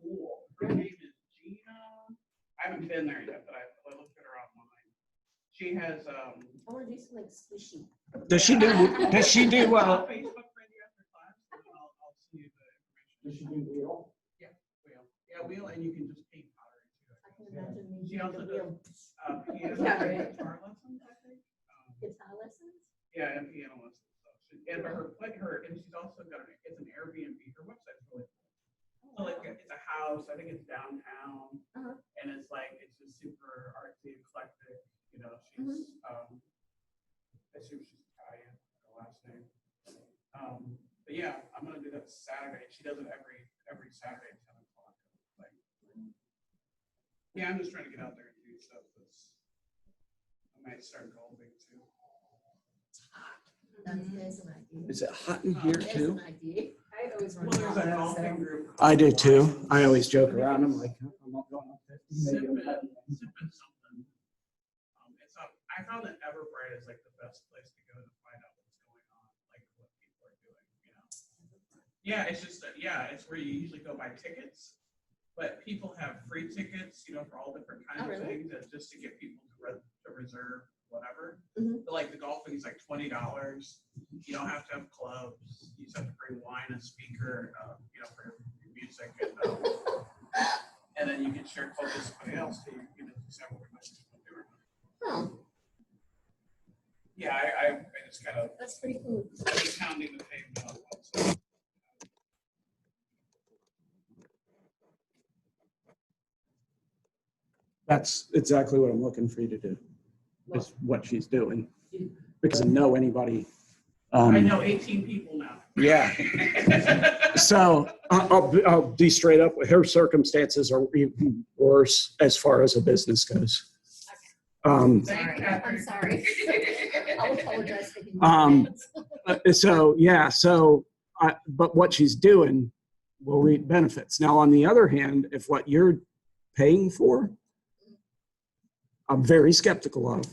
cool. Her name is Gina. I haven't been there yet, but I looked at her online. She has I want to do something squishy. Does she do? Does she do? Facebook friend you after class, and I'll send you the information. Does she do wheel? Yeah, wheel. Yeah, wheel, and you can just paint powder into it. I can imagine me She doing also the does wheel. piano Yeah, and right. guitar lessons, I think. Guitar lessons? Yeah, and piano lessons. And and she's also got it's an Airbnb. Her website's really cool. So like it's a house. I think it's downtown, and it's just super artsy, eclectic. You know, she's I assume she's Italian. Her last name. But yeah, I'm gonna do that Saturday. She does it every Saturday at 10 o'clock. Like, yeah, I'm just trying to get out there and do stuff. I might start golfing too. There's an idea. Is it hot in here There's too? an idea. I always run. Well, there's a around, golfing so- group. I do too. I always joke around. I'm like, I'm not going up 50. Maybe I'm Sipping something. I found that Everbright is like the best place to go to find out what's going on, like what people are doing. You know. Yeah, it's just it's where you usually go buy tickets, but people have free tickets, you know, for all different kinds of things, just to get people to reserve whatever. But like the golfing is like $20. You don't have to have clubs. You just have to bring wine and speaker, you know, for your music, and then you can share club with somebody else. So you know, decide what you're doing. Oh, Yeah, I just kind of that's pretty cool. pounding the pavement on one side. That's exactly what I'm looking for you to do. Is what she's doing, because I know anybody. I know 18 people now. Yeah. So I'll be straight up. Her circumstances are even worse as far as a business goes. Thank Sorry, you, I'm Catherine. sorry. I'll apologize for getting But what she's doing will reap benefits. Now, on the other hand, if what you're paying for, I'm very skeptical of.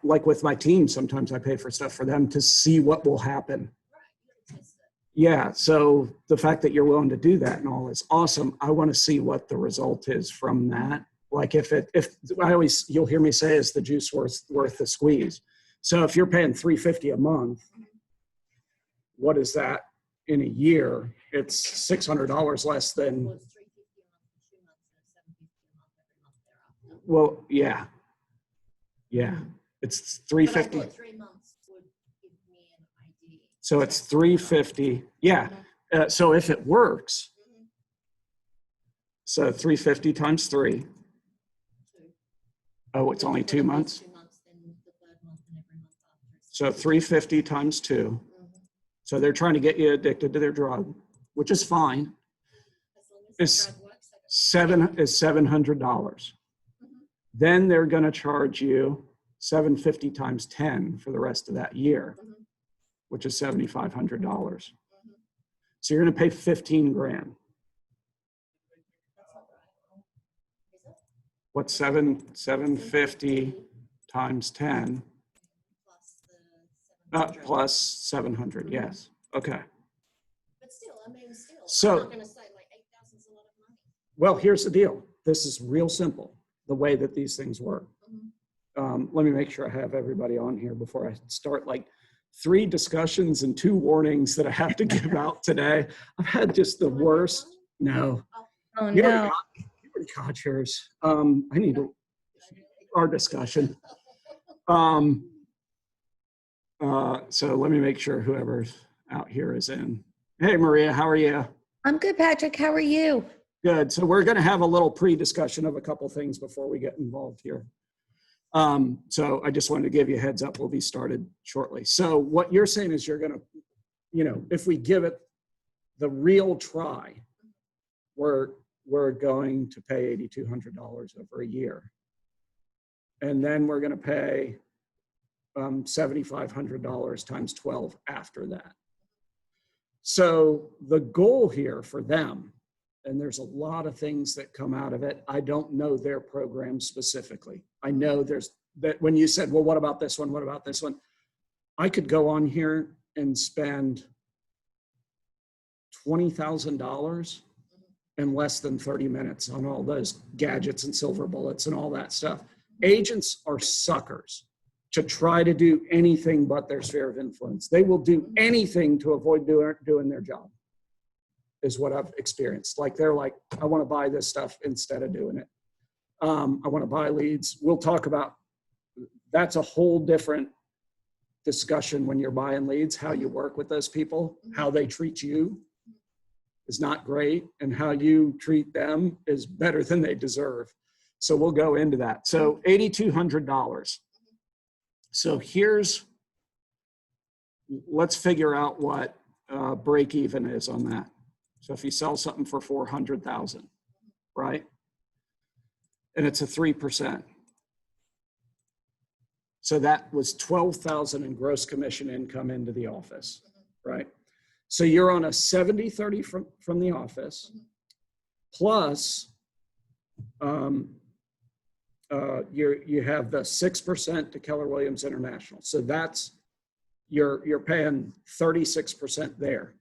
Like with my team, sometimes I pay for stuff for them to see what will happen. Yeah, so the fact that you're willing to do that and all is awesome. I want to see what the result is from that. Like if you'll hear me say, is the juice worth the squeeze? So if you're paying $350 a month, what is that in a year? It's $600 less than. Well, it's $350 a month for 2 months and $750 a month every month thereafter. Well, yeah. Yeah, it's $350. But I thought 3 months would give me an idea. So it's $350. Yeah. So if it works, so $350 times 3. Oh, it's only 2 months. 2 months, then the third month and every month after. So $350 times 2. So they're trying to get you addicted to their drug, which is fine. As long as the drug works, Is $700. Then they're going to charge you $750 times 10 for the rest of that year, which is $7,500. So you're going to pay 15 grand. What's 750 times 10 plus 700? Yes. Okay. But still, I mean, So- I'm not going to say like 8,000 is a lot of money. Well, here's the deal. This is real simple, the way that these things work. Let me make sure I have everybody on here before I start. Like 3 discussions and 2 warnings that I have to give out today. I've had just the worst. No. Oh, You no. already got yours. I need our discussion. So let me make sure whoever's out here is in. Hey, Maria, how are you? I'm good, Patrick. How are you? Good. So we're going to have a little pre-discussion of a couple things before we get involved here. So I just wanted to give you a heads up. We'll be started shortly. So what you're saying is you're going to, you know, if we give it the real try, we're going to pay $8,200 over a year. And then we're going to pay $7,500 times 12 after that. So the goal here for them, and there's a lot of things that come out of it. I don't know their program specifically. I know there's that when you said, well, what about this one? What about this one? I could go on here and spend $20,000 in less than 30 minutes on all those gadgets and silver bullets and all that stuff. Agents are suckers to try to do anything but their sphere of influence. They will do anything to avoid doing their job, is what I've experienced. Like they're like, I want to buy this stuff instead of doing it. I want to buy leads. We'll talk about, that's a whole different discussion when you're buying leads. How you work with those people, how they treat you is not great, and how you treat them is better than they deserve. So we'll go into that. So $8,200. So let's figure out what break even is on that. So if you sell something for 400,000, right? And it's a 3%. So that was 12,000 in gross commission income into the office, right? So you're on a 70-30 from the office, plus you have the 6% to Keller Williams International. So that's, you're paying 36% there.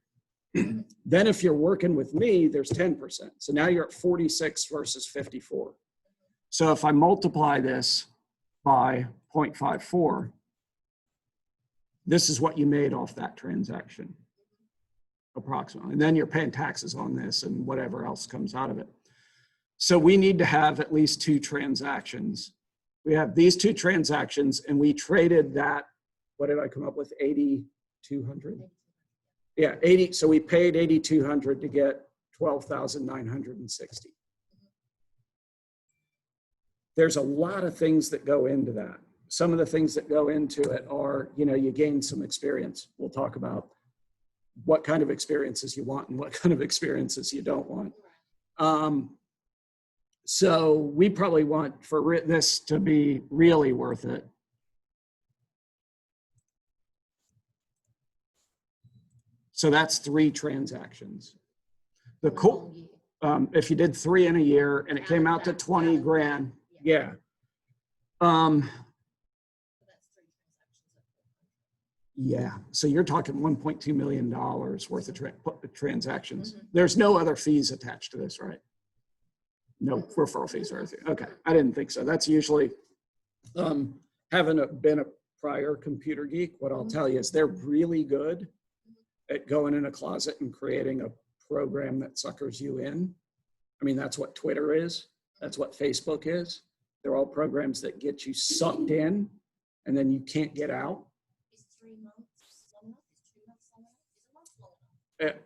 Then if you're working with me, there's 10%. So now you're at 46 versus 54. So if I multiply this by 0.54, this is what you made off that transaction, approximately. And then you're paying taxes on this and whatever else comes out of it. So we need to have at least 2 transactions. We have these 2 transactions, and we traded that, what did I come up with, 8,200? Yeah, 80. So we paid 8,200 to get 12,960. There's a lot of things that go into that. Some of the things that go into it are, you gain some experience. We'll talk about what kind of experiences you want and what kind of experiences you don't want. So we probably want for this to be really worth it. So that's 3 transactions. The cool, if you did 3 in a year and it came out to 20 grand, yeah. Yeah, so you're talking $1.2 million worth of transactions. There's no other fees attached to this, right? No referral fees or anything. Okay, I didn't think so. That's usually, having been a prior computer geek, what I'll tell you is they're really good at going in a closet and creating a program that suckers you in. I mean, that's what Twitter is. That's what Facebook is. They're all programs that get you sucked in and then you can't get out. Is 3 months long enough? Is 2 months long enough? Is a month long enough?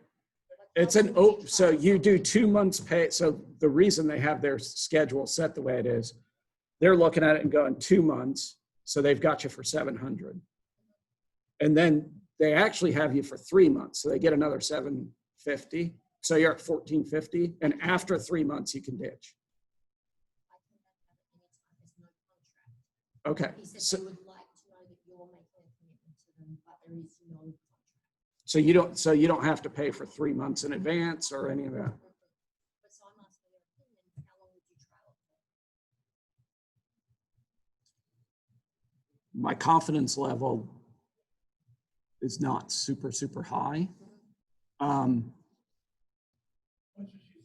It's an so you do 2 months pay. So the reason they have their schedule set the way it is, they're looking at it and going 2 months. So they've got you for 700. And then they actually have you for 3 months. So they get another 750. So you're at 1450. And after 3 months, you can ditch. Okay. He said So, they would like to know that you're making a commitment to them, but there is no contract. so you don't have to pay for 3 months in advance or any of that. But so I'm asking your opinion, how long would you trial it for? My confidence level is not super, super high. What should you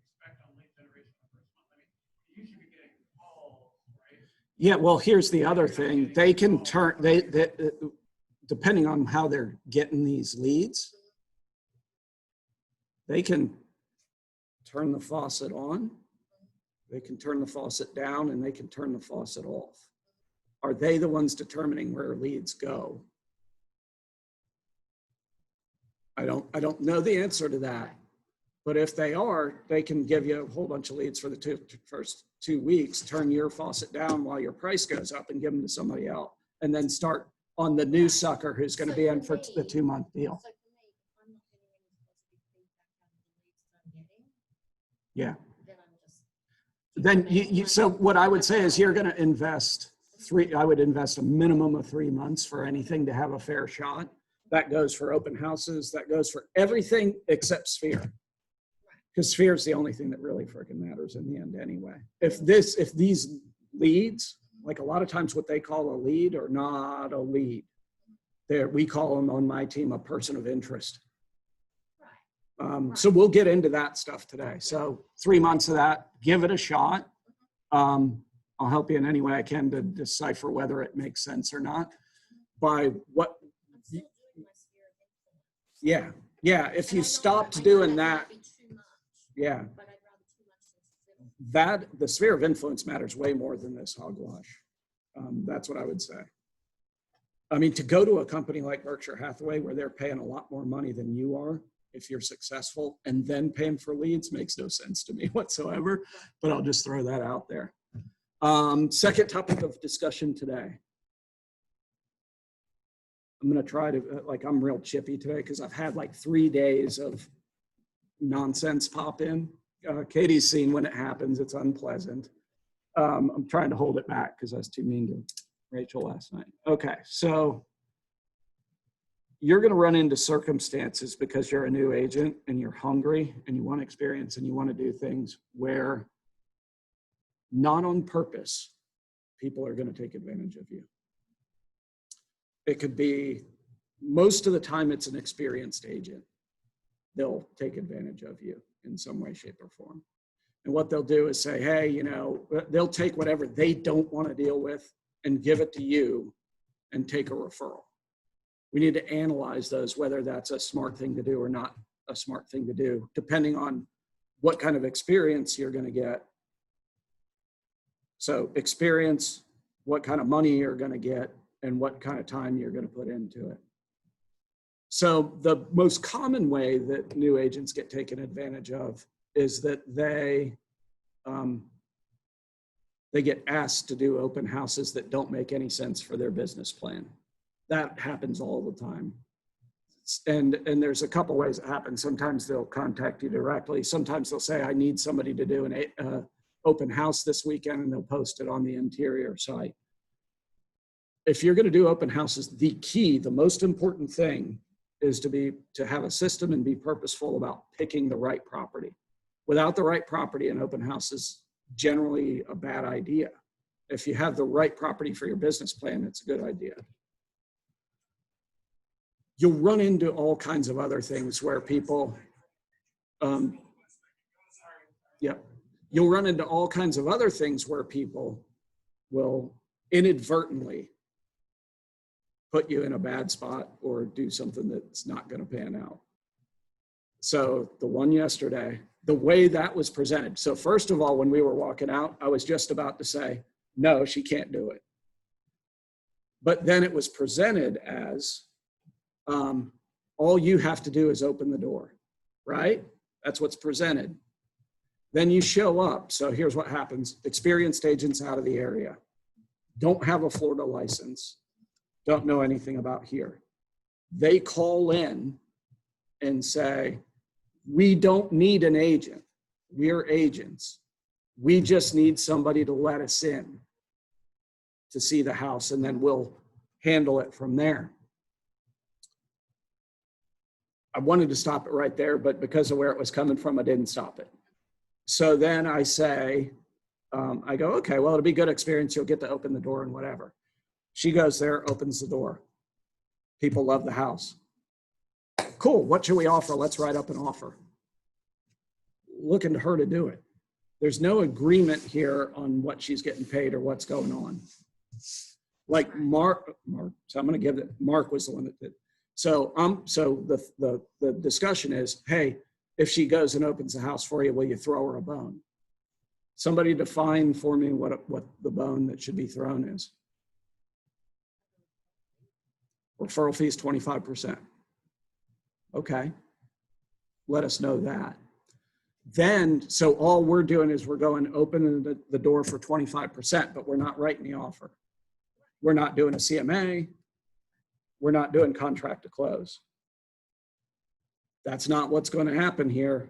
expect on lead generation the first month? I mean, you should be getting calls, right? Yeah, well, here's the other thing. They can turn, they depending on how they're getting these leads, they can turn the faucet on, they can turn the faucet down, and they can turn the faucet off. Are they the ones determining where leads go? I don't know the answer to that. But if they are, they can give you a whole bunch of leads for the first 2 weeks, turn your faucet down while your price goes up and give them to somebody else, and then start on the new sucker who's going to be in for the 2 month deal. So for me, if I'm not getting any positive feedback out of the leads that I'm getting, Yeah. then I'm just. Then so what I would say is you're going to invest I would invest a minimum of 3 months for anything to have a fair shot. That goes for open houses. That goes for everything except Sphere. Because Sphere is the only thing that really freaking matters in the end anyway. If these leads, like a lot of times what they call a lead are not a lead. We call them on my team a person of interest. Right. So we'll get into that stuff today. So 3 months of that, give it a shot. I'll help you in any way I can to decipher whether it makes sense or not. By what, I'm still doing my sphere of influence. yeah, yeah. If And you I know stopped that doing might that, be too much, yeah, but I'd rather too much than little. that the sphere of influence matters way more than this hogwash. That's what I would say. I mean, to go to a company like Berkshire Hathaway where they're paying a lot more money than you are, if you're successful, and then paying for leads makes no sense to me whatsoever, but I'll just throw that out there. Second topic of discussion today. I'm going to try to, like, I'm real chippy today because I've had like 3 days of nonsense pop in. Katie's seen when it happens, it's unpleasant. I'm trying to hold it back because I was too mean to Rachel last night. Okay, so you're going to run into circumstances because you're a new agent and you're hungry and you want experience and you want to do things where not on purpose, people are going to take advantage of you. It could be, most of the time it's an experienced agent. They'll take advantage of you in some way, shape, or form. And what they'll do is say, hey, you know, they'll take whatever they don't want to deal with and give it to you and take a referral. We need to analyze those, whether that's a smart thing to do or not a smart thing to do, depending on what kind of experience you're going to get. So experience, what kind of money you're going to get, and what kind of time you're going to put into it. So the most common way that new agents get taken advantage of is that they get asked to do open houses that don't make any sense for their business plan. That happens all the time. And there's a couple ways it happens. Sometimes they'll contact you directly. Sometimes they'll say, I need somebody to do an open house this weekend, and they'll post it on the interior site. If you're going to do open houses, the key, the most important thing is to have a system and be purposeful about picking the right property. Without the right property, an open house is generally a bad idea. If you have the right property for your business plan, it's a good idea. You'll run into all kinds of other things where people, you'll run into all kinds of other things where people will inadvertently put you in a bad spot or do something that's not going to pan out. So the one yesterday, the way that was presented. So first of all, when we were walking out, I was just about to say, no, she can't do it. But then it was presented as, all you have to do is open the door, right? That's what's presented. Then you show up. So here's what happens. Experienced agents out of the area, don't have a Florida license, don't know anything about here. They call in and say, we don't need an agent. We're agents. We just need somebody to let us in to see the house, and then we'll handle it from there. I wanted to stop it right there, but because of where it was coming from, I didn't stop it. So then I say, I go, okay, well, it'll be a good experience. You'll get to open the door and whatever. She goes there, opens the door. People love the house. Cool, what should we offer? Let's write up an offer. Looking to her to do it. There's no agreement here on what she's getting paid or what's going on. Like Mark, so I'm going to give it, Mark was the one that did. So the discussion is, hey, if she goes and opens the house for you, will you throw her a bone? Somebody define for me what the bone that should be thrown is. Referral fee is 25%. Okay, let us know that. Then, so all we're doing is we're going opening the door for 25%, but we're not writing the offer. We're not doing a CMA. We're not doing contract to close. That's not what's going to happen here.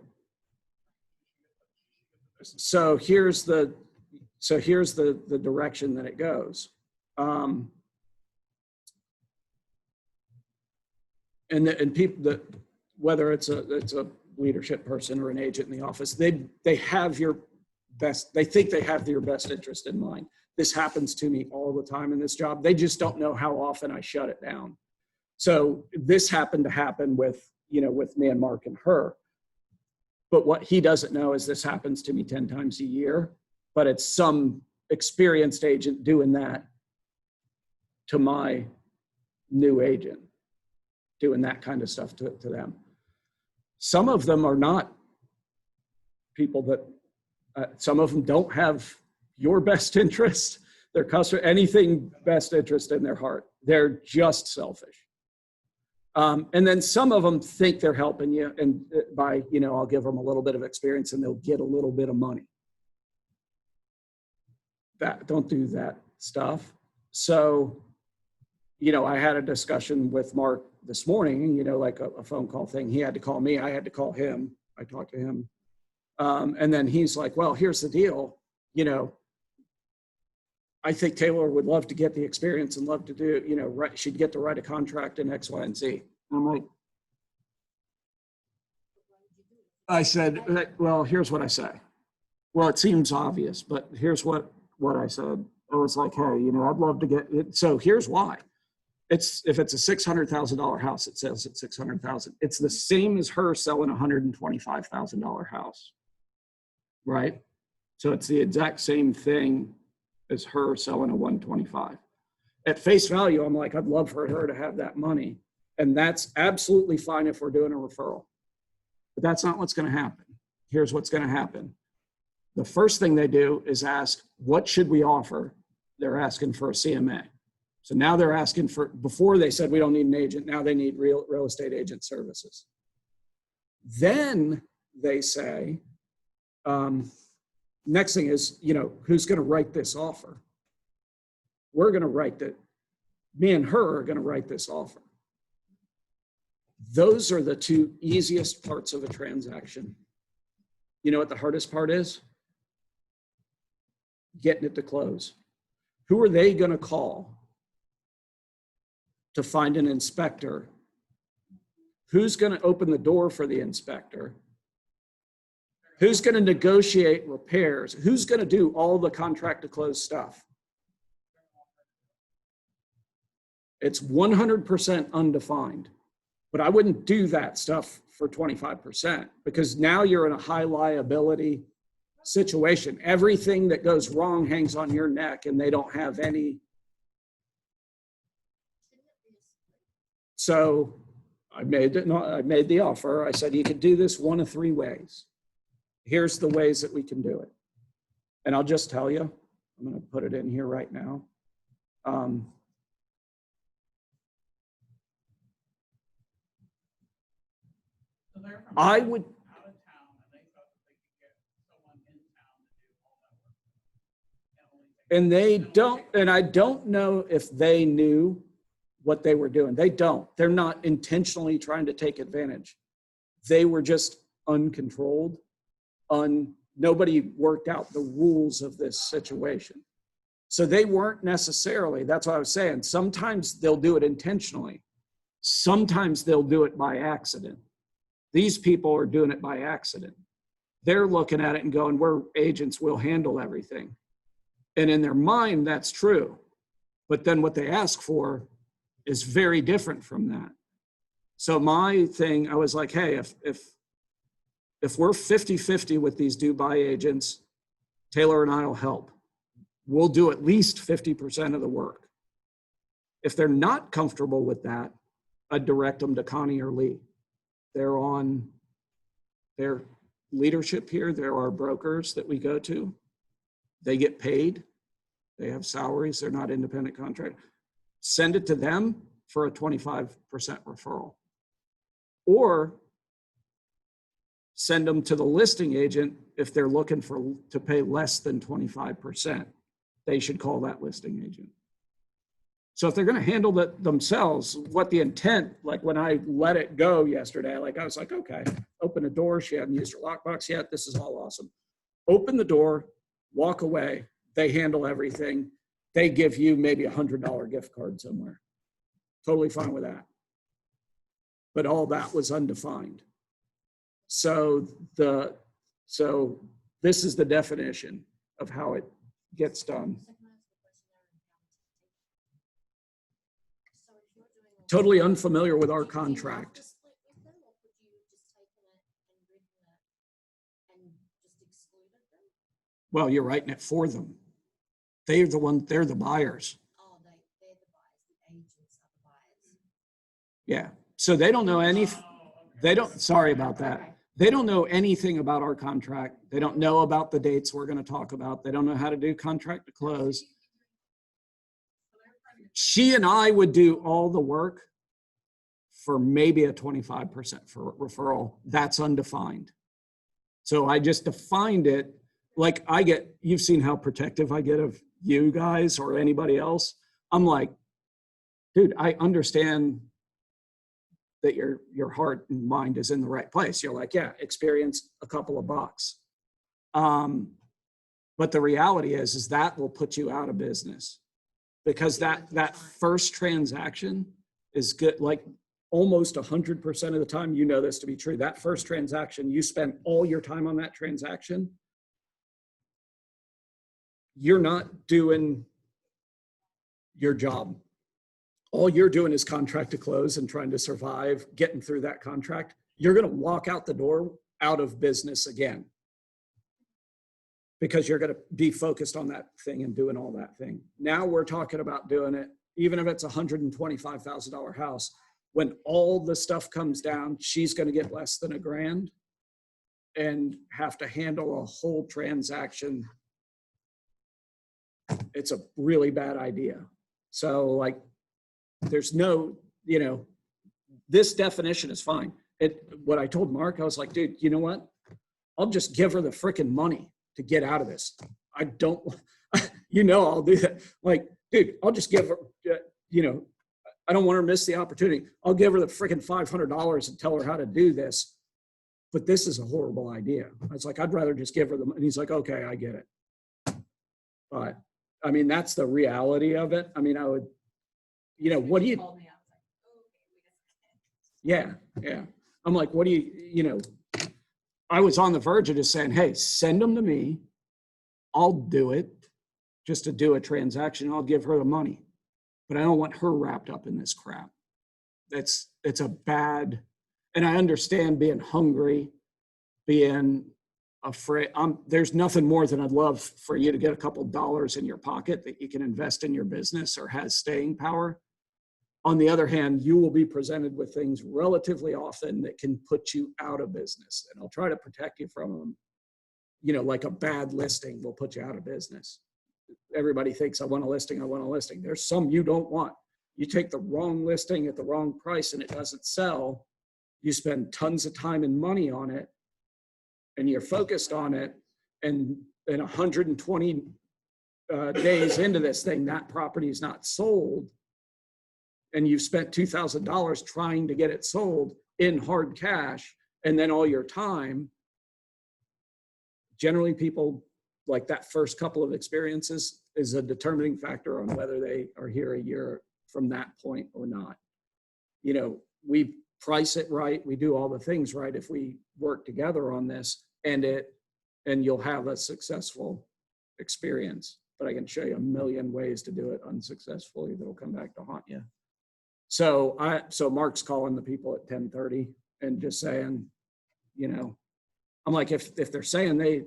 So here's the direction that it goes. And people that, whether it's a leadership person or an agent in the office, they have your best, they think they have your best interest in mind. This happens to me all the time in this job. They just don't know how often I shut it down. So this happened to happen with me and Mark and her. But what he doesn't know is this happens to me 10 times a year, but it's some experienced agent doing that to my new agent, doing that kind of stuff to them. Some of them are not people that, some of them don't have your best interest, their customer, anything best interest in their heart. They're just selfish. And then some of them think they're helping you, and by, I'll give them a little bit of experience and they'll get a little bit of money. Don't do that stuff. So, I had a discussion with Mark this morning, like a phone call thing. He had to call me. I had to call him. I talked to him. And then he's like, well, here's the deal. I think Taylor would love to get the experience and love to do, she'd get to write a contract in X, Y, and Z. And I'm like, I said, well, here's what I say. Well, it seems obvious, but here's what I said. I was like, hey, I'd love to get it. So here's why. If it's a $600,000 house, it says it's 600,000. It's the same as her selling a $125,000 house, right? So it's the exact same thing as her selling a 125. At face value, I'm like, I'd love for her to have that money. And that's absolutely fine if we're doing a referral. But that's not what's going to happen. Here's what's going to happen. The first thing they do is ask, what should we offer? They're asking for a CMA. So now they're asking for, before they said we don't need an agent, now they need real estate agent services. Then they say, next thing is, who's going to write this offer? We're going to write that. Me and her are going to write this offer. Those are the two easiest parts of a transaction. You know what the hardest part is? Getting it to close. Who are they going to call to find an inspector? Who's going to open the door for the inspector? Who's going to negotiate repairs? Who's going to do all the contract to close stuff? It's 100% undefined, but I wouldn't do that stuff for 25% because now you're in a high liability situation. Everything that goes wrong hangs on your neck and they don't have any. So I made the offer. I said, you could do this one of three ways. Here's the ways that we can do it. And I'll just tell you, I'm going to put it in here right now. So they're from I would, out of town and they thought that they could get someone in town to do all that work. and they don't, and I don't know if they knew what they were doing. They don't. They're not intentionally trying to take advantage. They were just uncontrolled. Nobody worked out the rules of this situation. So they weren't necessarily, that's what I was saying. Sometimes they'll do it intentionally. Sometimes they'll do it by accident. These people are doing it by accident. They're looking at it and going, we're agents, we'll handle everything. And in their mind, that's true. But then what they ask for is very different from that. So my thing, I was like, hey, if we're 50-50 with these Dubai agents, Taylor and I will help. We'll do at least 50% of the work. If they're not comfortable with that, I'd direct them to Connie or Lee. They're on their leadership here. There are brokers that we go to. They get paid. They have salaries. They're not independent contract. Send it to them for a 25% referral. Or send them to the listing agent if they're looking to pay less than 25%. They should call that listing agent. So if they're going to handle that themselves, what the intent, like when I let it go yesterday, like I was like, okay, open the door. She hadn't used her lockbox yet. This is all awesome. Open the door, walk away. They handle everything. They give you maybe $100 gift card somewhere. Totally fine with that. But all that was undefined. So this is the definition of how it gets done. Totally unfamiliar with our contract. just excluded them? Well, you're writing it for them. They're the buyers. Oh, they're the buyers, the agents are the buyers. Yeah. So they don't know anything. They don't, sorry about Okay. that. They don't know anything about our contract. They don't know about the dates we're going to talk about. They don't know how to do contract to close. She and I would do all the work for maybe a 25% for referral. That's undefined. So I just defined it like you've seen how protective I get of you guys or anybody else. I'm like, dude, I understand that your heart and mind is in the right place. You're like, yeah, experience a couple of bucks. But the reality is that will put you out of business because that first transaction is good. Like almost 100% of the time, you know this to be true. That first transaction, you spend all your time on that transaction. You're not doing your job. All you're doing is contract to close and trying to survive, getting through that contract. You're going to walk out the door out of business again because you're going to be focused on that thing and doing all that thing. Now we're talking about doing it, even if it's a $125,000 house, when all the stuff comes down, she's going to get less than $1,000 and have to handle a whole transaction. It's a really bad idea. So like, there's no, this definition is fine. What I told Mark, I was like, dude, you know what? I'll just give her the freaking money to get out of this. I don't, I'll do that. Like, dude, I'll just give her, I don't want her to miss the opportunity. I'll give her the freaking $500 and tell her how to do this. But this is a horrible idea. I was like, I'd rather just give her the money. And he's like, okay, I get it. But I mean, that's the reality of it. I mean, I would, what do you, yeah. I'm like, what do you, I was on the verge of just saying, hey, send them to me. I'll do it just to do a transaction. I'll give her the money, but I don't want her wrapped up in this crap. It's a bad, and I understand being hungry, being afraid. There's nothing more than I'd love for you to get a couple dollars in your pocket that you can invest in your business or has staying power. On the other hand, you will be presented with things relatively often that can put you out of business. And I'll try to protect you from them. Like a bad listing will put you out of business. Everybody thinks I want a listing. There's some you don't want. You take the wrong listing at the wrong price and it doesn't sell. You spend tons of time and money on it and you're focused on it. And 120 days into this thing, that property is not sold. And you've spent $2,000 trying to get it sold in hard cash, and then all your time. Generally, people like that first couple of experiences is a determining factor on whether they are here a year from that point or not. We price it right. We do all the things right if we work together on this, and you'll have a successful experience. But I can show you a million ways to do it unsuccessfully that'll come back to haunt you. So Mark's calling the people at 10:30 and just saying, I'm like, if they're saying they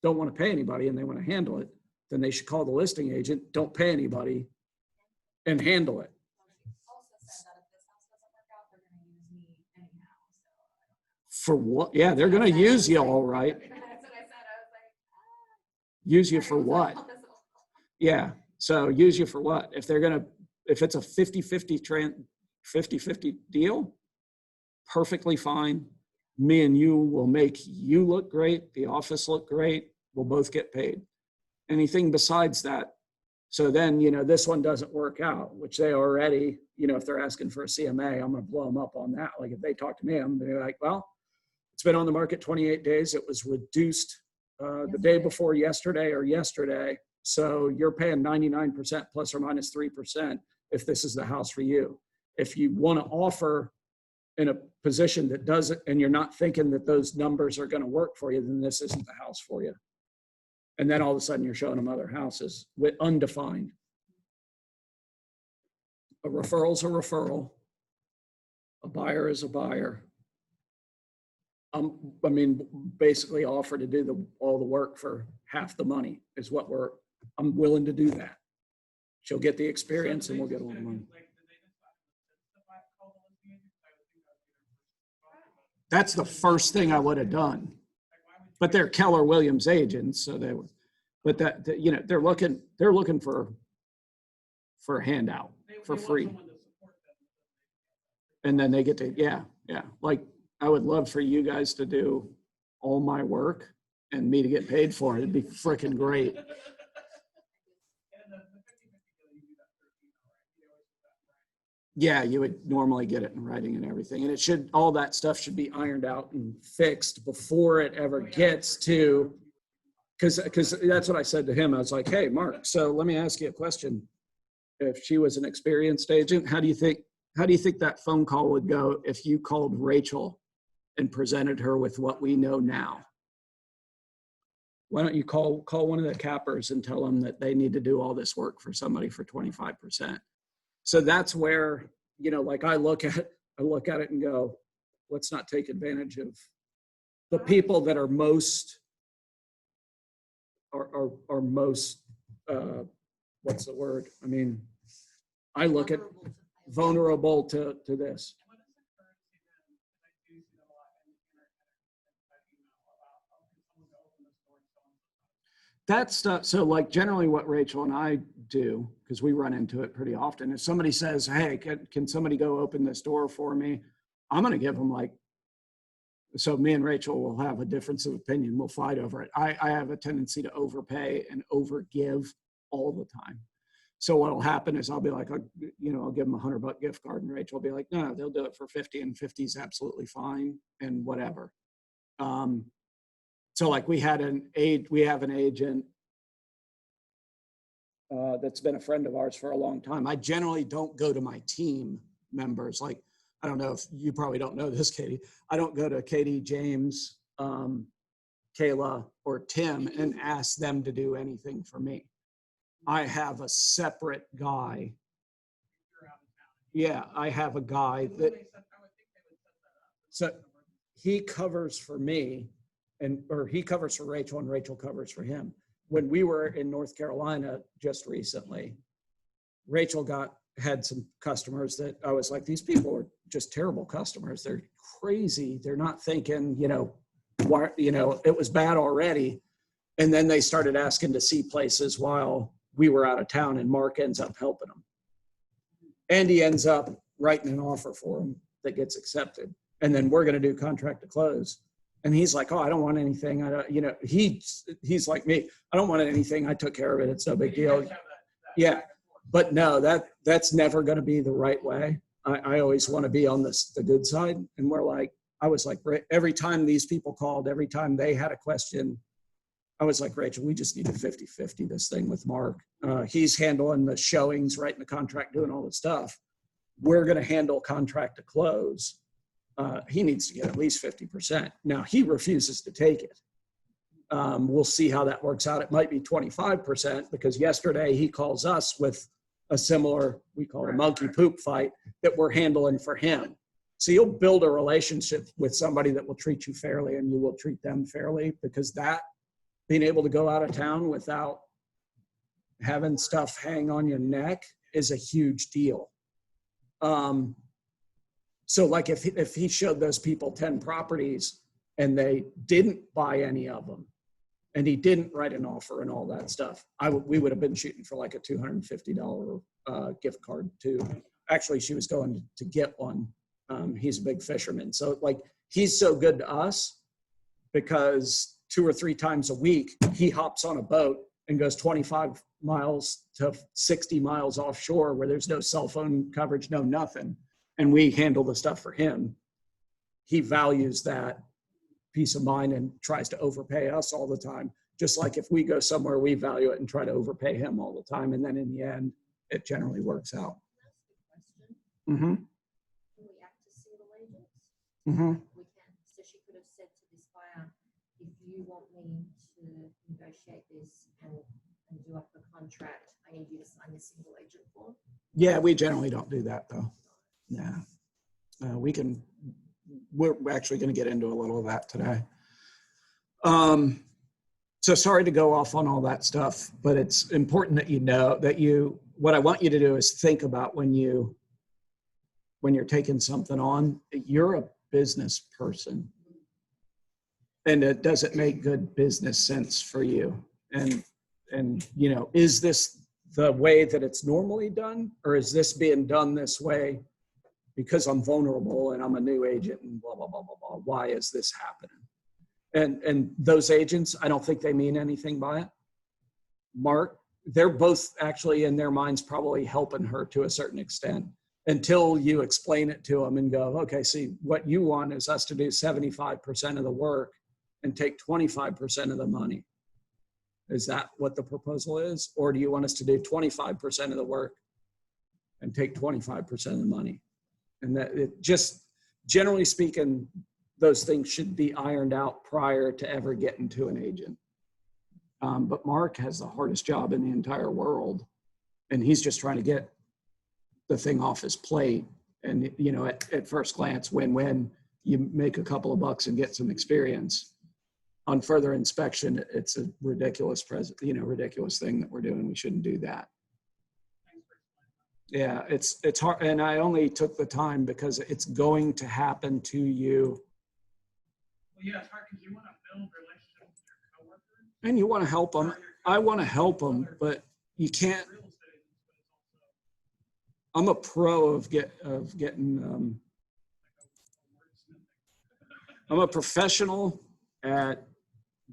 don't want to pay anybody and they want to handle it, then they should call the listing agent, don't pay anybody, and handle it. Also said that if this house doesn't work out, they're going to use me anyhow. So I don't know. For what? Yeah, they're going to use you all right. That's what I said. I was like, Use you for what? Yeah. So use you for what? If it's a 50-50 deal, perfectly fine. Me and you will make you look great. The office look great. We'll both get paid. Anything besides that. So then, this one doesn't work out, which they already, if they're asking for a CMA, I'm going to blow them up on that. Like if they talk to me, I'm going to be like, well, it's been on the market 28 days. It was reduced the day before yesterday or yesterday. So you're paying 99% plus or minus 3% if this is the house for you. If you want to offer in a position that doesn't, and you're not thinking that those numbers are going to work for you, then this isn't the house for you. And then all of a sudden you're showing them other houses with undefined. A referral's a referral. A buyer is a buyer. I mean, basically offer to do all the work for half the money is what I'm willing to do that. She'll get the experience and we'll get a little money. That's the first thing I would have done. But they're Keller Williams agents, so they would, but they're looking for a handout for free. And then they get to, yeah. Like, I would love for you guys to do all my work and me to get paid for it. It'd be freaking great. Yeah, you would normally get it in writing and everything. And all that stuff should be ironed out and fixed before it ever gets to, because that's what I said to him. I was like, hey, Mark, so let me ask you a question. If she was an experienced agent, how do you think that phone call would go if you called Rachel and presented her with what we know now? Why don't you call one of the cappers and tell them that they need to do all this work for somebody for 25%? So that's where, like I look at it and go, let's not take advantage of the people that are most, what's the word? I mean, I look at vulnerable to this. That stuff. So like generally what Rachel and I do, because we run into it pretty often, if somebody says, hey, can somebody go open this door for me? I'm going to give them so me and Rachel will have a difference of opinion. We'll fight over it. I have a tendency to overpay and overgive all the time. So what'll happen is I'll be like, I'll give them $100 gift card, and Rachel will be like, no, they'll do it for 50, and 50 is absolutely fine and whatever. So like we have an agent that's been a friend of ours for a long time. I generally don't go to my team members. Like, I don't know if you probably don't know this, Katie. I don't go to Katie, James, Kayla, or Tim and ask them to do anything for me. I have a separate guy. Yeah, I have a guy that, so he covers for me, or he covers for Rachel and Rachel covers for him. When we were in North Carolina just recently, Rachel had some customers that I was like, these people are just terrible customers. They're crazy. They're not thinking, it was bad already. And then they started asking to see places while we were out of town, and Mark ends up helping them. And he ends up writing an offer for them that gets accepted. And then we're going to do contract to close. And he's like, oh, I don't want anything. He's like me. I don't want anything. I took care of it. It's no big deal. Yeah. But no, that's never going to be the right way. I always want to be on the good side. And I was like, every time these people called, every time they had a question, I was like, Rachel, we just need to 50-50 this thing with Mark. He's handling the showings, writing the contract, doing all the stuff. We're going to handle contract to close. He needs to get at least 50%. Now, he refuses to take it. We'll see how that works out. It might be 25% because yesterday he calls us with a similar, we call it a monkey poop fight, that we're handling for him. So you'll build a relationship with somebody that will treat you fairly and you will treat them fairly, because that being able to go out of town without having stuff hang on your neck is a huge deal. So like if he showed those people 10 properties and they didn't buy any of them and he didn't write an offer and all that stuff, we would have been shooting for like a $250 gift card too. Actually, she was going to get one. He's a big fisherman. So like he's so good to us because 2 or 3 times a week, he hops on a boat and goes 25 miles to 60 miles offshore where there's no cell phone coverage, no nothing. And we handle the stuff for him. He values that peace of mind and tries to overpay us all the time. Just like if we go somewhere, we value it and try to overpay him all the time. And then in the end, it generally works out. Mm-hmm. Can we act as single agents? Mm-hmm. We can. So she could have said to this buyer, if you want me to negotiate this and do up the contract, I need you to sign the single agent form. Yeah, we generally don't do that though. Yeah. we're actually going to get into a little of that today. So sorry to go off on all that stuff, but it's important that you know that what I want you to do is think about when you're taking something on, you're a business person. And does it make good business sense for you? And is this the way that it's normally done, or is this being done this way because I'm vulnerable and I'm a new agent and blah, blah, blah, blah, blah. Why is this happening? And those agents, I don't think they mean anything by it. Mark, they're both actually in their minds probably helping her to a certain extent until you explain it to them and go, okay, see, what you want is us to do 75% of the work and take 25% of the money. Is that what the proposal is? Or do you want us to do 25% of the work and take 25% of the money? And that it just, generally speaking, those things should be ironed out prior to ever getting to an agent. But Mark has the hardest job in the entire world, and he's just trying to get the thing off his plate. And, at first glance, when you make a couple of bucks and get some experience. On further inspection, it's a ridiculous ridiculous thing that we're doing. We shouldn't do that. Yeah, it's hard. And I only took the time because it's going to happen to you. Well, yeah, it's hard because you want to build relationships with your coworkers. And you want to help them. I want to help them, but you can't. I'm a pro of getting. I'm a professional at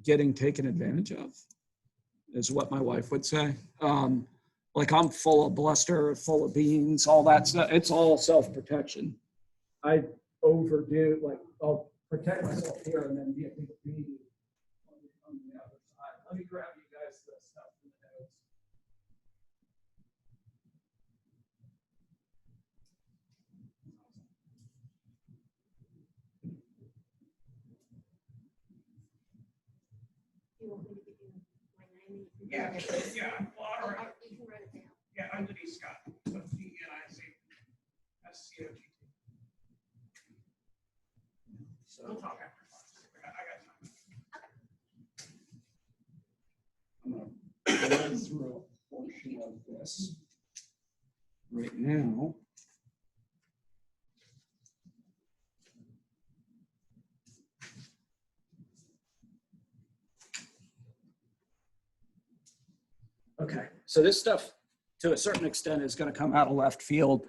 getting taken advantage of, is what my wife would say. Like I'm full of bluster, full of beans, all that stuff. It's all self-protection. I overdo, like I'll protect myself here and then be a big bean on the other side. Let me grab you guys the stuff from the notes. You want me to give you my name? Yeah, yeah. Well, all right. You can write it down. Yeah, I'm Denise Scott. So DNICSCOT. So We'll talk after class. I got time. I'm going to go through a portion of this right now. Okay, so this stuff, to a certain extent, is going to come out of left field.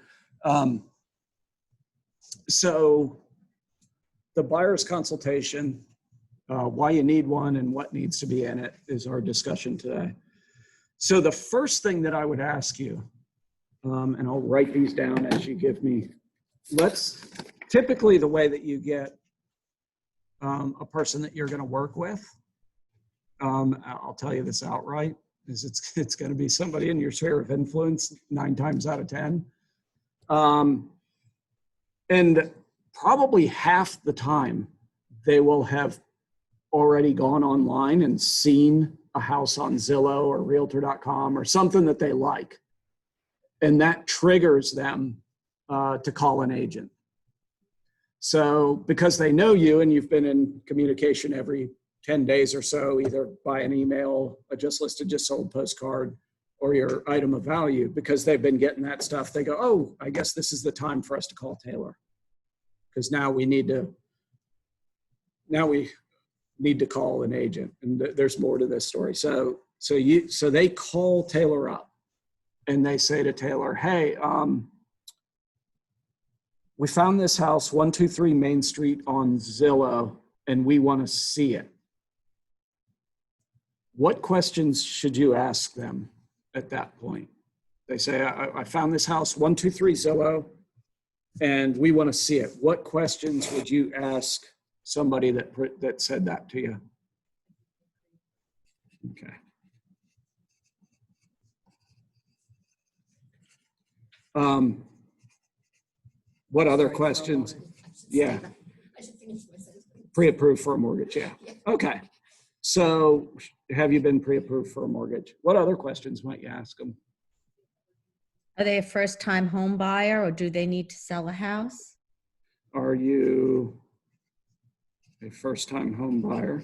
So the buyer's consultation, why you need one and what needs to be in it is our discussion today. So the first thing that I would ask you, and I'll write these down as you give me, typically the way that you get a person that you're going to work with, I'll tell you this outright, is it's going to be somebody in your sphere of influence 9 times out of 10. And probably half the time they will have already gone online and seen a house on Zillow or Realtor.com or something that they like. And that triggers them to call an agent. So because they know you and you've been in communication every 10 days or so, either by an email, a just listed, just sold postcard, or your item of value, because they've been getting that stuff, they go, oh, I guess this is the time for us to call Taylor. Because now we need to call an agent, and there's more to this story. So they call Taylor up and they say to Taylor, hey, we found this house 123 Main Street on Zillow and we want to see it. What questions should you ask them at that point? They say, I found this house 123 Zillow and we want to see it. What questions would you ask somebody that said that to you? Okay. What other questions? Yeah. I should finish my sentence. Pre-approved for a mortgage, yeah. Okay. So have you been pre-approved for a mortgage? What other questions might you ask them? Are they a first-time home buyer or do they need to sell a house? Are you a first-time home buyer?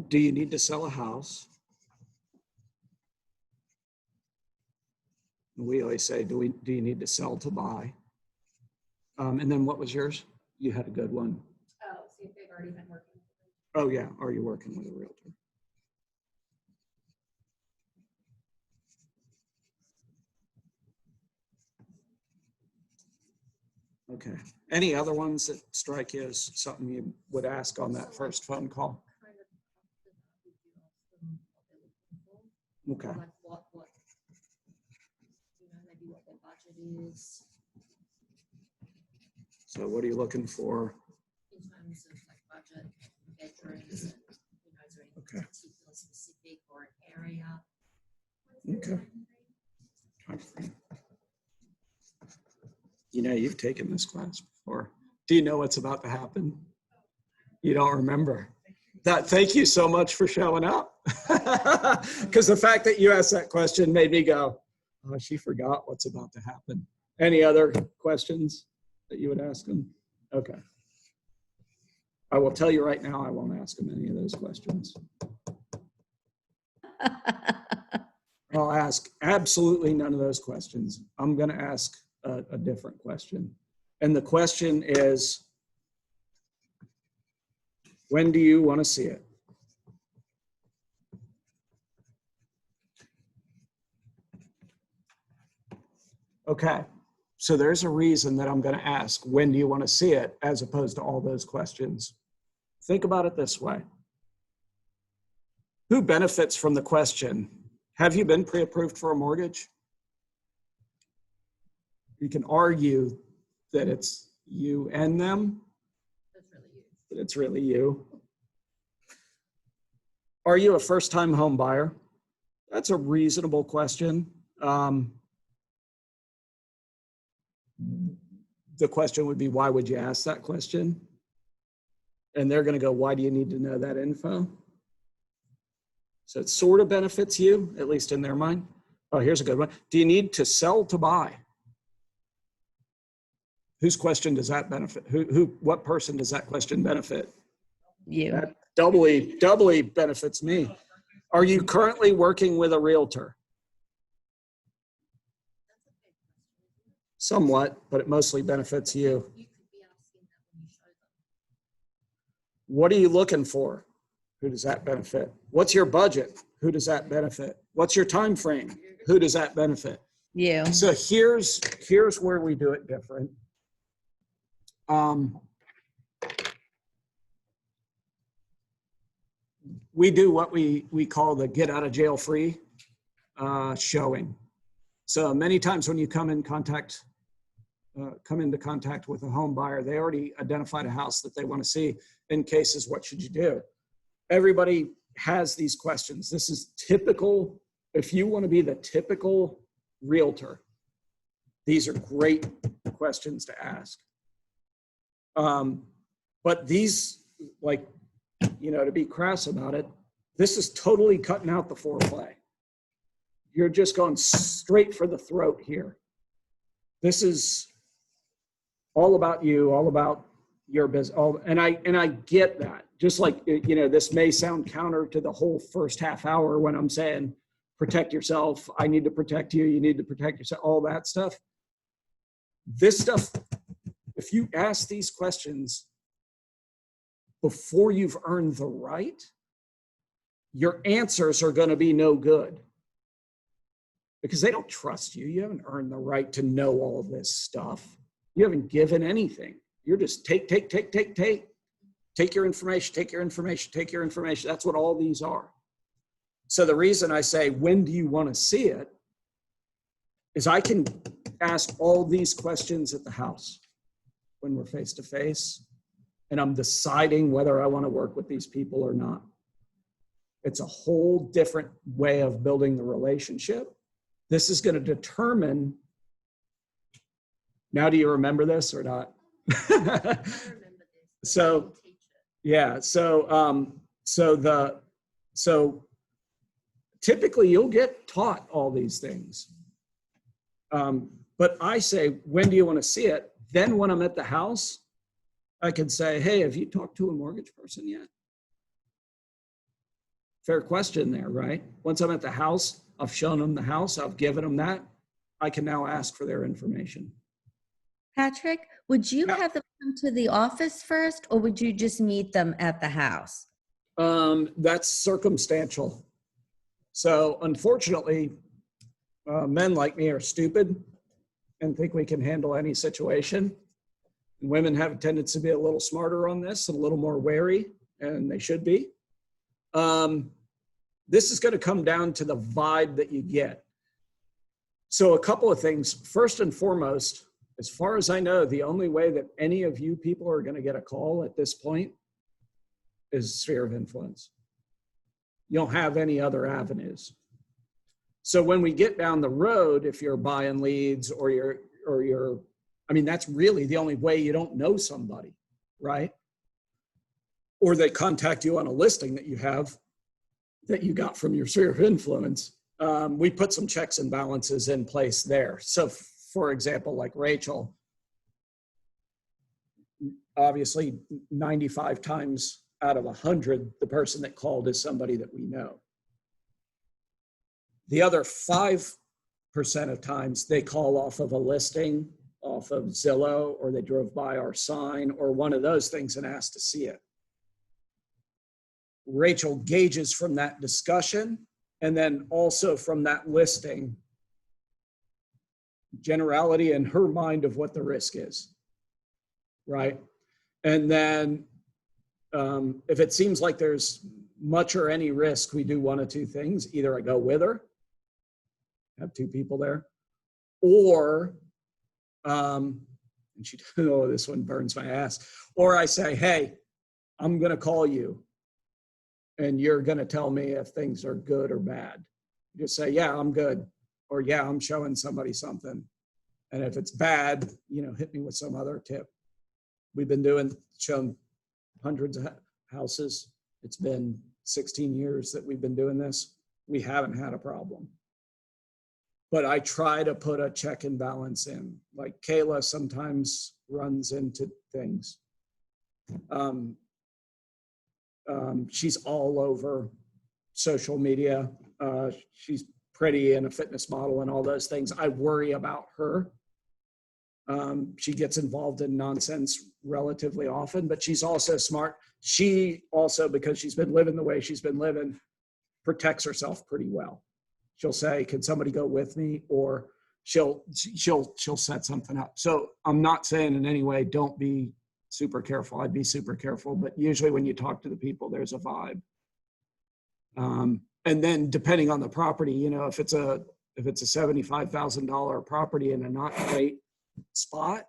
Do you need to sell a house? We always say, do you need to sell to buy? And then what was yours? You had a good one. Oh, see if they've already been working. Oh yeah, are you working with a realtor? Okay. Any other ones that strike you as something you would ask on that first phone call? Kind of after that, would you ask them what they're looking for? Okay. Like what, you know, maybe what their budget is So what are you looking for? in terms of like budget, bedrooms, and, you know, is there anything Okay. particular specific or an area? Okay. Time frame. You know, you've taken this class before. Do you know what's about to happen? You don't remember. Thank you so much for showing up. Because the fact that you asked that question made me go, oh, she forgot what's about to happen. Any other questions that you would ask them? Okay. I will tell you right now, I won't ask them any of those questions. I'll ask absolutely none of those questions. I'm going to ask a different question. And the question is, when do you want to see it? Okay, so there's a reason that I'm going to ask, when do you want to see it, as opposed to all those questions. Think about it this way. Who benefits from the question, have you been pre-approved for a mortgage? You can argue that it's you and them, That's really you. but it's really you. Are you a first-time home buyer? That's a reasonable question. The question would be, why would you ask that question? And they're going to go, why do you need to know that info? So it sort of benefits you, at least in their mind. Oh, here's a good one. Do you need to sell to buy? Whose question does that benefit? What person does that question benefit? You. That doubly benefits me. Are you currently working with a realtor? That's a big question, isn't it? Somewhat, but it mostly benefits you. You could be asking that when you show them. What are you looking for? Who does that benefit? What's your budget? Who does that benefit? What's your time frame? Who does that benefit? You. So here's where we do it different. We do what we call the get out of jail free showing. So many times when you come into contact with a home buyer, they already identified a house that they want to see. In cases, what should you do? Everybody has these questions. This is typical. If you want to be the typical realtor, these are great questions to ask. But these, like, you know, to be crass about it, this is totally cutting out the foreplay. You're just going straight for the throat here. This is all about you, all about your business. And I get that. Just like, you know, this may sound counter to the whole first half hour when I'm saying, protect yourself. I need to protect you. You need to protect yourself. All that stuff. This stuff, if you ask these questions before you've earned the right, your answers are going to be no good because they don't trust you. You haven't earned the right to know all this stuff. You haven't given anything. You're just take your information, take your information, take your information. That's what all these are. So the reason I say, when do you want to see it, is I can ask all these questions at the house when we're face to face, and I'm deciding whether I want to work with these people or not. It's a whole different way of building the relationship. This is going to determine, now do you remember this or not? I remember this. but So, I didn't teach it. yeah, so typically you'll get taught all these things. But I say, when do you want to see it? Then when I'm at the house, I can say, hey, have you talked to a mortgage person yet? Fair question there, right? Once I'm at the house, I've shown them the house, I've given them that. I can now ask for their information. Patrick, would you Yeah. have them come to the office first, or would you just meet them at the house? That's circumstantial. So unfortunately, men like me are stupid and think we can handle any situation. And women have a tendency to be a little smarter on this and a little more wary, and they should be. This is going to come down to the vibe that you get. So a couple of things. First and foremost, as far as I know, the only way that any of you people are going to get a call at this point is sphere of influence. You don't have any other avenues. So when we get down the road, if you're buying leads or you're, I mean, that's really the only way you don't know somebody, right? Or they contact you on a listing that you have that you got from your sphere of influence. We put some checks and balances in place there. So for example, like Rachel, obviously 95 times out of 100, the person that called is somebody that we know. The other 5% of times they call off of a listing, off of Zillow, or they drove by our sign or one of those things and asked to see it. Rachel gauges from that discussion and then also from that listing, generality in her mind of what the risk is, right? And then if it seems like there's much or any risk, we do one of two things. Either I go with her, have two people there, or, and she, oh, this one burns my ass, or I say, hey, I'm going to call you and you're going to tell me if things are good or bad. You just say, yeah, I'm good. Or yeah, I'm showing somebody something. And if it's bad, you know, hit me with some other tip. We've been shown hundreds of houses. It's been 16 years that we've been doing this. We haven't had a problem. But I try to put a check and balance in. Like Kayla sometimes runs into things. She's all over social media. She's pretty and a fitness model and all those things. I worry about her. She gets involved in nonsense relatively often, but she's also smart. She also, because she's been living the way she's been living, protects herself pretty well. She'll say, can somebody go with me? Or she'll set something up. So I'm not saying in any way, don't be super careful. I'd be super careful, but usually when you talk to the people, there's a vibe. And then depending on the property, you know, if it's a $75,000 property in a not great spot,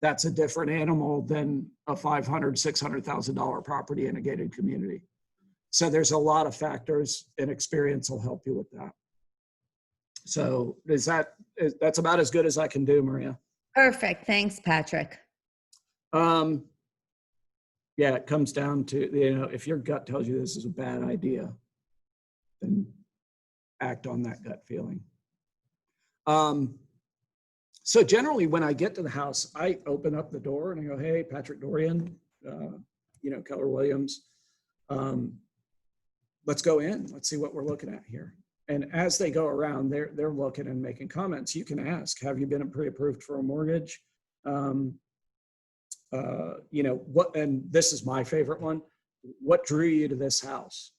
that's a different animal than a $500,000, $600,000 property in a gated community. So there's a lot of factors, and experience will help you with that. So that's about as good as I can do, Maria. Perfect. Thanks, Patrick. Yeah, it comes down to, you know, if your gut tells you this is a bad idea, then act on that gut feeling. So generally when I get to the house, I open up the door and I go, hey, Patrick Dorian, you know, Keller Williams, let's go in. Let's see what we're looking at here. And as they go around, they're looking and making comments. You can ask, have you been pre-approved for a mortgage? You know, what, and this is my favorite one. What drew you to this house?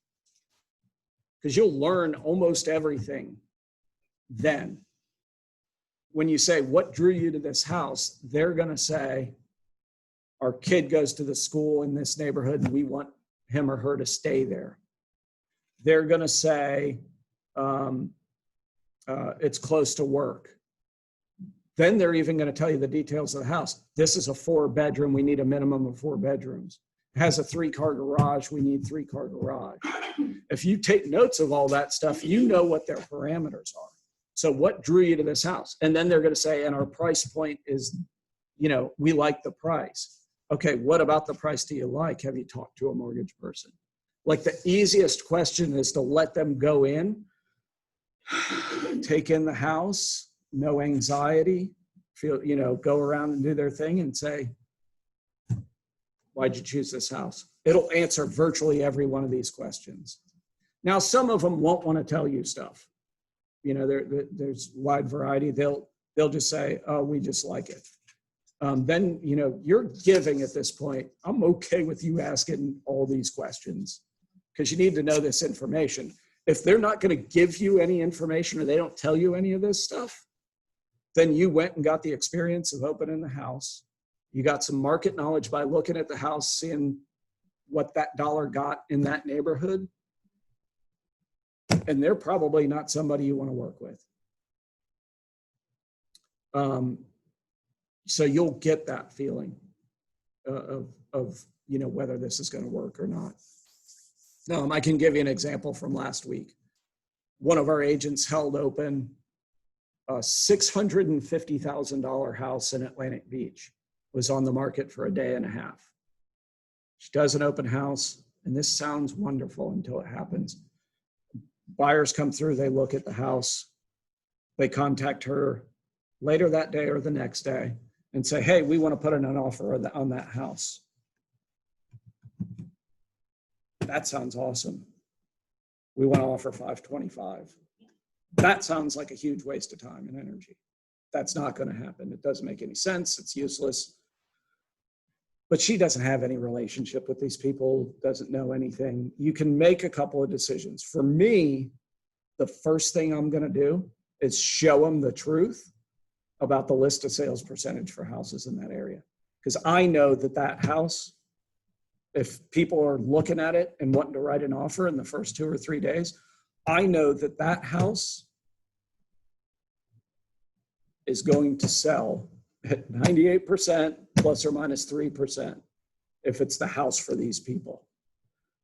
Because you'll learn almost everything then. When you say, what drew you to this house? They're going to say, our kid goes to the school in this neighborhood and we want him or her to stay there. They're going to say, it's close to work. Then they're even going to tell you the details of the house. This is a 4-bedroom. We need a minimum of 4 bedrooms. It has a 3-car garage. We need 3-car garage. If you take notes of all that stuff, you know what their parameters are. So what drew you to this house? And then they're going to say, and our price point is, you know, we like the price. Okay, what about the price do you like? Have you talked to a mortgage person? Like the easiest question is to let them go in, take in the house, no anxiety, go around and do their thing and say, why'd you choose this house? It'll answer virtually every one of these questions. Now, some of them won't want to tell you stuff. There's wide variety. They'll just say, oh, we just like it. Then, you're giving at this point. I'm okay with you asking all these questions because you need to know this information. If they're not going to give you any information or they don't tell you any of this stuff, then you went and got the experience of opening the house. You got some market knowledge by looking at the house, seeing what that dollar got in that neighborhood. And they're probably not somebody you want to work with. So you'll get that feeling of whether this is going to work or not. I can give you an example from last week. One of our agents held open a $650,000 house in Atlantic Beach. Was on the market for a day and a half. She does an open house, and this sounds wonderful until it happens. Buyers come through, they look at the house, they contact her later that day or the next day and say, hey, we want to put in an offer on that house. That sounds awesome. We want to offer $525. That sounds like a huge waste of time and energy. That's not going to happen. It doesn't make any sense. It's useless. But she doesn't have any relationship with these people, doesn't know anything. You can make a couple of decisions. For me, the first thing I'm going to do is show them the truth about the list of sales percentage for houses in that area. Because I know that house, if people are looking at it and wanting to write an offer in the first 2 or 3 days, I know that house is going to sell at 98% plus or minus 3% if it's the house for these people.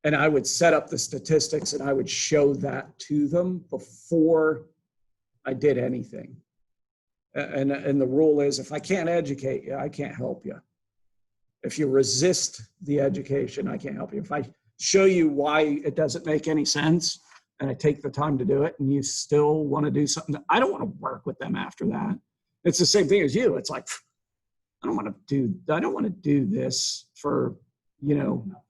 And I would set up the statistics and I would show that to them before I did anything. And the rule is, if I can't educate you, I can't help you. If you resist the education, I can't help you. If I show you why it doesn't make any sense and I take the time to do it and you still want to do something, I don't want to work with them after that. It's the same thing as you. It's like, I don't want to do this for,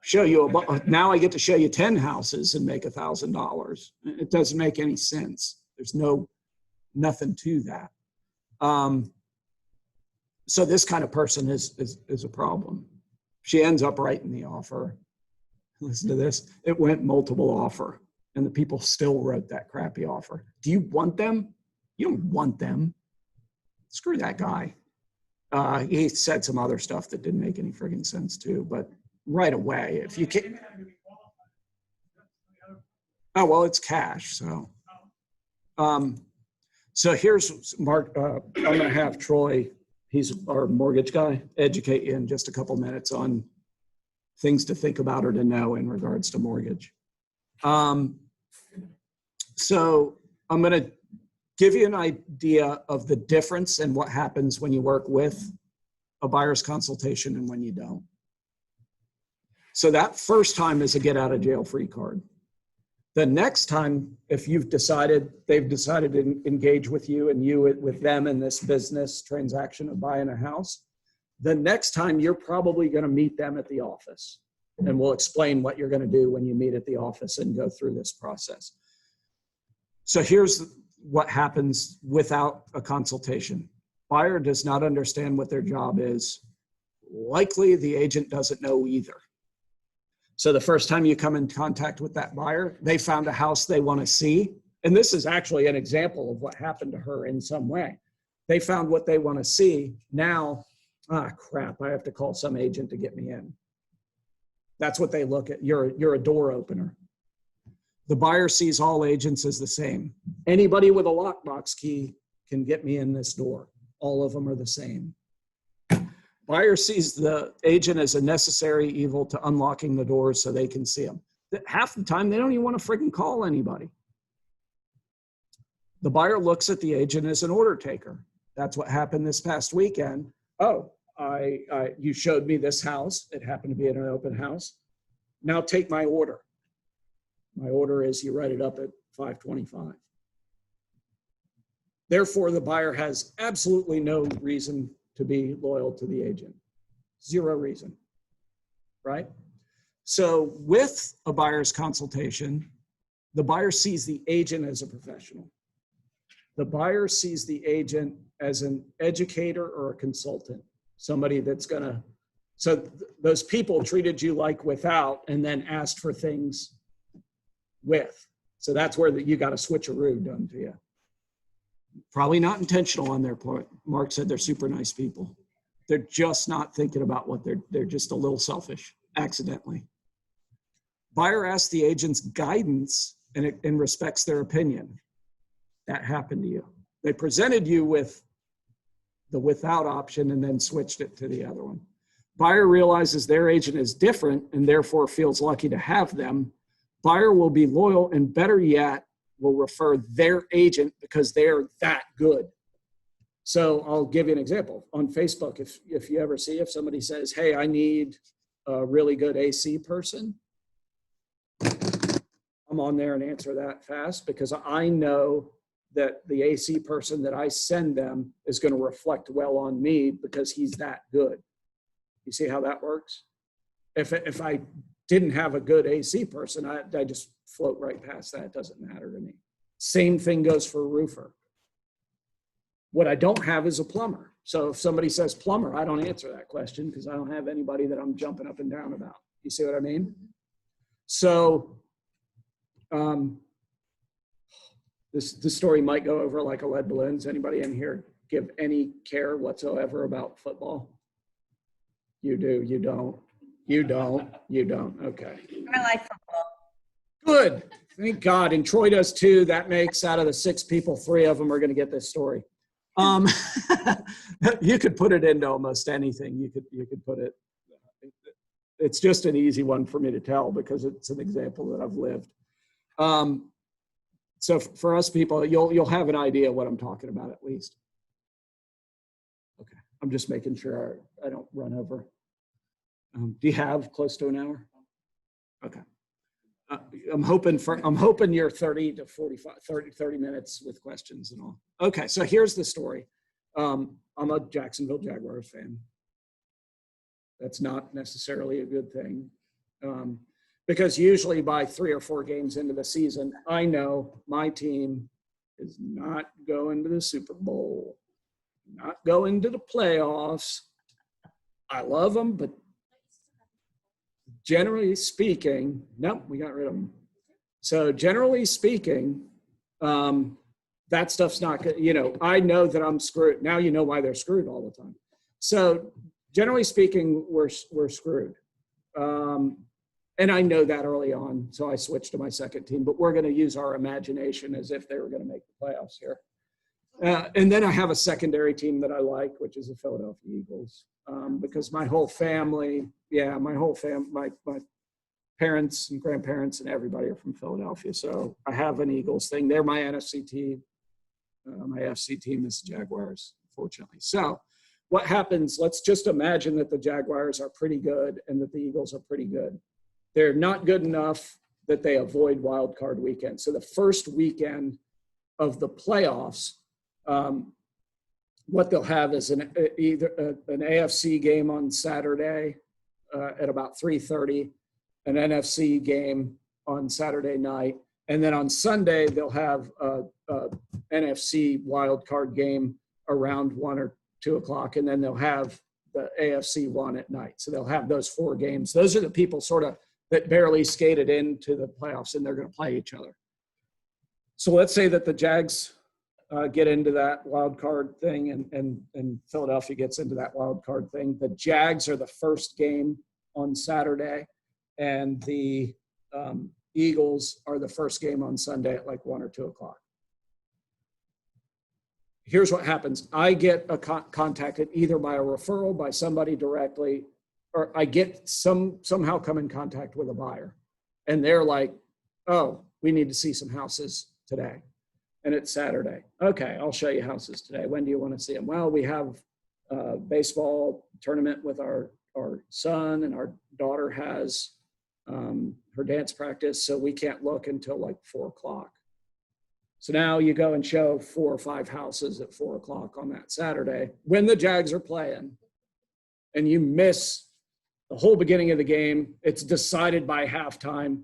show you now I get to show you 10 houses and make $1,000. It doesn't make any sense. There's nothing to that. So this kind of person is a problem. She ends up writing the offer. Listen to this. It went multiple offer and the people still wrote that crappy offer. Do you want them? You don't want them. Screw that guy. He said some other stuff that didn't make any friggin' sense too, but right away, if you can't. Oh, well, it's cash. So, so here's Mark. I'm going to have Troy, he's our mortgage guy, educate you in just a couple minutes on things to think about or to know in regards to mortgage. So I'm going to give you an idea of the difference in what happens when you work with a buyer's consultation and when you don't. So that first time is a get out of jail free card. The next time, if they've decided to engage with you and you with them in this business transaction of buying a house, the next time you're probably going to meet them at the office. And we'll explain what you're going to do when you meet at the office and go through this process. So here's what happens without a consultation. Buyer does not understand what their job is. Likely the agent doesn't know either. So the first time you come in contact with that buyer, they found a house they want to see. And this is actually an example of what happened to her in some way. They found what they want to see. Now, crap, I have to call some agent to get me in. That's what they look at. You're a door opener. The buyer sees all agents as the same. Anybody with a lockbox key can get me in this door. All of them are the same. Buyer sees the agent as a necessary evil to unlocking the doors so they can see them. Half the time, they don't even want to freaking call anybody. The buyer looks at the agent as an order taker. That's what happened this past weekend. Oh, you showed me this house. It happened to be in an open house. Now take my order. My order is you write it up at $525. Therefore, the buyer has absolutely no reason to be loyal to the agent. Zero reason, right? So with a buyer's consultation, the buyer sees the agent as a professional. The buyer sees the agent as an educator or a consultant, somebody that's gonna, those people treated you like without and then asked for things with. So that's where you got a switcheroo done to you. Probably not intentional on their part. Mark said they're super nice people. They're just not thinking about what they're just a little selfish, accidentally. Buyer asks the agent's guidance and respects their opinion. That happened to you. They presented you with the without option and then switched it to the other one. Buyer realizes their agent is different and therefore feels lucky to have them. Buyer will be loyal and better yet, will refer their agent because they're that good. So I'll give you an example. On Facebook, if you ever see, if somebody says, hey, I need a really good AC person, I'm on there and answer that fast because I know that the AC person that I send them is going to reflect well on me because he's that good. You see how that works? If I didn't have a good AC person, I just float right past that. It doesn't matter to me. Same thing goes for a roofer. What I don't have is a plumber. So if somebody says plumber, I don't answer that question because I don't have anybody that I'm jumping up and down about. You see what I mean? So this story might go over like a lead balloon. Does anybody in here give any care whatsoever about football? You do, you don't. You don't, you don't. Okay. I like football. Good. Thank God. And Troy does too. That makes out of the 6 people, 3 of them are going to get this story. You could put it into almost anything. You could put it. It's just an easy one for me to tell because it's an example that I've lived. So for us people, you'll have an idea what I'm talking about at least. Okay. I'm just making sure I don't run over. Do you have close to an hour? Okay. I'm hoping you're 30 to 45, 30 minutes with questions and all. Okay, so here's the story. I'm a Jacksonville Jaguars fan. That's not necessarily a good thing. Because usually by 3 or 4 games into the season, I know my team is not going to the Super Bowl, not going to the playoffs. I love them, but generally speaking, nope, we got rid of them. So generally speaking, that stuff's not good. You know, I know that I'm screwed. Now you know why they're screwed all the time. So generally speaking, we're screwed. And I know that early on, so I switched to my second team, but we're going to use our imagination as if they were going to make the playoffs here. And then I have a secondary team that I like, which is the Philadelphia Eagles, because my whole family, my parents and grandparents and everybody are from Philadelphia. So I have an Eagles thing. They're my NFC team. My FC team is the Jaguars, fortunately. So what happens, let's just imagine that the Jaguars are pretty good and that the Eagles are pretty good. They're not good enough that they avoid wild card weekend. So the first weekend of the playoffs, what they'll have is either an AFC game on Saturday at about 3:30, an NFC game on Saturday night, and then on Sunday they'll have a NFC wild card game around 1 or 2 o'clock, and then they'll have the AFC one at night. So they'll have those 4 games. Those are the people sort of that barely skated into the playoffs, and they're going to play each other. So let's say that the Jags get into that wild card thing and Philadelphia gets into that wild card thing. The Jags are the first game on Saturday, and the Eagles are the first game on Sunday at like 1 or 2 o'clock. Here's what happens. I get contacted either by a referral, by somebody directly, or I get somehow come in contact with a buyer. And they're like, oh, we need to see some houses today. And it's Saturday. Okay, I'll show you houses today. When do you want to see them? Well, we have a baseball tournament with our son, and our daughter has her dance practice, so we can't look until like 4 o'clock. So now you go and show 4 or 5 houses at 4 o'clock on that Saturday when the Jags are playing, and you miss the whole beginning of the game. It's decided by halftime,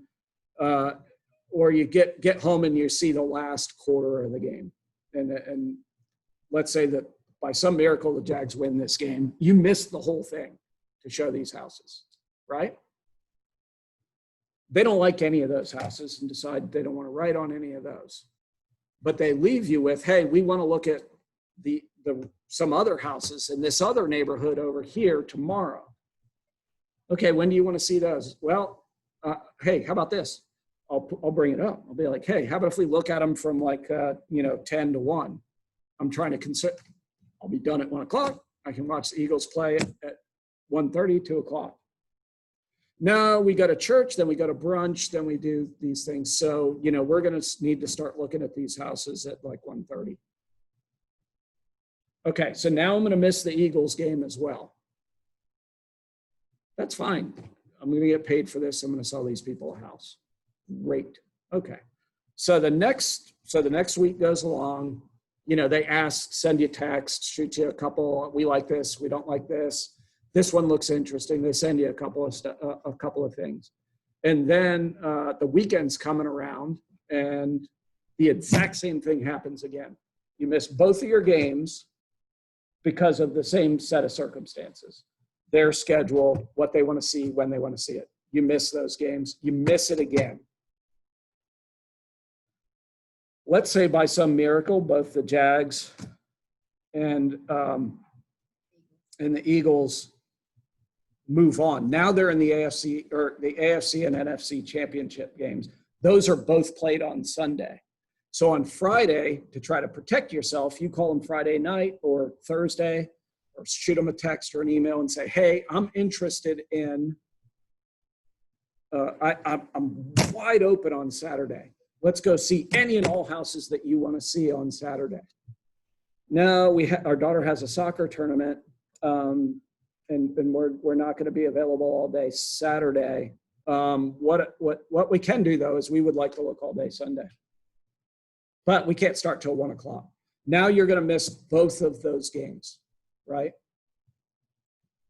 or you get home and you see the last quarter of the game. And let's say that by some miracle the Jags win this game. You missed the whole thing to show these houses, right? They don't like any of those houses and decide they don't want to write on any of those. But they leave you with, hey, we want to look at some other houses in this other neighborhood over here tomorrow. Okay, when do you want to see those? Well, hey, how about this? I'll bring it up. I'll be like, hey, how about if we look at them from like 10 to 1? I'm trying to consider. I'll be done at 1 o'clock. I can watch the Eagles play at 1:30, 2 o'clock. No, we go to church, then we go to brunch, then we do these things. So, we're going to need to start looking at these houses at like 1:30. Okay, so now I'm going to miss the Eagles game as well. That's fine. I'm going to get paid for this. I'm going to sell these people a house. Great. Okay. So the next week goes along. They ask, send you text, shoot you a couple. We like this. We don't like this. This one looks interesting. They send you a couple of things. And then the weekend's coming around and the exact same thing happens again. You miss both of your games because of the same set of circumstances. Their schedule, what they want to see, when they want to see it. You miss those games. You miss it again. Let's say by some miracle, both the Jags and the Eagles move on. Now they're in the AFC and NFC championship games. Those are both played on Sunday. So on Friday, to try to protect yourself, you call them Friday night or Thursday, or shoot them a text or an email and say, hey, I'm interested in, I'm wide open on Saturday. Let's go see any and all houses that you want to see on Saturday. No, our daughter has a soccer tournament, and we're not going to be available all day Saturday. What we can do though is we would like to look all day Sunday, but we can't start till 1 o'clock. Now you're going to miss both of those games, right?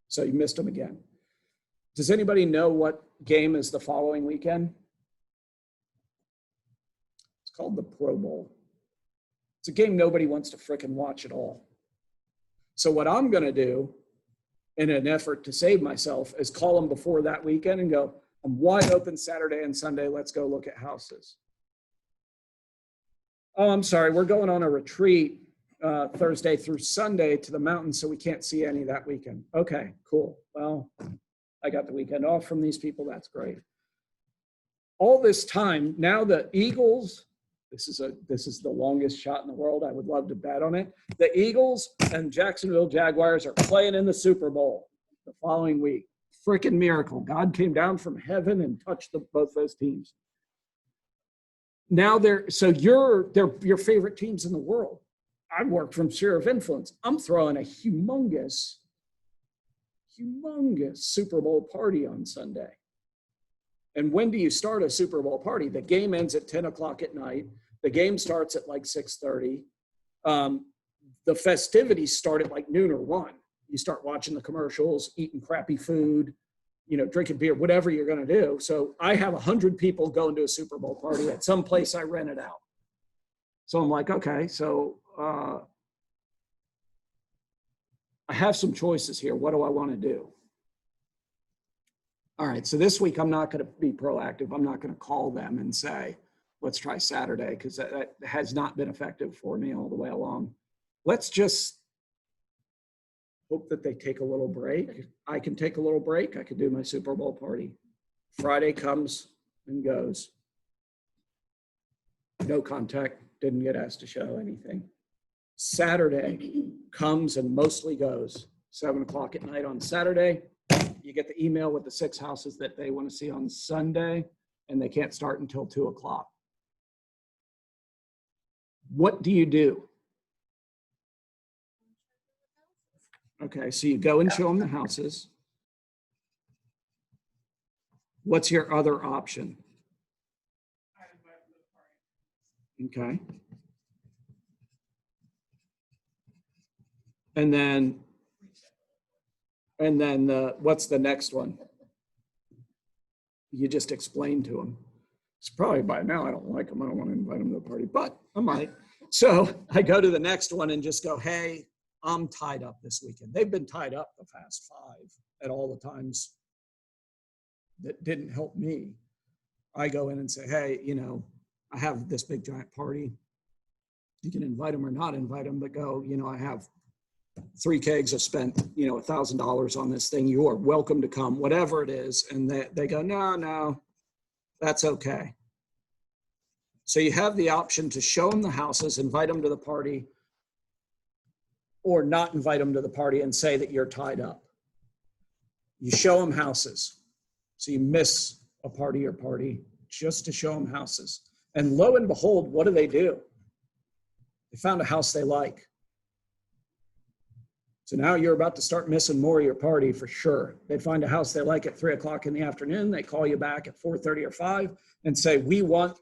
So you missed them again. Does anybody know what game is the following weekend? It's called the Pro Bowl. It's a game nobody wants to frickin' watch at all. So what I'm going to do in an effort to save myself is call them before that weekend and go, I'm wide open Saturday and Sunday. Let's go look at houses. Oh, I'm sorry. We're going on a retreat Thursday through Sunday to the mountains, so we can't see any that weekend. Okay, cool. Well, I got the weekend off from these people. That's great. All this time, now the Eagles, this is the longest shot in the world. I would love to bet on it. The Eagles and Jacksonville Jaguars are playing in the Super Bowl the following week. Freaking miracle. God came down from heaven and touched both those teams. Now they're your favorite teams in the world. I work from sphere of influence. I'm throwing a humongous Super Bowl party on Sunday. And when do you start a Super Bowl party? The game ends at 10 o'clock at night. The game starts at like 6:30. The festivities start at like noon or 1. You start watching the commercials, eating crappy food, drinking beer, whatever you're going to do. So I have 100 people going to a Super Bowl party at some place I rented out. So I'm like, okay, so I have some choices here. What do I want to do? All right, so this week I'm not going to be proactive. I'm not going to call them and say, let's try Saturday, because that has not been effective for me all the way along. Let's just hope that they take a little break. I can take a little break. I could do my Super Bowl party. Friday comes and goes. No contact, didn't get asked to show anything. Saturday comes and mostly goes. 7 o'clock at night on Saturday. You get the email with the 6 houses that they want to see on Sunday, and they can't start until 2 o'clock. What do you do? Okay, so you go and show them the houses. What's your other option? Okay. And then what's the next one? You just explain to them. It's probably by now, I don't like them. I don't want to invite them to the party, but I might. So I go to the next one and just go, hey, I'm tied up this weekend. They've been tied up the past 5 at all the times that didn't help me. I go in and say, hey, I have this big giant party. You can invite them or not invite them, but go, I have 3 kegs. I spent, $1,000 on this thing. You are welcome to come, whatever it is. And they go, no, that's okay. So you have the option to show them the houses, invite them to the party, or not invite them to the party and say that you're tied up. You show them houses. So you miss a party or party just to show them houses. And lo and behold, what do? They found a house they like. So now you're about to start missing more of your party for sure. They find a house they like at 3 o'clock in the afternoon. They call you back at 4:30 or 5 and say, we want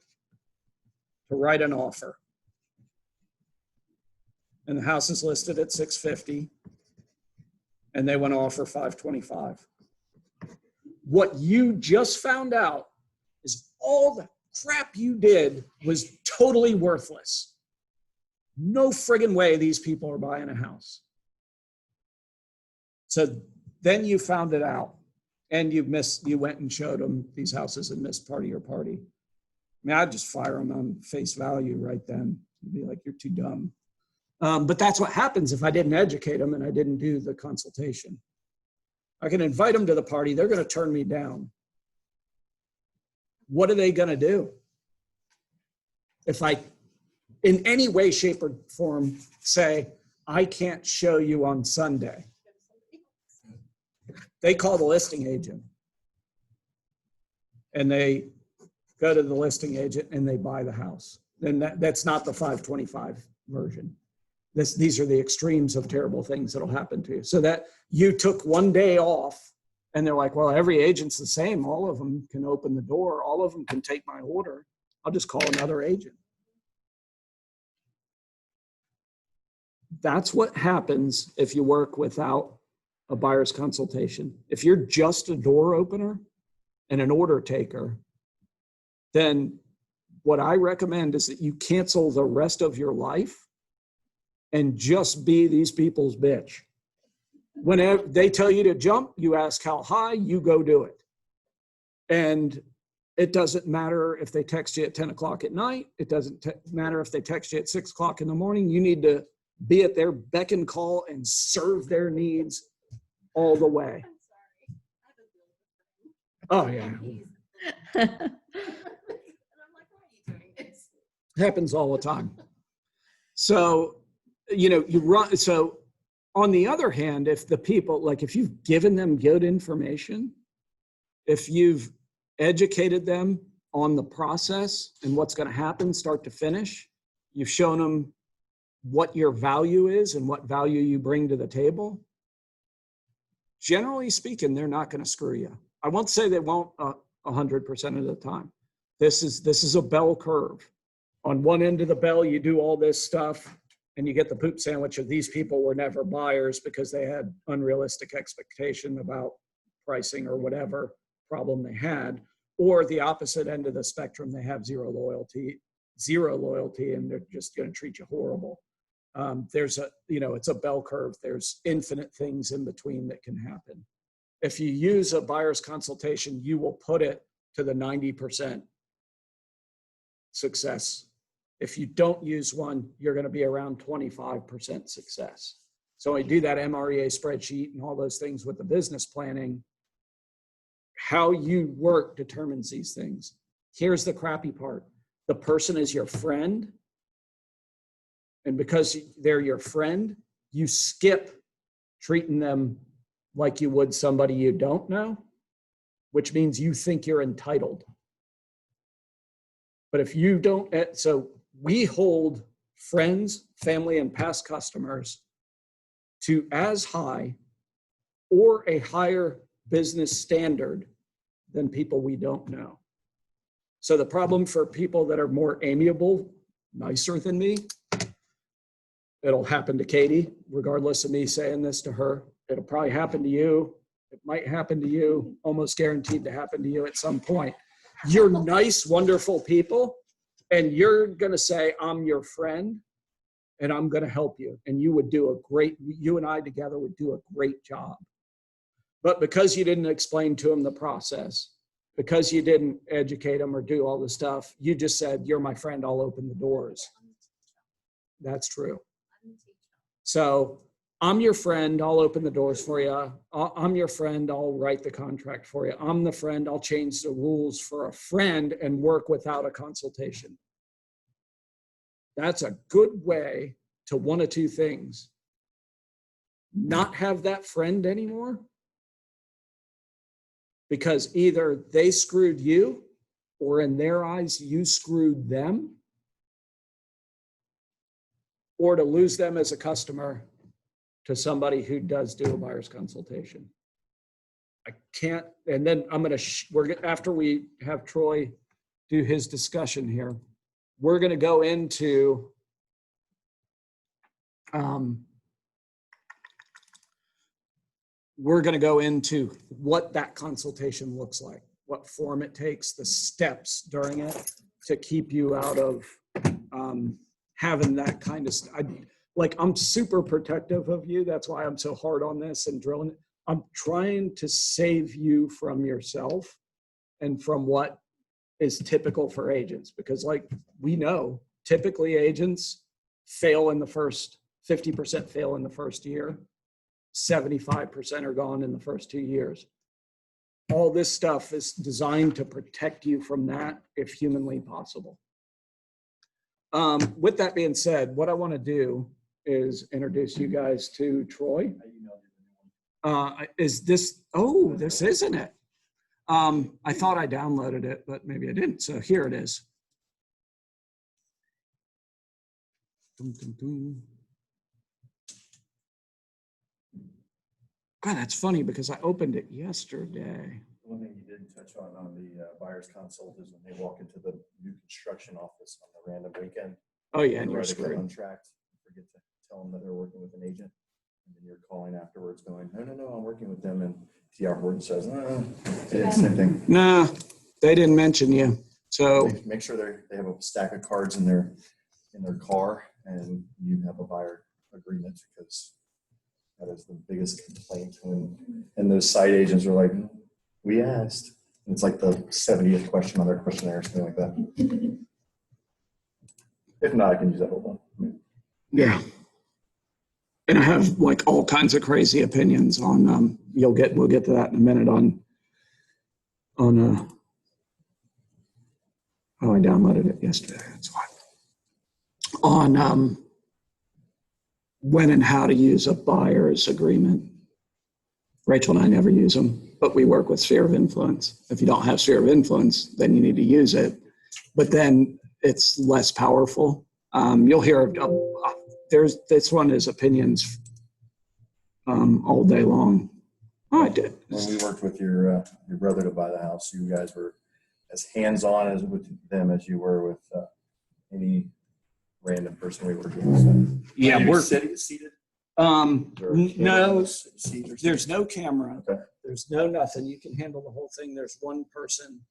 to write an offer. And the house is listed at $650 and they want to offer $525. What you just found out is all the crap you did was totally worthless. No friggin' way these people are buying a house. So then you found it out and you went and showed them these houses and missed part of your party. I mean, I'd just fire them on face value right then. You'd be like, you're too dumb. But that's what happens if I didn't educate them and I didn't do the consultation. I can invite them to the party. They're going to turn me down. What are they going to do? If I, in any way, shape, or form, say, I can't show you on Sunday, they call the listing agent. And they go to the listing agent and they buy the house. Then that's not the 525 version. These are the extremes of terrible things that'll happen to you. So that you took one day off and they're like, well, every agent's the same. All of them can open the door. All of them can take my order. I'll just call another agent. That's what happens if you work without a buyer's consultation. If you're just a door opener and an order taker, then what I recommend is that you cancel the rest of your life and just be these people's bitch. Whenever they tell you to jump, you ask how high, you go do it. And it doesn't matter if they text you at 10 o'clock at night. It doesn't matter if they text you at 6 o'clock in the morning. You need to be at their beck and call and serve their needs all the way. Oh, yeah. Happens all the time. So, you run. So on the other hand, if the people, like if you've given them good information, if you've educated them on the process and what's going to happen start to finish, you've shown them what your value is and what value you bring to the table, generally speaking, they're not going to screw you. I won't say they won't 100% of the time. This is a bell curve. On one end of the bell, you do all this stuff and you get the poop sandwich of these people were never buyers because they had unrealistic expectation about pricing or whatever problem they had. Or the opposite end of the spectrum, they have zero loyalty, and they're just going to treat you horrible. It's a bell curve. There's infinite things in between that can happen. If you use a buyer's consultation, you will put it to the 90% success. If you don't use one, you're going to be around 25% success. So I do that MREA spreadsheet and all those things with the business planning. How you work determines these things. Here's the crappy part. The person is your friend. And because they're your friend, you skip treating them like you would somebody you don't know, which means you think you're entitled. But if you don't, so we hold friends, family, and past customers to as high or a higher business standard than people we don't know. So the problem for people that are more amiable, nicer than me, It'll happen to Katie, regardless of me saying this to her. It'll probably happen to you. It might happen to you, almost guaranteed to happen to you at some point. You're nice, wonderful people, and you're going to say, I'm your friend, and I'm going to help you. And you and I together would do a great job. But because you didn't explain to them the process, because you didn't educate them or do all the stuff, you just said, you're my friend, I'll open the doors. That's true. So I'm your friend, I'll open the doors for you. I'm your friend, I'll write the contract for you. I'm the friend, I'll change the rules for a friend and work without a consultation. That's a good way to one of two things. Not have that friend anymore, because either they screwed you or in their eyes, you screwed them, or to lose them as a customer to somebody who does do a buyer's consultation. I can't, and then I'm going to, after we have Troy do his discussion here, we're going to go into what that consultation looks like, what form it takes, the steps during it to keep you out of having that kind of I'm super protective of you. That's why I'm so hard on this and drilling it. I'm trying to save you from yourself and from what is typical for agents, because like we know, typically agents fail in the first, 50% fail in the first year, 75% are gone in the first 2 years. All this stuff is designed to protect you from that if humanly possible. With that being said, what I want to do is introduce you guys to Troy. Is this, oh, this isn't it. I thought I downloaded it, but maybe I didn't. So here it is. Dum, dum, dum. God, that's funny because I opened it yesterday. One thing you didn't touch on the buyer's consult is when they walk into the new construction office on the random weekend. Oh yeah, and They you're write a screwed. contract, forget to tell them that they're working with an agent. And then you're calling afterwards going, no, I'm working with them. And TR Horton says, no, it's the same thing. Nah, they didn't mention you. So Make sure they have a stack of cards in their car and you have a buyer agreement, because that is the biggest complaint. And those site agents are like, we asked. And it's like the 70th question on their questionnaire, something like that. If not, I can use that whole one. yeah. And I have like all kinds of crazy opinions on, we'll get to that in a minute on oh, I downloaded it yesterday. That's why. On when and how to use a buyer's agreement. Rachel and I never use them, but we work with sphere of influence. If you don't have sphere of influence, then you need to use it. But then it's less powerful. You'll hear this one is opinions all day long. Oh, I did. When we worked with your brother to buy the house, you guys were as hands-on as with them as you were with any random person we worked with. So, Yeah, we're seated. no. There's no camera. Okay. There's no nothing. You can handle the whole thing. There's one person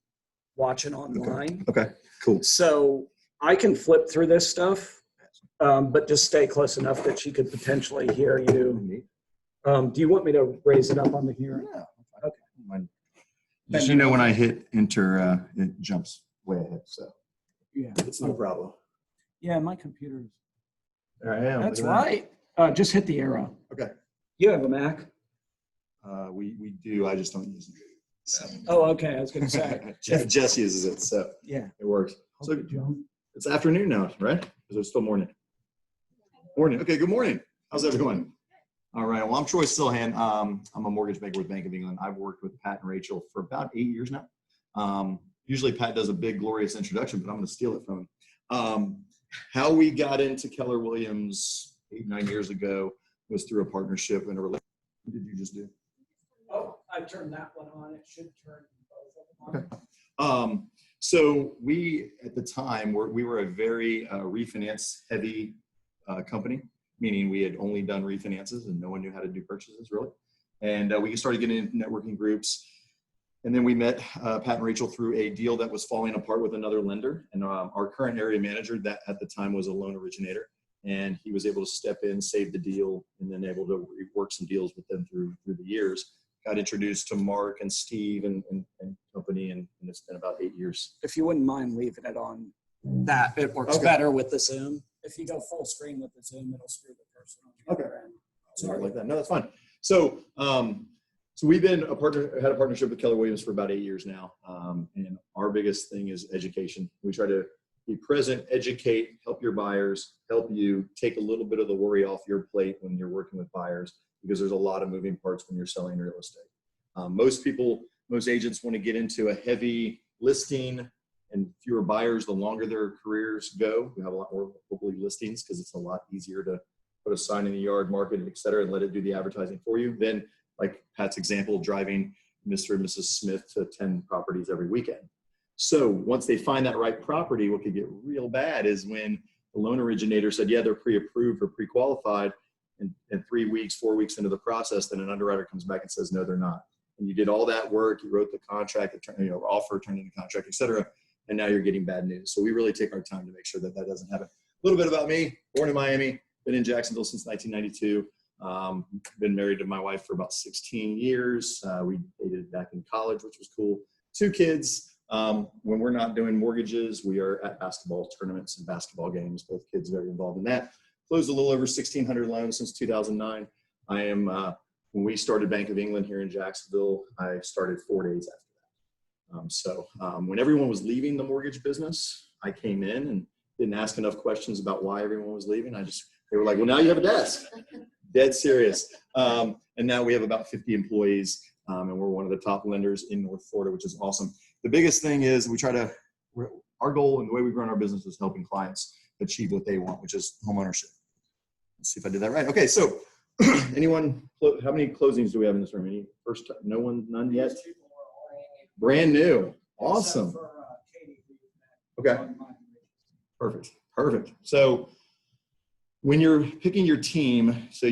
watching online. Okay. Cool. So I can flip through this stuff, but just stay close enough that she could potentially hear you. Do you want me to raise it up on the hearing? Yeah. Okay. Just when I hit enter, it jumps way ahead. So Yeah. it's no problem. Yeah, my computer's. There I am. That's right. Just hit the arrow. Okay. You have a Mac? We do. I just don't use it. So. Oh, okay. I was going to say. Jess uses it, so Yeah. it works. So Good job. it's afternoon now, right? Because it's still morning. Morning. Okay. Good morning. How's everyone? All right. Well, I'm Troy Silhan. I'm a mortgage banker with Bank of England. I've worked with Pat and Rachel for about 8 years now. Usually Pat does a big, glorious introduction, but I'm going to steal it from him. How we got into Keller Williams 8-9 years ago was through a partnership and a relationship. What did you just do? Oh, I turned that one on. It should turn both of them on. Okay. So we, at the time, we were a very refinance heavy company. meaning we had only done refinances and no one knew how to do purchases really. And we started getting into networking groups. And then we met Pat and Rachel through a deal that was falling apart with another lender. And our current area manager that at the time was a loan originator. And he was able to step in, save the deal, and then able to work some deals with them through the years. Got introduced to Mark and Steve and company, and it's been about 8 years. If you wouldn't mind leaving it on that, it works better with the Zoom. If you go full screen with the Zoom, it'll screw the person on the other end. Sorry like that. No, that's fine. So, so we've been had a partnership with Keller Williams for about 8 years now. And our biggest thing is education. We try to be present, educate, help your buyers, help you take a little bit of the worry off your plate when you're working with buyers, because there's a lot of moving parts when you're selling real estate. Most agents want to get into a heavy listing and fewer buyers the longer their careers go. We have a lot more hopefully listings because it's a lot easier to put a sign in the yard, market it, et cetera, and let it do the advertising for you. Then, like Pat's example, driving Mr. and Mrs. Smith to 10 properties every weekend. So once they find that right property, what could get real bad is when the loan originator said, yeah, they're pre-approved or pre-qualified, and 3 weeks, 4 weeks into the process, then an underwriter comes back and says, no, they're not. And you did all that work, you wrote the contract, offer turned into contract, et cetera, and now you're getting bad news. So we really take our time to make sure that that doesn't happen. A little bit about me, born in Miami, been in Jacksonville since 1992. Been married to my wife for about 16 years. We dated back in college, which was cool. 2 kids. When we're not doing mortgages, we are at basketball tournaments and basketball games. Both kids very involved in that. Closed a little over 1,600 loans since 2009. I am, when we started Bank of England here in Jacksonville, I started 4 days after that. When everyone was leaving the mortgage business, I came in and didn't ask enough questions about why everyone was leaving. They were like, well, now you have a desk. Dead serious. And now we have about 50 employees, and we're one of the top lenders in North Florida, which is awesome. The biggest thing is our goal and the way we run our business is helping clients achieve what they want, which is homeownership. Let's see if I did that right. Okay, so how many closings do we have in this room? Any first time? No one, none yet? Brand new. Awesome. Okay. Perfect. So when you're picking your team, so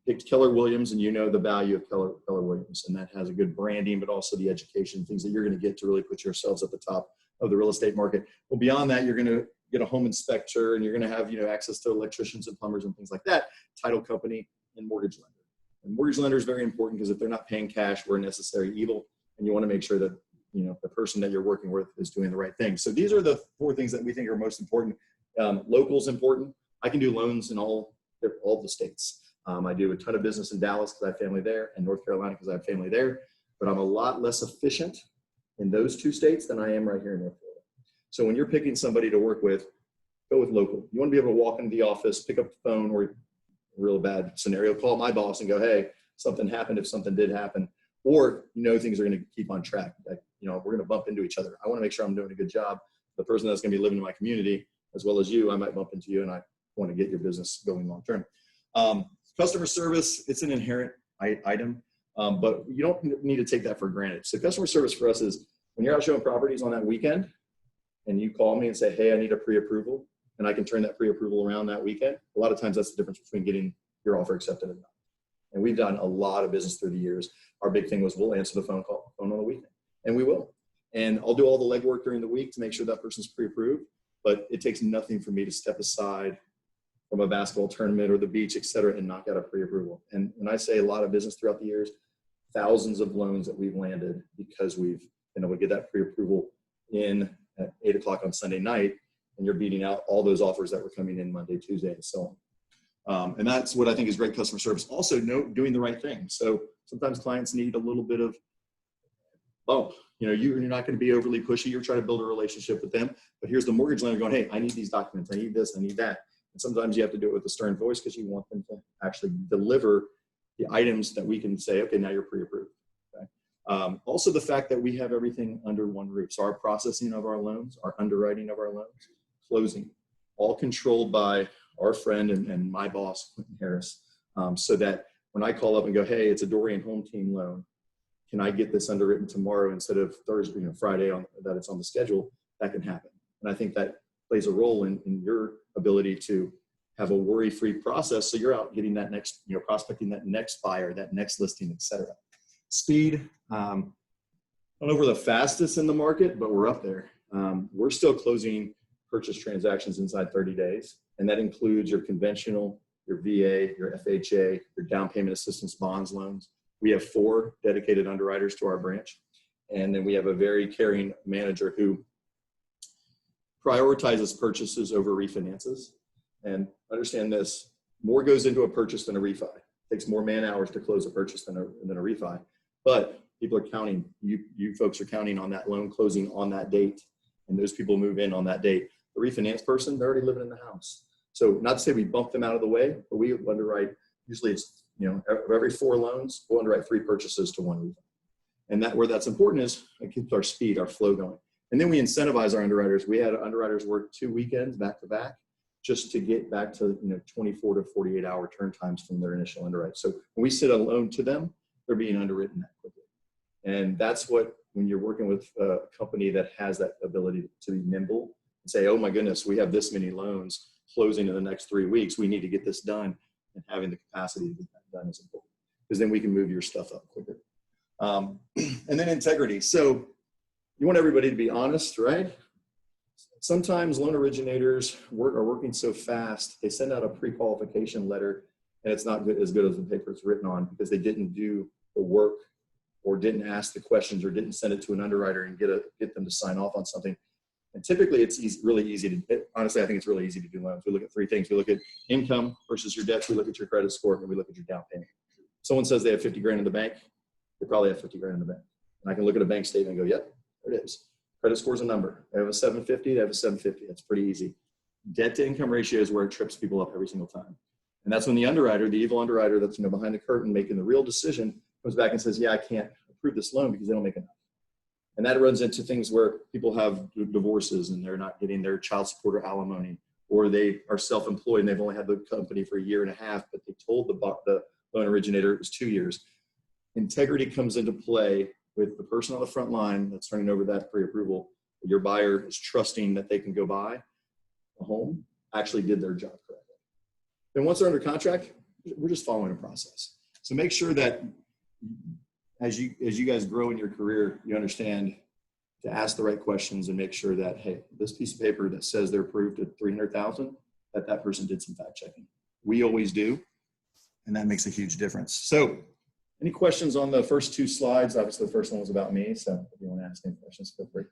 picked Keller Williams, and the value of Keller Williams, and that has a good branding, but also the education, things that you're going to get to really put yourselves at the top of the real estate market. Well, beyond that, you're going to get a home inspector, and you're going to have access to electricians and plumbers and things like that, title company, and mortgage lender. And mortgage lender is very important because if they're not paying cash, we're a necessary evil, and you want to make sure that the person that you're working with is doing the right thing. So these are the 4 things that we think are most important. Local is important. I can do loans in all the states. I do a ton of business in Dallas because I have family there, and North Carolina because I have family there, but I'm a lot less efficient in those 2 states than I am right here in North Florida. So when you're picking somebody to work with, go with local. You want to be able to walk into the office, pick up the phone, or a real bad scenario, call my boss and go, hey, something happened if something did happen, or things are going to keep on track. We're going to bump into each other. I want to make sure I'm doing a good job. The person that's going to be living in my community, as well as you, I might bump into you, and I want to get your business going long term. Customer service, it's an inherent item, but you don't need to take that for granted. So customer service for us is when you're out showing properties on that weekend and you call me and say, hey, I need a pre-approval, and I can turn that pre-approval around that weekend. A lot of times that's the difference between getting your offer accepted or not. And we've done a lot of business through the years. Our big thing was we'll answer the phone on the weekend, and we will. And I'll do all the legwork during the week to make sure that person's pre-approved, but it takes nothing for me to step aside from a basketball tournament or the beach, et cetera, and knock out a pre-approval. And when I say a lot of business throughout the years, thousands of loans that we've landed because we've been able to get that pre-approval in at 8 o'clock on Sunday night, and you're beating out all those offers that were coming in Monday, Tuesday, and so on. And that's what I think is great customer service. Also, doing the right thing. So sometimes clients need a little bit of bump. You're not going to be overly pushy. You're trying to build a relationship with them. But here's the mortgage lender going, hey, I need these documents. I need this. I need that. And sometimes you have to do it with a stern voice because you want them to actually deliver the items that we can say, okay, now you're pre-approved. Okay? Also, the fact that we have everything under one roof. So our processing of our loans, our underwriting of our loans, closing, all controlled by our friend and my boss, Quentin Harris, so that when I call up and go, hey, it's a Dorian Home Team loan, can I get this underwritten tomorrow instead of Thursday, Friday that it's on the schedule? That can happen. And I think that plays a role in your ability to have a worry-free process. So you're out getting that next, prospecting that next buyer, that next listing, et cetera. Speed, I don't know if we're the fastest in the market, but we're up there. We're still closing purchase transactions inside 30 days. And that includes your conventional, your VA, your FHA, your down payment assistance bonds loans. We have 4 dedicated underwriters to our branch. And then we have a very caring manager who prioritizes purchases over refinances. And understand this, more goes into a purchase than a refi. It takes more man hours to close a purchase than a refi. But people are counting, you folks are counting on that loan closing on that date. And those people move in on that date. The refinance person, they're already living in the house. So not to say we bump them out of the way, but we underwrite, usually it's, every 4 loans, we'll underwrite 3 purchases to 1 refi. And that where that's important is it keeps our speed, our flow going. And then we incentivize our underwriters. We had underwriters work 2 weekends back to back just to get back to 24 to 48 hour turn times from their initial underwrite. So when we sit a loan to them, they're being underwritten that quickly. And that's what, when you're working with a company that has that ability to be nimble and say, oh my goodness, we have this many loans closing in the next 3 weeks. We need to get this done, and having the capacity to get that done is important because then we can move your stuff up quicker. And then integrity. So you want everybody to be honest, right? Sometimes loan originators are working so fast, they send out a pre-qualification letter and it's not as good as the paper it's written on because they didn't do the work or didn't ask the questions or didn't send it to an underwriter and get them to sign off on something. And typically it's really easy to, honestly, I think it's really easy to do loans. We look at 3 things. We look at income versus your debts. We look at your credit score, and we look at your down payment. Someone says they have 50 grand in the bank. They probably have 50 grand in the bank. And I can look at a bank statement and go, yep, there it is. Credit score is a number. They have a 750, they have a 750. That's pretty easy. Debt to income ratio is where it trips people up every single time. And that's when the underwriter, the evil underwriter that's behind the curtain making the real decision, comes back and says, yeah, I can't approve this loan because they don't make enough. And that runs into things where people have divorces and they're not getting their child support or alimony, or they are self-employed and they've only had the company for 1.5 years, but they told the loan originator it was 2 years. Integrity comes into play with the person on the front line that's turning over that pre-approval. Your buyer is trusting that they can go buy a home, actually did their job correctly. Then once they're under contract, we're just following a process. So make sure that as you guys grow in your career, you understand to ask the right questions and make sure that, hey, this piece of paper that says they're approved at $300,000, that person did some fact checking. We always do, and that makes a huge difference. So any questions on the first 2 slides? Obviously, the first one was about me, so if you want to ask any questions, feel free.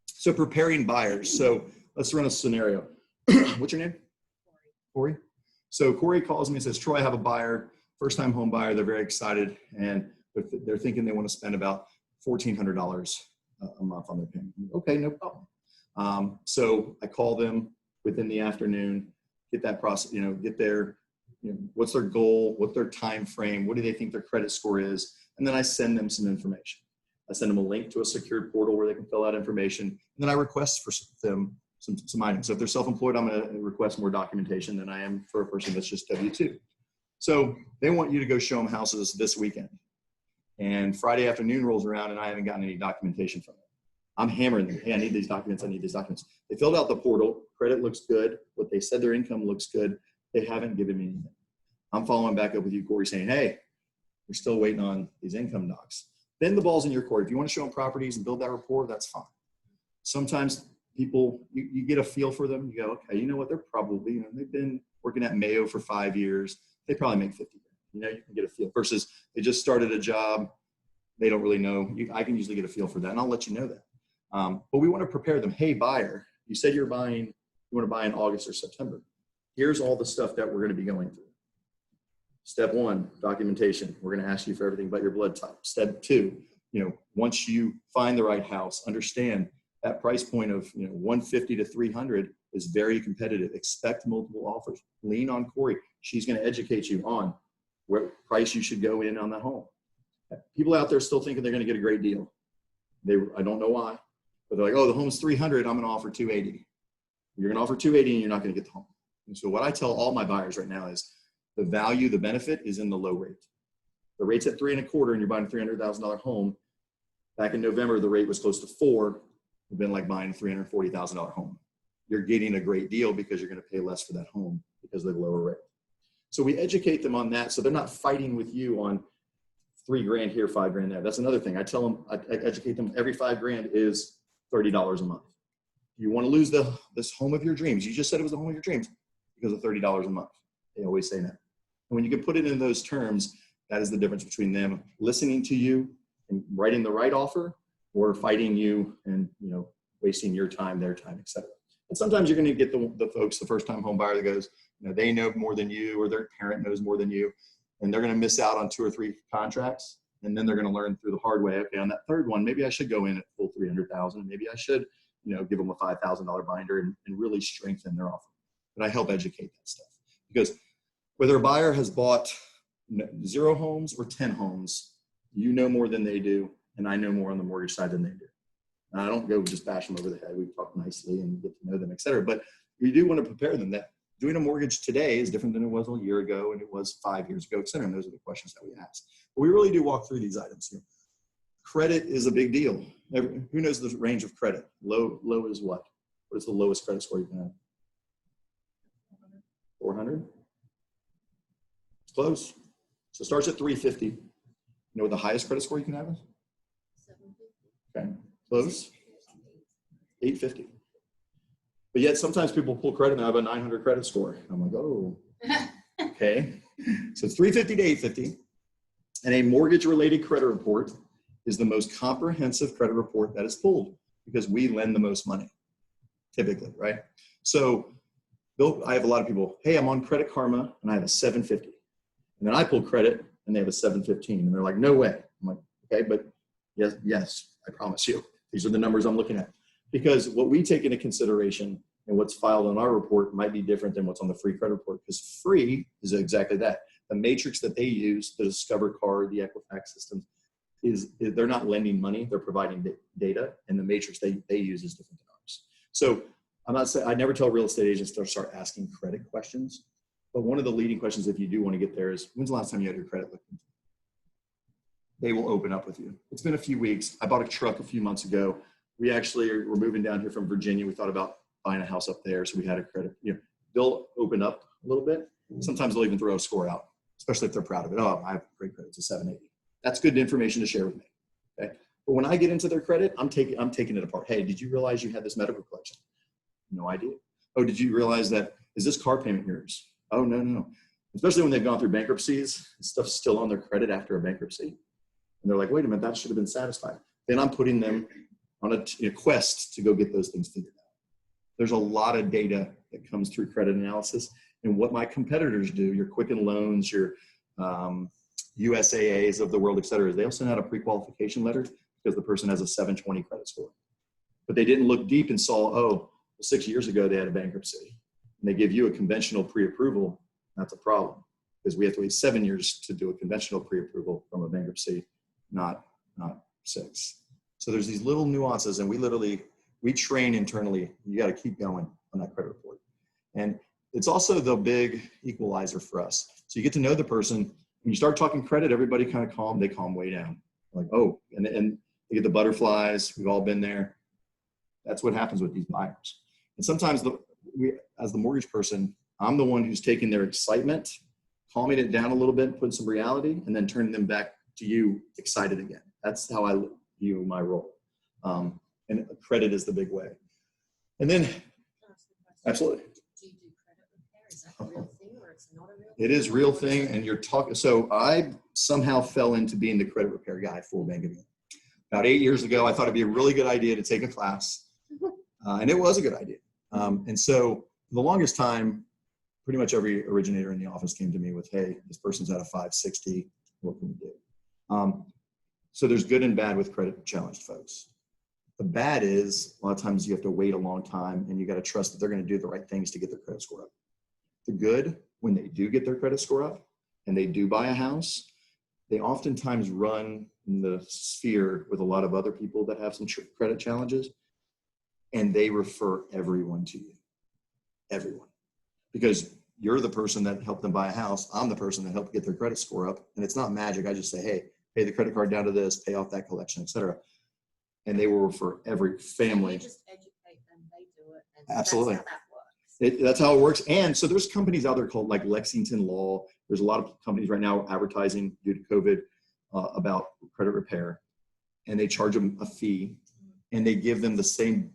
So preparing buyers. So let's run a scenario. What's your name? Corey. So Corey calls me and says, Troy, I have a buyer, first-time home buyer. They're very excited, and they're thinking they want to spend about $1,400 a month on their payment. Okay, no problem. So I call them within the afternoon, get that process, get their, what's their goal, what's their time frame, what do they think their credit score is, and then I send them some information. I send them a link to a secured portal where they can fill out information, and then I request for them some items. So if they're self-employed, I'm going to request more documentation than I am for a person that's just W-2. So they want you to go show them houses this weekend. And Friday afternoon rolls around and I haven't gotten any documentation from them. I'm hammering them. Hey, I need these documents. I need these documents. They filled out the portal. Credit looks good. What they said their income looks good. They haven't given me anything. I'm following back up with you, Corey, saying, hey, we're still waiting on these income docs. Then the ball's in your court. If you want to show them properties and build that rapport, that's fine. Sometimes people, you get a feel for them. You go, okay, you know what? They're probably, they've been working at Mayo for 5 years. They probably make 50 grand. You can get a feel versus they just started a job. They don't really know. I can usually get a feel for that, and I'll let you know that. But we want to prepare them. Hey, buyer, you said you want to buy in August or September. Here's all the stuff that we're going to be going through. Step 1, documentation. We're going to ask you for everything but your blood type. Step 2, once you find the right house, understand that price point of 150 to 300 is very competitive. Expect multiple offers. Lean on Corey. She's going to educate you on what price you should go in on the home. People out there still thinking they're going to get a great deal. I don't know why, but they're like, oh, the home's 300. I'm going to offer 280. You're going to offer 280 and you're not going to get the home. And so what I tell all my buyers right now is the value, the benefit is in the low rate. The rate's at 3.25 and you're buying a $300,000 home. Back in November, the rate was close to 4. It's been like buying a $340,000 home. you're getting a great deal because you're going to pay less for that home because of the lower rate. So we educate them on that. So they're not fighting with you on $3,000 here, $5,000 there. That's another thing. I tell them, I educate them, every $5,000 is $30 a month. You want to lose this home of your dreams. You just said it was the home of your dreams because of $30 a month. They always say that. And when you can put it in those terms, that is the difference between them listening to you and writing the right offer or fighting you and, you know, wasting your time, their time, et cetera. And sometimes you're going to get the folks, the first time home buyer that goes, you know, they know more than you or their parent knows more than you. And they're going to miss out on 2 or 3 contracts. And then they're going to learn through the hard way. Okay, on that third one, maybe I should go in at full 300,000. Maybe I should, you know, give them a $5,000 binder and really strengthen their offer. But I help educate that stuff because whether a buyer has bought 0 homes or 10 homes, you know more than they do. And I know more on the mortgage side than they do. And I don't go just bash them over the head. We talk nicely and get to know them, et cetera. But we do want to prepare them that doing a mortgage today is different than it was a year ago and it was 5 years ago, et cetera. And those are the questions that we ask. But we really do walk through these items here. Credit is a big deal. Who knows the range of credit? Low is what? What is the lowest credit score you can have? 400? It's close. So it starts at 350. You know what the highest credit score you can have is? 750. Okay, close. 850. But yet sometimes people pull credit and I have a 900 credit score. I'm like, oh, okay. So it's 350 to 850. And a mortgage-related credit report is the most comprehensive credit report that is pulled because we lend the most money, typically, right? So I have a lot of people, hey, I'm on Credit Karma and I have a 750. And then I pull credit and they have a 715. And they're like, no way. I'm like, okay, but yes, I promise you. These are the numbers I'm looking at. Because what we take into consideration and what's filed on our report might be different than what's on the free credit report because free is exactly that. The matrix that they use, the Discover card, the Equifax system, they're not lending money, they're providing data, and the matrix they use is different than ours. So I'm not saying, I never tell real estate agents to start asking credit questions, but one of the leading questions if you do want to get there is, when's the last time you had your credit looked into? They will open up with you. It's been a few weeks. I bought a truck a few months ago. We actually were moving down here from Virginia. We thought about buying a house up there, so we had a credit. You know, they'll open up a little bit. Sometimes they'll even throw a score out, especially if they're proud of it. Oh, I have great credit. It's a 780. That's good information to share with me. Okay. But when I get into their credit, I'm taking it apart. Hey, did you realize you had this medical collection? No idea. Oh, did you realize that, is this car payment yours? Oh, no. Especially when they've gone through bankruptcies, stuff's still on their credit after a bankruptcy. And they're like, wait a minute, that should have been satisfied. Then I'm putting them on a quest to go get those things figured out. There's a lot of data that comes through credit analysis. And what my competitors do, your Quicken Loans, your USAAs of the world, et cetera, is they'll send out a pre-qualification letter because the person has a 720 credit score. But they didn't look deep and saw, oh, well, 6 years ago they had a bankruptcy. And they give you a conventional pre-approval. That's a problem because we have to wait 7 years to do a conventional pre-approval from a bankruptcy, not 6. So there's these little nuances, and we train internally. You got to keep going on that credit report. And it's also the big equalizer for us. So you get to know the person. When you start talking credit, everybody kind of calm. They calm way down. Like, oh, and they get the butterflies. We've all been there. That's what happens with these buyers. And sometimes as the mortgage person, I'm the one who's taking their excitement, calming it down a little bit, putting some reality, and then turning them back to you excited again. That's how I view my role. And credit is the big way. And then, absolutely. Do you do credit repair? Is that a real thing or it's not a real thing? It is real thing, and you're talking. So I somehow fell into being the credit repair guy for Bank of England. About 8 years ago, I thought it'd be a really good idea to take a class, and it was a good idea. And so for the longest time, pretty much every originator in the office came to me with, hey, this person's at a 560. What can we do? So there's good and bad with credit challenged folks. The bad is a lot of times you have to wait a long time and you got to trust that they're going to do the right things to get their credit score up. The good, when they do get their credit score up and they do buy a house, they oftentimes run in the sphere with a lot of other people that have some credit challenges, and they refer everyone to you. Everyone. Because you're the person that helped them buy a house. I'm the person that helped get their credit score up. And it's not magic. I just say, hey, pay the credit card down to this, pay off that collection, et cetera. And they will refer every family. You just educate them, they do it, And Absolutely. That's how that works. That's how it works. And so there's companies out there called like Lexington Law. There's a lot of companies right now advertising due to COVID about credit repair, and they charge them a fee, and they give them the same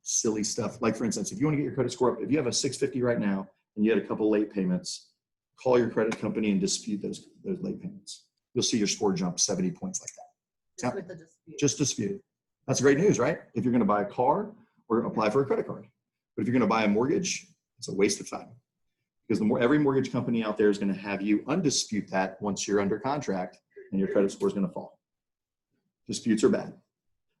silly stuff. Like for instance, if you want to get your credit score up, if you have a 650 right now and you had a couple late payments, call your credit company and dispute those late payments. You'll see your score jump 70 points like that. Just with the dispute. Just dispute. That's great news, right? If you're going to buy a car or apply for a credit card. But if you're going to buy a mortgage, it's a waste of time. Because every mortgage company out there is going to have you undispute that once you're under contract, and your credit score is going to fall. Disputes are bad.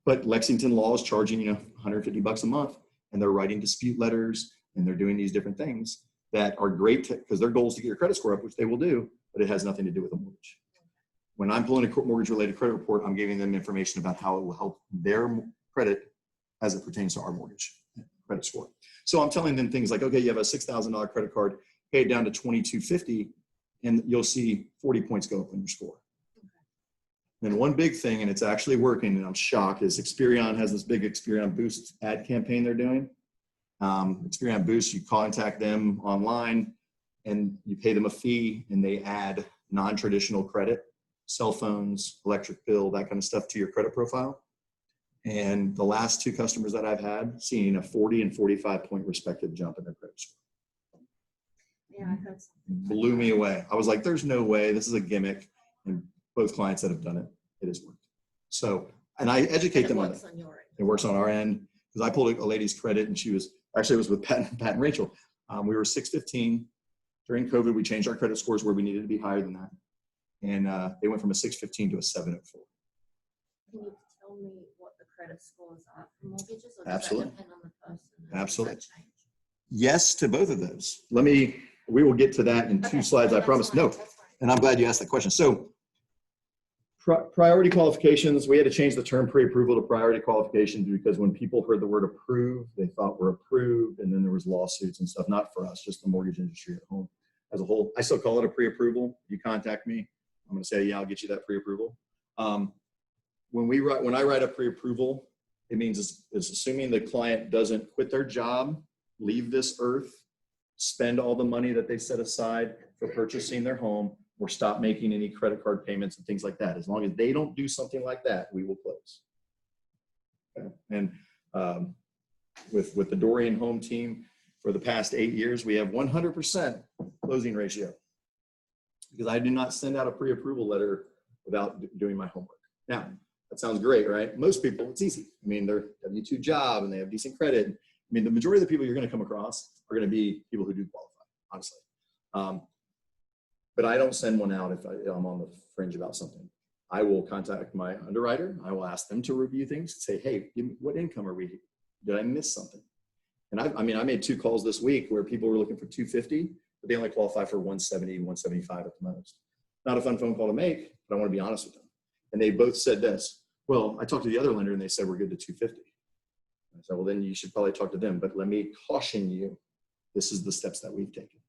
But Lexington Law is charging, $150 a month, and they're writing dispute letters, and they're doing these different things that are great because their goal is to get your credit score up, which they will do, but it has nothing to do with a mortgage. When I'm pulling a mortgage-related credit report, I'm giving them information about how it will help their credit as it pertains to our mortgage credit score. So I'm telling them things like, okay, you have a $6,000 credit card, pay it down to $2,250, and you'll see 40 points go up on your score. And one big thing, and it's actually working, and I'm shocked, is Experian has this big Experian Boost ad campaign they're doing. Experian Boost, you contact them online, and you pay them a fee, and they add non-traditional credit, cell phones, electric bill, that kind of stuff to your credit profile. And the last two customers that I've had, seeing a 40 and 45 point respective jump in their credit score. Yeah, I heard something. Blew me away. I was like, there's no way, this is a gimmick. And both clients that have done it, it has worked. So, and I educate them on it. On your end. It works on our end, because I pulled a lady's credit, and she was, actually it was with Pat and Rachel. We were 615. During COVID, we changed our credit scores where we needed to be higher than that. And they went from a 615 to a 704. Can you tell me what the credit scores are for mortgages, or does Absolutely. that depend on the person? Absolutely. Does that change? Yes to both of those. We will get to that in two Okay, slides, I that's promise. fine, No, that's fine. and I'm glad you asked that question. So priority qualifications, we had to change the term pre-approval to priority qualifications because when people heard the word approved, they thought we're approved, and then there was lawsuits and stuff, not for us, just the mortgage industry at home as a whole. I still call it a pre-approval. You contact me, I'm going to say, yeah, I'll get you that pre-approval. When I write a pre-approval, it means it's assuming the client doesn't quit their job, leave this earth, spend all the money that they set aside for purchasing their home, or stop making any credit card payments and things like that. As long as they don't do something like that, we will close. Okay. And with the Dorian Home team, for the past 8 years, we have 100% closing ratio, because I do not send out a pre-approval letter without doing my homework. Now, that sounds great, right? Most people, it's easy. I mean, they're W-2 job and they have decent credit. I mean, the majority of the people you're going to come across are going to be people who do qualify, honestly. But I don't send one out if I'm on the fringe about something. I will contact my underwriter. I will ask them to review things, say, hey, what income are we? Did I miss something? And I made 2 calls this week where people were looking for 250, but they only qualify for 170, 175 at the most. Not a fun phone call to make, but I want to be honest with them. And they both said this. Well, I talked to the other lender and they said we're good to 250. I said, well, then you should probably talk to them, but let me caution you, this is the steps that we've taken.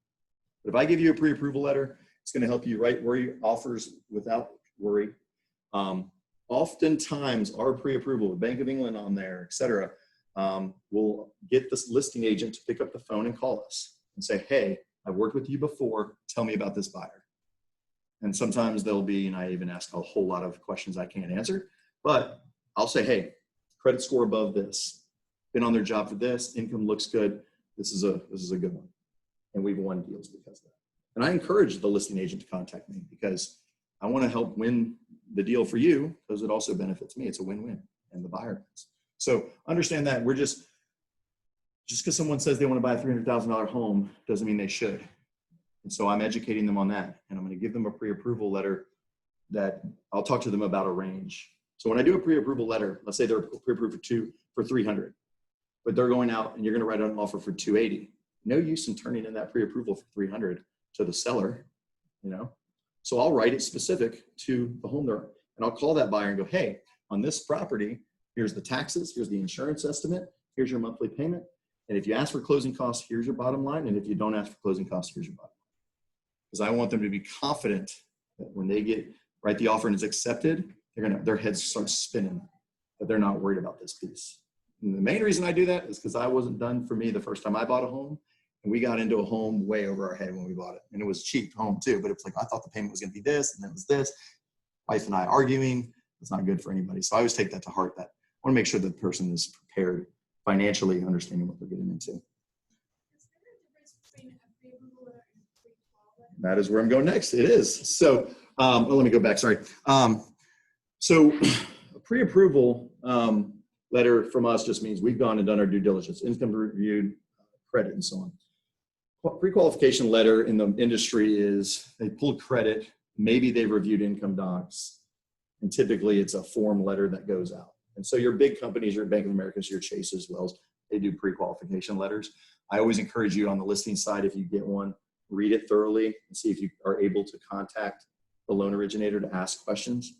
But if I give you a pre-approval letter, it's going to help you write offers without worry. Oftentimes, our pre-approval with Bank of England on there, et cetera, will get this listing agent to pick up the phone and call us and say, hey, I've worked with you before. Tell me about this buyer. And sometimes they'll be, and I even ask a whole lot of questions I can't answer, but I'll say, hey, credit score above this, been on their job for this, income looks good. This is a good one. And we've won deals because of that. And I encourage the listing agent to contact me because I want to help win the deal for you, because it also benefits me. It's a win-win, and the buyer wins. So understand that we're just because someone says they want to buy a $300,000 home doesn't mean they should. And so I'm educating them on that, and I'm going to give them a pre-approval letter that I'll talk to them about a range. So when I do a pre-approval letter, let's say they're pre-approved for 300, but they're going out and you're going to write an offer for 280. No use in turning in that pre-approval for 300 to the seller, So I'll write it specific to the home there, and I'll call that buyer and go, hey, on this property, here's the taxes, here's the insurance estimate, here's your monthly payment. And if you ask for closing costs, here's your bottom line. And if you don't ask for closing costs, here's your bottom line. Because I want them to be confident that when they write the offer and it's accepted, their heads start spinning, that they're not worried about this piece. And the main reason I do that is because I wasn't done for me the first time I bought a home. And we got into a home way over our head when we bought it. And it was a cheap home too, but it's like, I thought the payment was going to be this, and then it was this. Wife and I arguing. It's not good for anybody. So I always take that to heart, that I want to make sure that the person is prepared financially, understanding what they're getting into. Is there a difference between a pre-approval letter and a pre-qual letter? That is where I'm going next. It is. So let me go back. Sorry. So a pre-approval letter from us just means we've gone and done our due diligence, income reviewed, credit, and so on. Pre-qualification letter in the industry is they pulled credit, maybe they've reviewed income docs, and typically it's a form letter that goes out. And so your big companies, your Bank of America's, your Chase's, Wells, they do pre-qualification letters. I always encourage you on the listing side, if you get one, read it thoroughly and see if you are able to contact the loan originator to ask questions.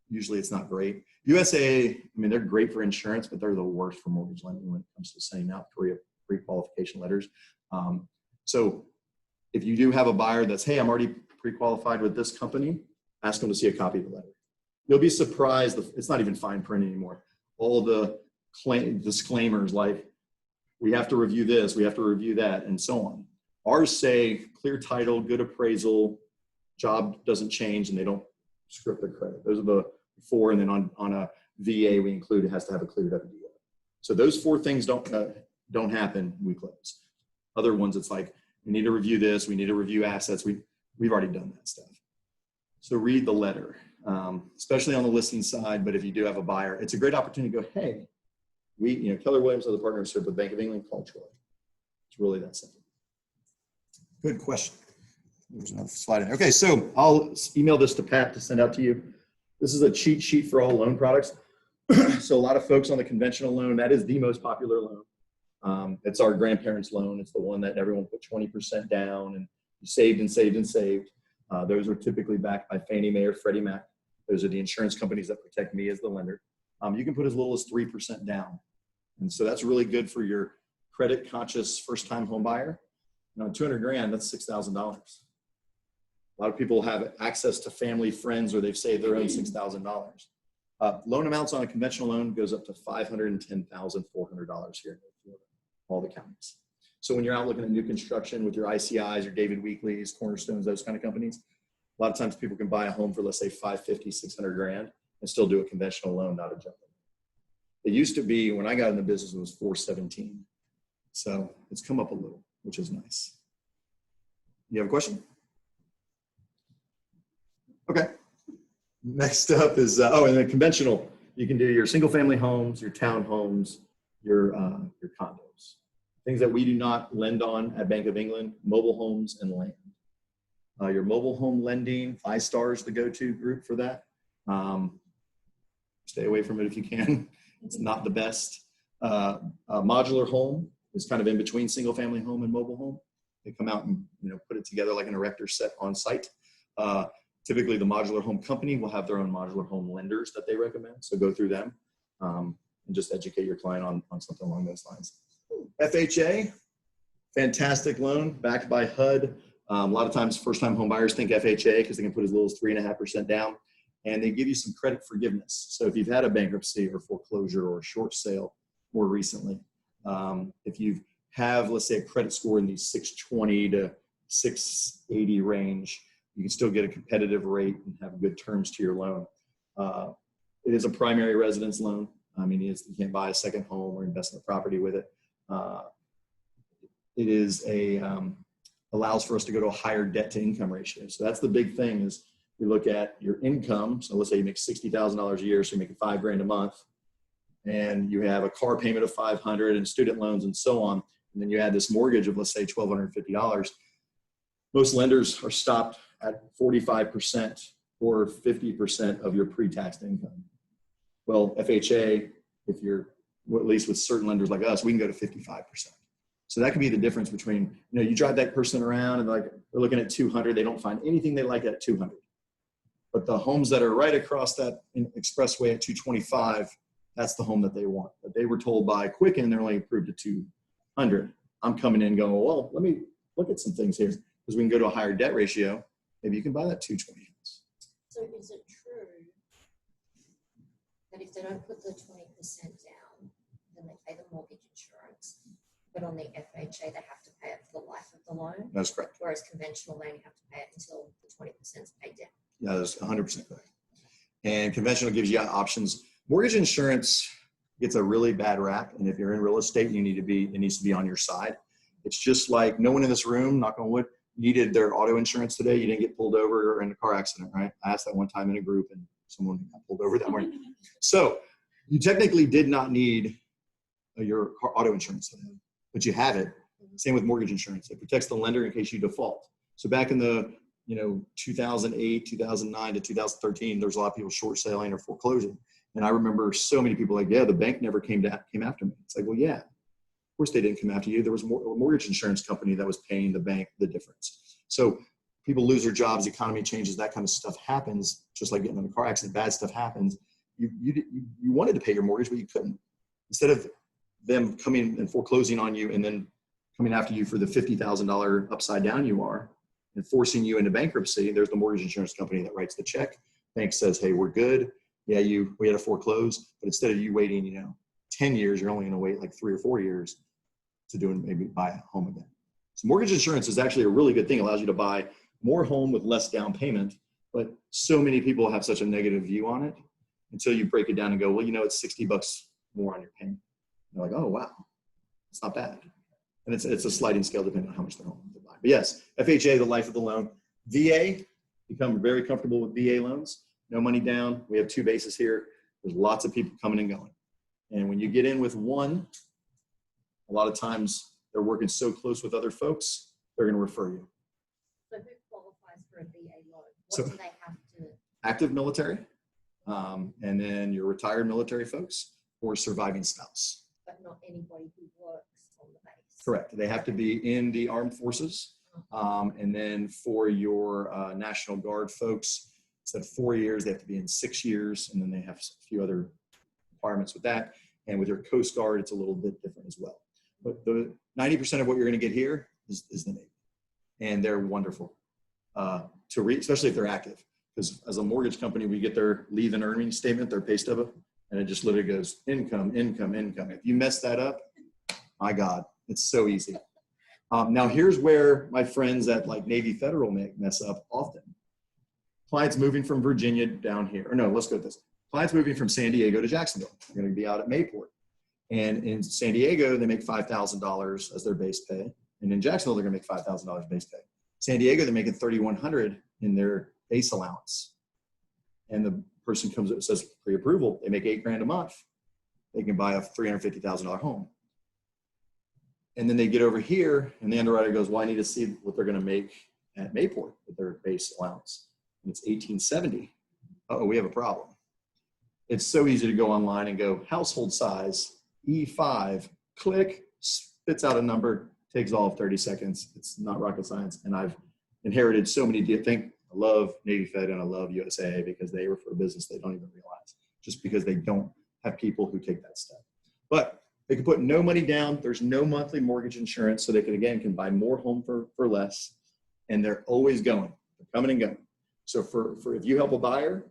Usually it's not great. USAA, I mean, they're great for insurance, but they're the worst for mortgage lending when it comes to sending out pre-qualification letters. So if you do have a buyer that's, hey, I'm already pre-qualified with this company, ask them to see a copy of the letter. You'll be surprised. It's not even fine print anymore. All the disclaimers like, we have to review this, we have to review that, and so on. Ours say clear title, good appraisal, job doesn't change, and they don't script their credit. Those are the 4, and then on a VA we include it has to have a clear WDO. So those 4 things don't happen, we close. Other ones, it's like, we need to review this, we need to review assets. We've already done that stuff. So read the letter, especially on the listing side. But if you do have a buyer, it's a great opportunity to go, hey, Keller Williams are the partnership with Bank of England, call Troy. It's really that simple. Good question. There's another slide in there. Okay, so I'll email this to Pat to send out to you. This is a cheat sheet for all loan products. So a lot of folks on the conventional loan, that is the most popular loan. It's our grandparents' loan. It's the one that everyone put 20% down and saved and saved and saved. Those are typically backed by Fannie Mae or Freddie Mac. Those are the insurance companies that protect me as the lender. You can put as little as 3% down. And so that's really good for your credit conscious first-time home buyer. Now, 200 grand, that's $6,000. A lot of people have access to family, friends, or they've saved their own $6,000. Loan amounts on a conventional loan goes up to $510,400 here in Florida, all the counties. So when you're out looking at new construction with your ICIs, your David Weekleys, Cornerstones, those kind of companies, a lot of times people can buy a home for, let's say, 550, 600 grand and still do a conventional loan, not a jumbo. It used to be, when I got in the business, it was 417. So it's come up a little, which is nice. You have a question? Okay. Next up is, and then conventional, you can do your single family homes, your townhomes, your condos. Things that we do not lend on at Bank of England, mobile homes and land. Your mobile home lending, 5 Stars, the go-to group for that. Stay away from it if you can. It's not the best. A modular home is kind of in between single family home and mobile home. They come out and put it together like an erector set on site. Typically, the modular home company will have their own modular home lenders that they recommend. So go through them and just educate your client on something along those lines. FHA, fantastic loan backed by HUD. A lot of times first-time home buyers think FHA because they can put as little as 3.5% down, and they give you some credit forgiveness. So if you've had a bankruptcy or foreclosure or a short sale more recently, if you have, let's say, a credit score in the 620 to 680 range, you can still get a competitive rate and have good terms to your loan. It is a primary residence loan. I mean, you can't buy a second home or invest in the property with it. It is allows for us to go to a higher debt to income ratio. So that's the big thing is we look at your income. So let's say you make $60,000 a year, so you're making $5 grand a month, and you have a car payment of $500 and student loans and so on. And then you add this mortgage of, let's say, $1,250. Most lenders are stopped at 45% or 50% of your pre-tax income. Well, FHA, if you're, well, at least with certain lenders like us, we can go to 55%. So that could be the difference between, you drive that person around and they're looking at 200, they don't find anything they like at 200. But the homes that are right across that expressway at 225, that's the home that they want. But they were told by Quicken they're only approved at 200. I'm coming in going, well, let me look at some things here because we can go to a higher debt ratio. Maybe you can buy that 220 house. So is it true that if they don't put the 20% down, then they pay the mortgage insurance. But on the FHA, they have to pay it for the life of the loan, That's correct. whereas conventional, they only have to pay it until the 20% is paid down. Yeah, that's 100% correct. And conventional gives you options. Mortgage insurance gets a really bad rap. And if you're in real estate, it needs to be on your side. It's just like no one in this room, knock on wood, needed their auto insurance today. You didn't get pulled over or in a car accident, right? I asked that one time in a group and someone got pulled over that morning. So you technically did not need your auto insurance today, but you have it. Same with mortgage insurance. It protects the lender in case you default. So back in the 2008, 2009 to 2013, there's a lot of people short selling or foreclosing. And I remember so many people like, yeah, the bank never came after me. It's like, well, yeah, of course they didn't come after you. There was a mortgage insurance company that was paying the bank the difference. So people lose their jobs, the economy changes, that kind of stuff happens, just like getting in a car accident, bad stuff happens. You wanted to pay your mortgage, but you couldn't. Instead of them coming and foreclosing on you and then coming after you for the $50,000 upside down you are and forcing you into bankruptcy, there's the mortgage insurance company that writes the check. Bank says, hey, we're good. Yeah, we had to foreclose, but instead of you waiting, 10 years, you're only going to wait like 3 or 4 years to maybe buy a home again. So mortgage insurance is actually a really good thing. It allows you to buy more home with less down payment, but so many people have such a negative view on it until you break it down and go, well, it's $60 more on your payment. They're like, oh, wow, it's not bad. And it's a sliding scale depending on how much they're home to buy. But yes, FHA, the life of the loan. VA, become very comfortable with VA loans. No money down. We have 2 bases here. There's lots of people coming and going. And when you get in with one, a lot of times they're working so close with other folks, they're going to refer you. So who qualifies for a VA loan? What So- do they have to? Active military, and then your retired military folks or surviving spouse. But not anybody who works on the base. Correct. They have to be in the armed forces. And then for your National Guard folks, instead of 4 years, they have to be in 6 years. And then they have a few other requirements with that. And with your Coast Guard, it's a little bit different as well. But the 90% of what you're going to get here is the Navy. And they're wonderful to read, especially if they're active. Because as a mortgage company, we get their leave and earnings statement, their pay stub, and it just literally goes income, income, income. If you mess that up, my God, it's so easy. Now here's where my friends at like Navy Federal mess up often. Clients moving from Virginia down here, or no, let's go with this. Clients moving from San Diego to Jacksonville. They're going to be out at Mayport. And in San Diego, they make $5,000 as their base pay. And in Jacksonville, they're going to make $5,000 base pay. San Diego, they're making $3,100 in their base allowance. And the person comes up and says, pre-approval, they make $8,000 a month. They can buy a $350,000 home. And then they get over here and the underwriter goes, well, I need to see what they're going to make at Mayport with their base allowance. And it's $1,870. Uh-oh, we have a problem. It's so easy to go online and go household size, E5, click, spits out a number, takes all of 30 seconds. It's not rocket science. And I've inherited so many, I love Navy Fed and I love USAA because they refer business they don't even realize, just because they don't have people who take that step. But they can put no money down. There's no monthly mortgage insurance. So they can buy more home for less. And they're always going, they're coming and going. So for if you help a buyer,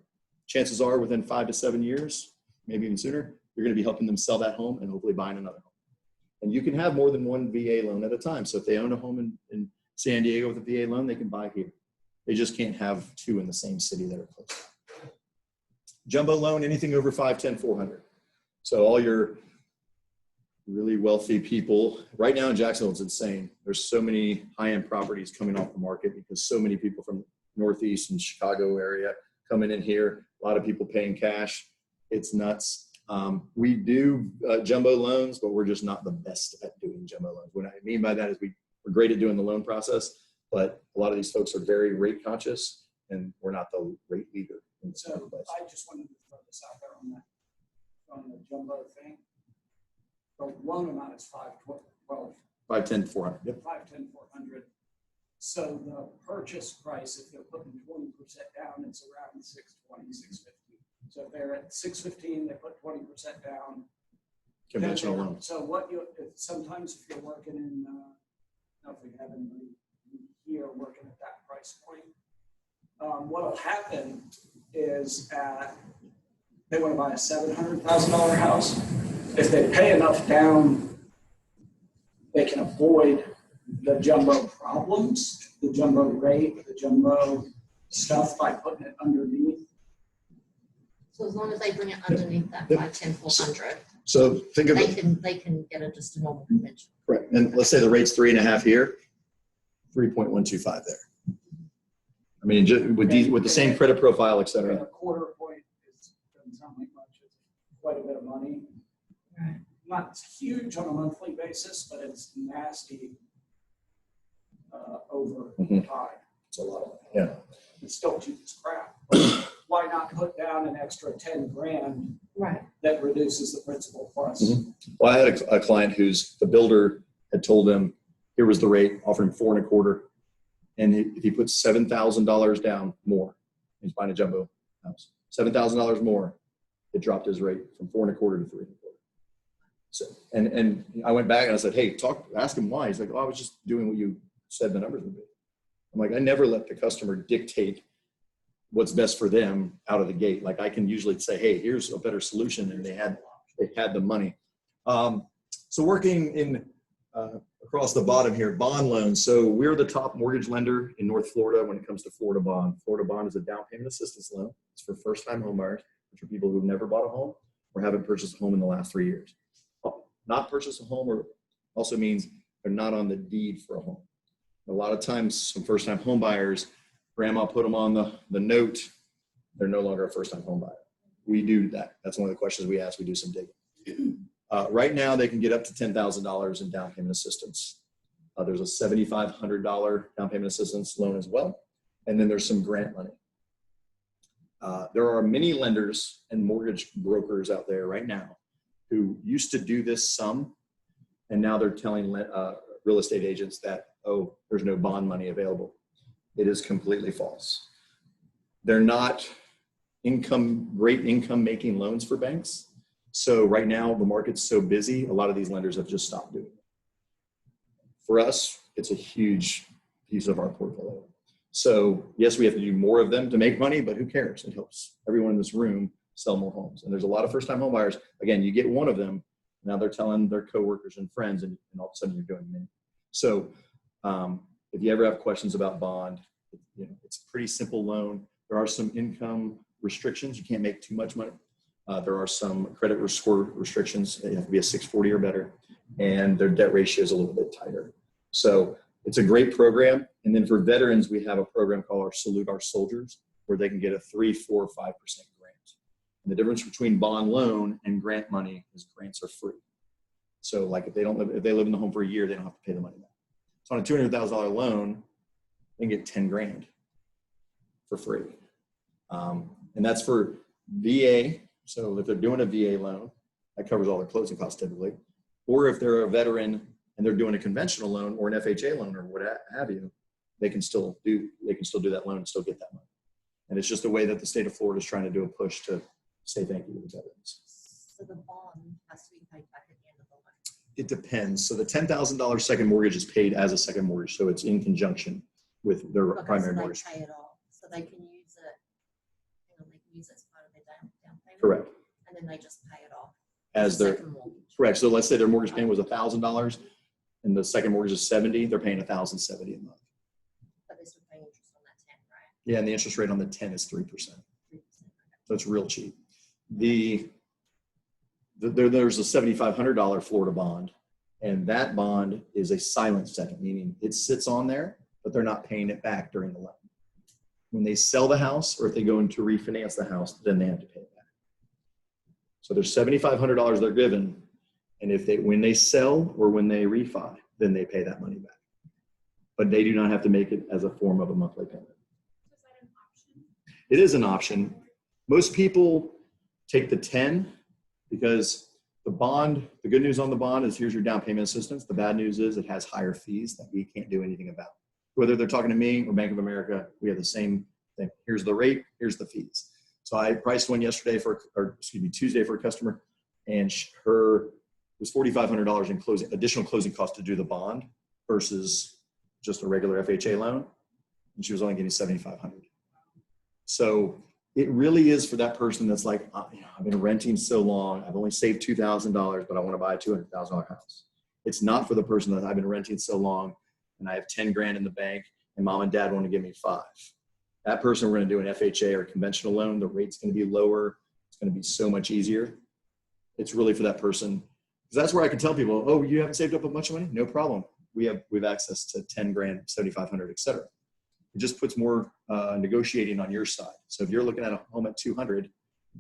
chances are within 5 to 7 years, maybe even sooner, you're going to be helping them sell that home and hopefully buying another home. And you can have more than one VA loan at a time. So if they own a home in San Diego with a VA loan, they can buy here. They just can't have 2 in the same city that are close. Jumbo loan, anything over 510, 400. So all your really wealthy people, right now in Jacksonville, it's insane. There's so many high-end properties coming off the market because so many people from Northeast and Chicago area coming in here. A lot of people paying cash. It's nuts. We do jumbo loans, but we're just not the best at doing jumbo loans. What I mean by that is we're great at doing the loan process, but a lot of these folks are very rate conscious, and we're not the rate leader in this So marketplace. I just wanted to throw this out there on the jumbo thing. The loan amount is 510, 400. Yep. 510, 400. So the purchase price, if they're putting 20% down, it's around 620, 650. So if they're at 615, they put 20% down. Conventional Then loan. So sometimes if you're working in, I don't know if we have anybody here working at that price point, what'll happen is they want to buy a $700,000 house. if they pay enough down, they can avoid the jumbo problems, the jumbo rate, the jumbo stuff by putting it underneath. So as long as they bring it underneath that Yep. 5, 10, 400, So think of they it, can get it just a normal convention. correct. And let's say the rate's 3.5 here, 3.125 there. I mean, with the same credit profile, et And cetera. a quarter point doesn't sound like much, it's quite a bit of money. Right. Not huge on a monthly basis, but it's nasty over Mhm. time. It's a lot of money. Yeah. It's still cheap as crap. Why not put down an extra 10 grand Right. that reduces the principal plus? Mhm. Well, I had a client who's the builder had told him, here was the rate, offering 4.25. And if he puts $7,000 down more, he's buying a jumbo house, $7,000 more, it dropped his rate from 4.25 to 3.25. So, and I went back and I said, hey, ask him why. He's like, oh, I was just doing what you said the numbers would be. I'm like, I never let the customer dictate what's best for them out of the gate. Like I can usually say, hey, here's a better solution, and they had the money. So working in across the bottom here, bond loans. So we're the top mortgage lender in North Florida when it comes to Florida Bond. Florida Bond is a down payment assistance loan. It's for first-time homebuyers, which are people who've never bought a home or haven't purchased a home in the last 3 years. Not purchase a home or also means they're not on the deed for a home. A lot of times, some first-time home buyers, grandma put them on the note, they're no longer a first-time home buyer. We do that. That's one of the questions we ask. We do some digging. Right now, they can get up to $10,000 in down payment assistance. There's a $7,500 down payment assistance loan as well. And then there's some grant money. There are many lenders and mortgage brokers out there right now who used to do this some, and now they're telling real estate agents that, oh, there's no bond money available. It is completely false. They're not great income making loans for banks. So right now the market's so busy, a lot of these lenders have just stopped doing it. For us, it's a huge piece of our portfolio. So yes, we have to do more of them to make money, but who cares? It helps everyone in this room sell more homes. And there's a lot of first-time home buyers. Again, you get one of them, now they're telling their coworkers and friends, and all of a sudden you're doing many. So if you ever have questions about bond, it's a pretty simple loan. There are some income restrictions. You can't make too much money. There are some credit score restrictions. You have to be a 640 or better, and their debt ratio is a little bit tighter. So it's a great program. And then for veterans, we have a program called our Salute Our Soldiers, where they can get a 3%, 4%, 5% grant. And the difference between bond loan and grant money is grants are free. So like if they live in the home for a year, they don't have to pay the money back. So on a $200,000 loan, they can get 10 grand for free. And that's for VA. So if they're doing a VA loan, that covers all their closing costs typically. Or if they're a veteran and they're doing a conventional loan or an FHA loan or what have you, they can still do that loan and still get that money. And it's just a way that the state of Florida is trying to do a push to say thank you to the veterans. So the bond has to be paid back at the end of the loan. It depends. So the $10,000 second mortgage is paid as a second mortgage. So it's in conjunction with their Okay, primary so they mortgage. pay it off. So they can use it, they can use it as part of their down payment. Correct. And then they just pay it off. As their second mortgage. correct. So let's say their mortgage payment was $1,000 and the second mortgage is $70, they're paying $1,070 a month. But they're still paying interest on that 10, right? Yeah, and the interest rate on the 10 is 3%. 3%. So it's real cheap. There's a $7,500 Florida bond, and that bond is a silent second, meaning it sits on there, but they're not paying it back during the loan. When they sell the house or if they go in to refinance the house, then they have to pay it back. So there's $7,500 they're given, and when they sell or when they refi, then they pay that money back. But they do not have to make it as a form of a monthly payment. Is that an option? It is an option. Most people take the 10 because the good news on the bond is here's your down payment assistance. The bad news is it has higher fees that we can't do anything about. Whether they're talking to me or Bank of America, we have the same thing. Here's the rate, here's the fees. So I priced one Tuesday for a customer, and it was $4,500 in additional closing costs to do the bond versus just a regular FHA loan. And she was only getting $7,500. So it really is for that person that's like, I've been renting so long. I've only saved $2,000, but I want to buy a $200,000 house. It's not for the person that I've been renting so long and I have 10 grand in the bank and mom and dad want to give me 5. That person, we're going to do an FHA or a conventional loan. The rate's going to be lower. It's going to be so much easier. It's really for that person. Because that's where I can tell people, oh, you haven't saved up a bunch of money? No problem. We have access to 10 grand, 7,500, et cetera. It just puts more negotiating on your side. So if you're looking at a home at 200, you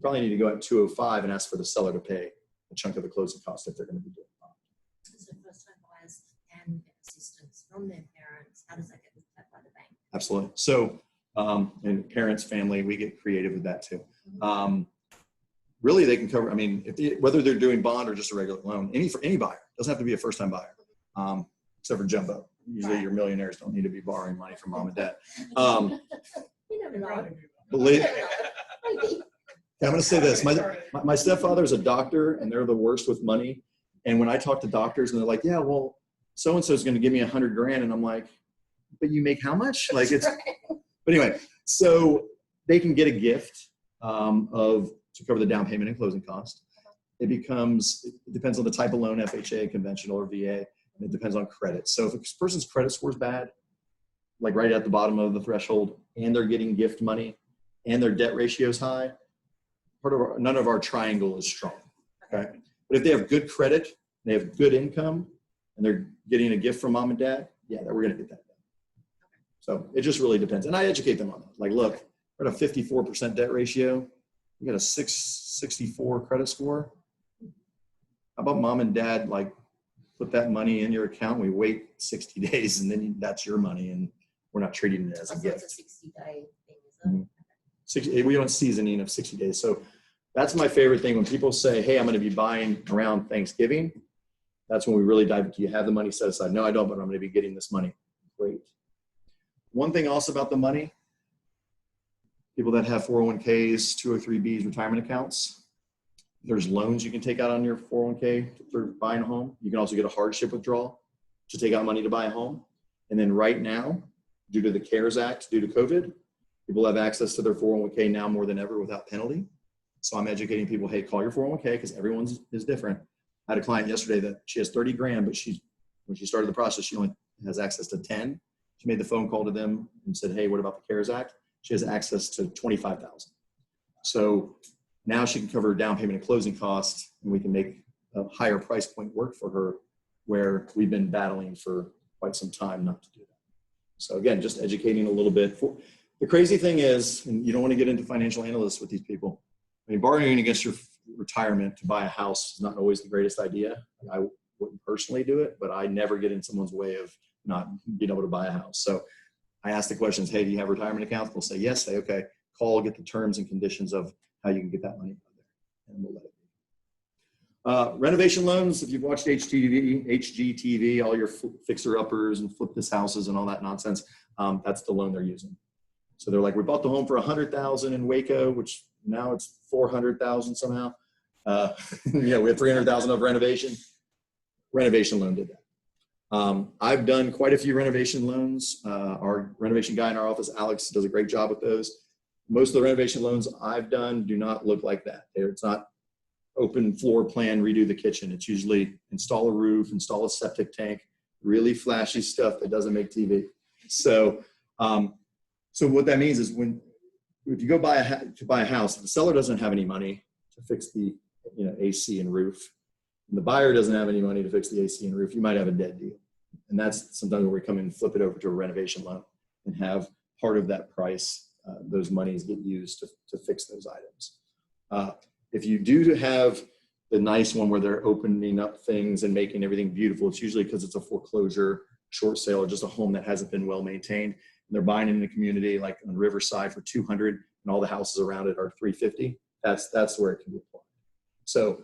probably need to go at 205 and ask for the seller to pay a chunk of the closing cost if they're going to be doing it. So first-time buyers can get assistance from their parents. How does that get looked at by the bank? Absolutely. So, and parents, family, we get creative with that too. Really, they can cover, I mean, whether they're doing bond or just a regular loan, for any buyer, doesn't have to be a first-time buyer, except for jumbo. Usually your millionaires don't need to be borrowing money from mom and dad. You never know. Believe, Maybe. I'm going to say this. My stepfather is a doctor, and they're the worst with money. And when I talk to doctors, and they're like, "Yeah, well, so and so is going to give me $100 grand," and I'm like, "But you make how much?" Like it's. But anyway, so they can get a gift to cover the down payment and closing cost. It depends on the type of loan, FHA, conventional, or VA, and it depends on credit. So if a person's credit score is bad, like right at the bottom of the threshold, and they're getting gift money, and their debt ratio is high, none of our triangle is strong. Okay, but if they have good credit, they have good income, and they're getting a gift from mom and dad, yeah, we're going to get that done. So it just really depends, and I educate them on that. Like, look, we're at a 54% debt ratio. You got a 664 credit score. How about mom and dad like put that money in your account? We wait 60 days, and then that's your money, and we're not treating it as a gift. It's a 60-day thing, isn't it? We want seasoning of 60 days. So that's my favorite thing when people say, hey, I'm going to be buying around Thanksgiving. That's when we really dive into, do you have the money set aside? No, I don't, but I'm going to be getting this money. Great. One thing also about the money, people that have 401ks, 203Bs, retirement accounts, there's loans you can take out on your 401k for buying a home. You can also get a hardship withdrawal to take out money to buy a home. And then right now, due to the CARES Act, due to COVID, people have access to their 401k now more than ever without penalty. So I'm educating people, hey, call your 401k because everyone's is different. I had a client yesterday that she has 30 grand, but when she started the process, she only has access to 10. She made the phone call to them and said, hey, what about the CARES Act? She has access to 25,000. So now she can cover her down payment and closing costs, and we can make a higher price point work for her where we've been battling for quite some time not to do that. So again, just educating a little bit. The crazy thing is, and you don't want to get into financial analysts with these people. I mean, borrowing against your retirement to buy a house is not always the greatest idea. I wouldn't personally do it, but I never get in someone's way of not being able to buy a house. So I ask the questions, hey, do you have retirement accounts? They'll say yes. Say, okay, call, get the terms and conditions of how you can get that money out there, and we'll let it be. Renovation loans, if you've watched HGTV, all your fixer-uppers and flip this houses and all that nonsense, that's the loan they're using. So they're like, we bought the home for $100,000 in Waco, which now it's $400,000 somehow. We had $300,000 of renovation. Renovation loan did that. I've done quite a few renovation loans. Our renovation guy in our office, Alex, does a great job with those. Most of the renovation loans I've done do not look like that. It's not open floor plan, redo the kitchen. It's usually install a roof, install a septic tank, really flashy stuff that doesn't make TV. So what that means is if you go buy a house, if the seller doesn't have any money to fix the AC and roof, and the buyer doesn't have any money to fix the AC and roof, you might have a dead deal. And that's sometimes where we come in and flip it over to a renovation loan and have part of that price, those monies get used to fix those items. If you do have the nice one where they're opening up things and making everything beautiful, it's usually because it's a foreclosure, short sale, or just a home that hasn't been well maintained. And they're buying in the community like on Riverside for $200 and all the houses around it are $350. That's where it can be applied. So,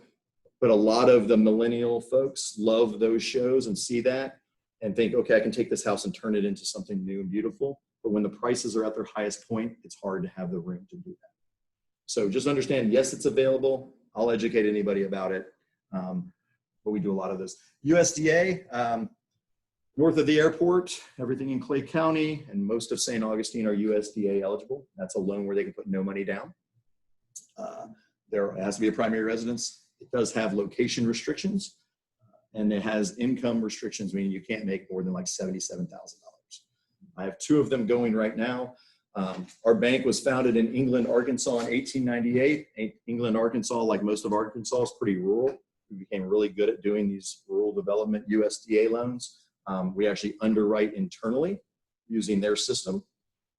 but a lot of the millennial folks love those shows and see that and think, okay, I can take this house and turn it into something new and beautiful. But when the prices are at their highest point, it's hard to have the room to do that. So just understand, yes, it's available. I'll educate anybody about it. But we do a lot of this. USDA, north of the airport, everything in Clay County and most of St. Augustine are USDA eligible. That's a loan where they can put no money down. There has to be a primary residence. It does have location restrictions, and it has income restrictions, meaning you can't make more than like $77,000. I have 2 of them going right now. Our bank was founded in England, Arkansas in 1898. England, Arkansas, like most of Arkansas, is pretty rural. We became really good at doing these rural development USDA loans. We actually underwrite internally using their system.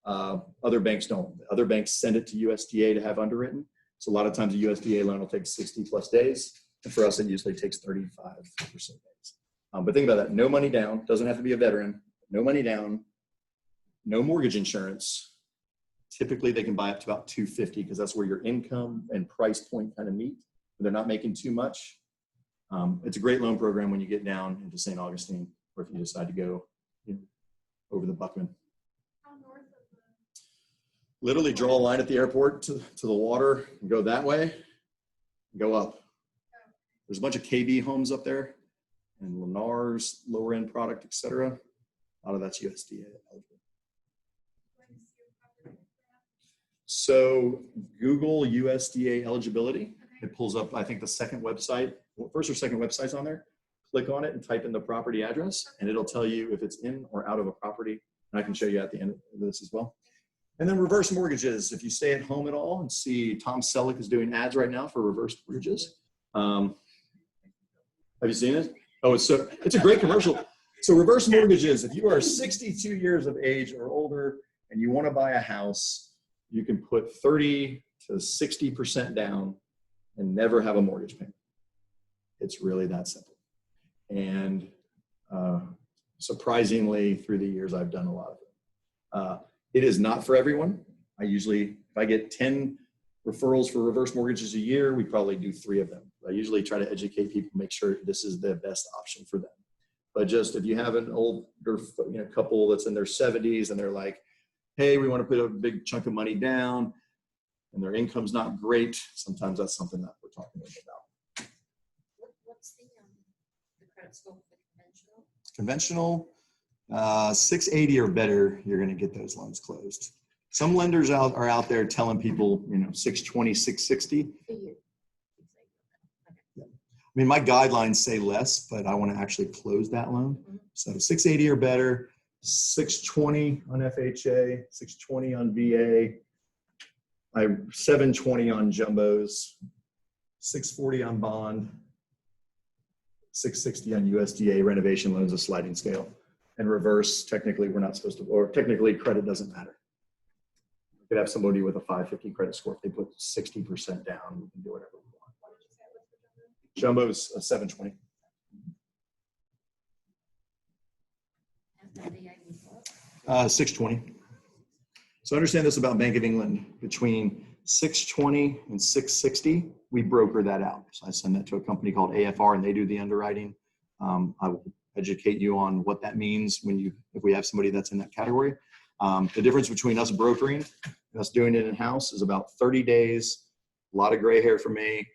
Other banks don't. Other banks send it to USDA to have underwritten. So a lot of times a USDA loan will take 60 plus days. And for us, it usually takes 35% days. But think about that. No money down. Doesn't have to be a veteran. No money down. No mortgage insurance. Typically, they can buy up to about $250 because that's where your income and price point kind of meet. They're not making too much. It's a great loan program when you get down into St. Augustine, or if you decide to go over the Buckman. Literally draw a line at the airport to the water and go that way and go up. There's a bunch of KB homes up there and Lennar's lower end product, etc. A lot of that's USDA eligible. So Google USDA eligibility. It pulls up, I think, the second website, first or second website's on there. Click on it and type in the property address, and it'll tell you if it's in or out of a property. And I can show you at the end of this as well. And then reverse mortgages. If you stay at home at all and see Tom Selleck is doing ads right now for reverse mortgages. Have you seen it? Oh, it's a great commercial. So reverse mortgages, if you are 62 years of age or older and you want to buy a house, you can put 30 to 60% down and never have a mortgage payment. It's really that simple. And surprisingly, through the years, I've done a lot of it. It is not for everyone. If I get 10 referrals for reverse mortgages a year, we probably do 3 of them. I usually try to educate people, make sure this is the best option for them. But just if you have an older couple that's in their 70s and they're like, hey, we want to put a big chunk of money down and their income's not great, sometimes that's something that we're talking about. What's the credit score for conventional? Conventional, 680 or better, you're going to get those loans closed. Some lenders are out there telling people, 620, 660. For you. I mean, my guidelines say less, but I want to actually close that loan. So 680 or better, 620 on FHA, 620 on VA, 720 on jumbos, 640 on bond, 660 on USDA renovation loans, a sliding scale. And reverse, technically, we're not supposed to, or technically, credit doesn't matter. You could have somebody with a 550 credit score. If they put 60% down, we can do whatever we want. Jumbo's a 720. And the VA before? 620. So understand this about Bank of England. Between 620 and 660, we broker that out. So I send that to a company called AFR, and they do the underwriting. I will educate you on what that means if we have somebody that's in that category. The difference between us brokering and us doing it in-house is about 30 days, a lot of gray hair for me.